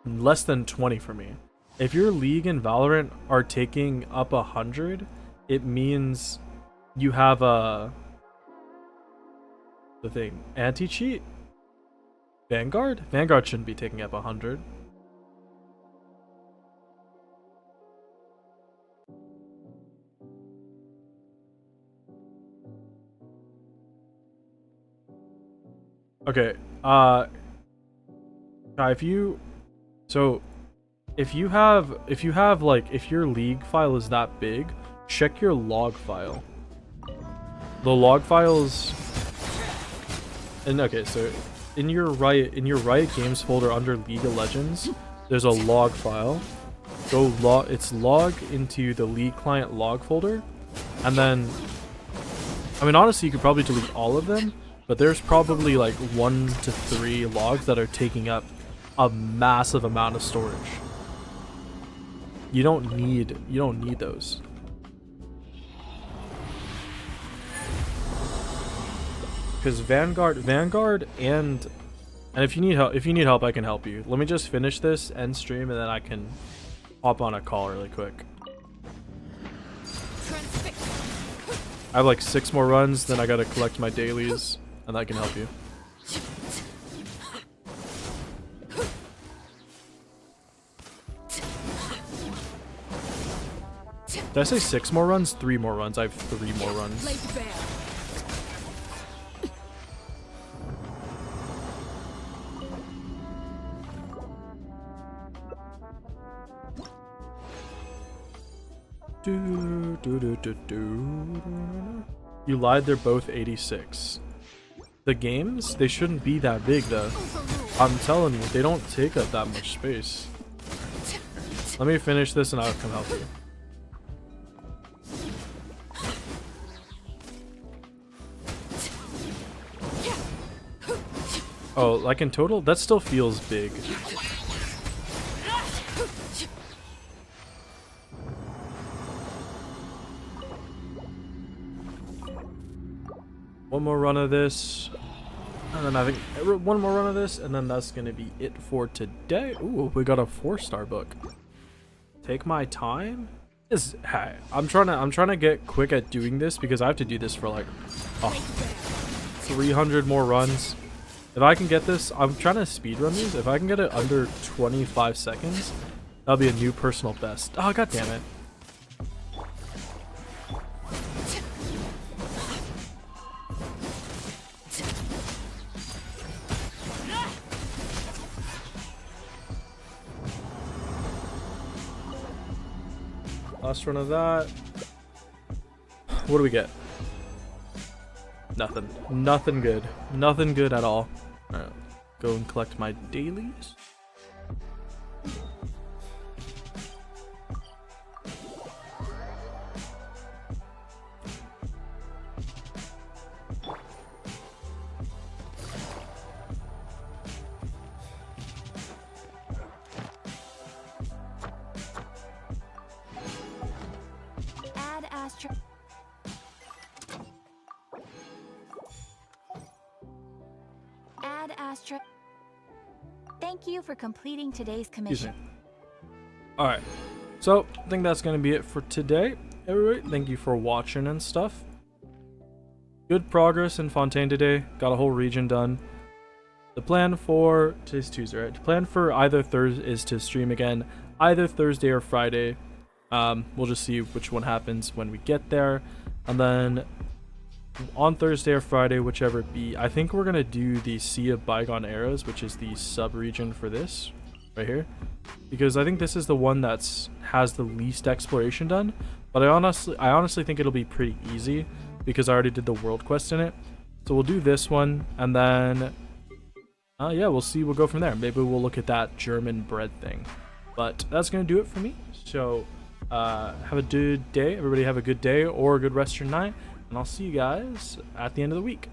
less than 20 for me. If your League and Valorant are taking up 100, it means you have the thing. Anti-cheat? Vanguard? Vanguard shouldn't be taking up 100. Okay, if your League file is that big, check your log file. The log files, and okay, so in your Riot Games folder under League of Legends, there's a log file. It's log into the League client log folder, and then, I mean, honestly, you could probably delete all of them. But there's probably like 1 to 3 logs that are taking up a massive amount of storage. You don't need those. Because Vanguard and if you need help, I can help you. Let me just finish this end stream and then I can hop on a call really quick. I have like 6 more runs, then I gotta collect my dailies. And I can help you. Did I say 6 more runs? 3 more runs. I have 3 more runs. You lied, they're both 86. The games, they shouldn't be that big though. I'm telling you, they don't take up that much space. Let me finish this and I'll come help you. Oh, like in total, that still feels big. one more run of this, and then I think one more run of this, and then that's gonna be it for today. Ooh, we got a 4-star book. Take my time. Hey, I'm trying to get quick at doing this because I have to do this for like 300 more runs. If I can get this, I'm trying to speedrun these. If I can get it under 25 seconds, that'll be a new personal best. Oh, god damn it. Last run of that. What do we get? Nothing. Nothing good. Nothing good at all. Alright. Go and collect my dailies. Add Astro. Add Astro. Thank you for completing today's commission. Alright. So, I think that's going to be it for today. Everybody, thank you for watching and stuff. Good progress in Fontaine today. Got a whole region done. The plan for today's Tuesday, right? The plan for either Thursday is to stream again, either Thursday or Friday. We'll just see which one happens when we get there, and then on Thursday or Friday, whichever it be, I think we're gonna do the Sea of Bygone Eras, which is the sub-region for this right here, because I think this is the one that's has the least exploration done. But I honestly think it'll be pretty easy because I already did the world quest in it. So we'll do this one, and then yeah, we'll see. We'll go from there. Maybe we'll look at that German bread thing. But that's gonna do it for me. So have a good day. Everybody have a good day or a good rest of your night. And I'll see you guys at the end of the week.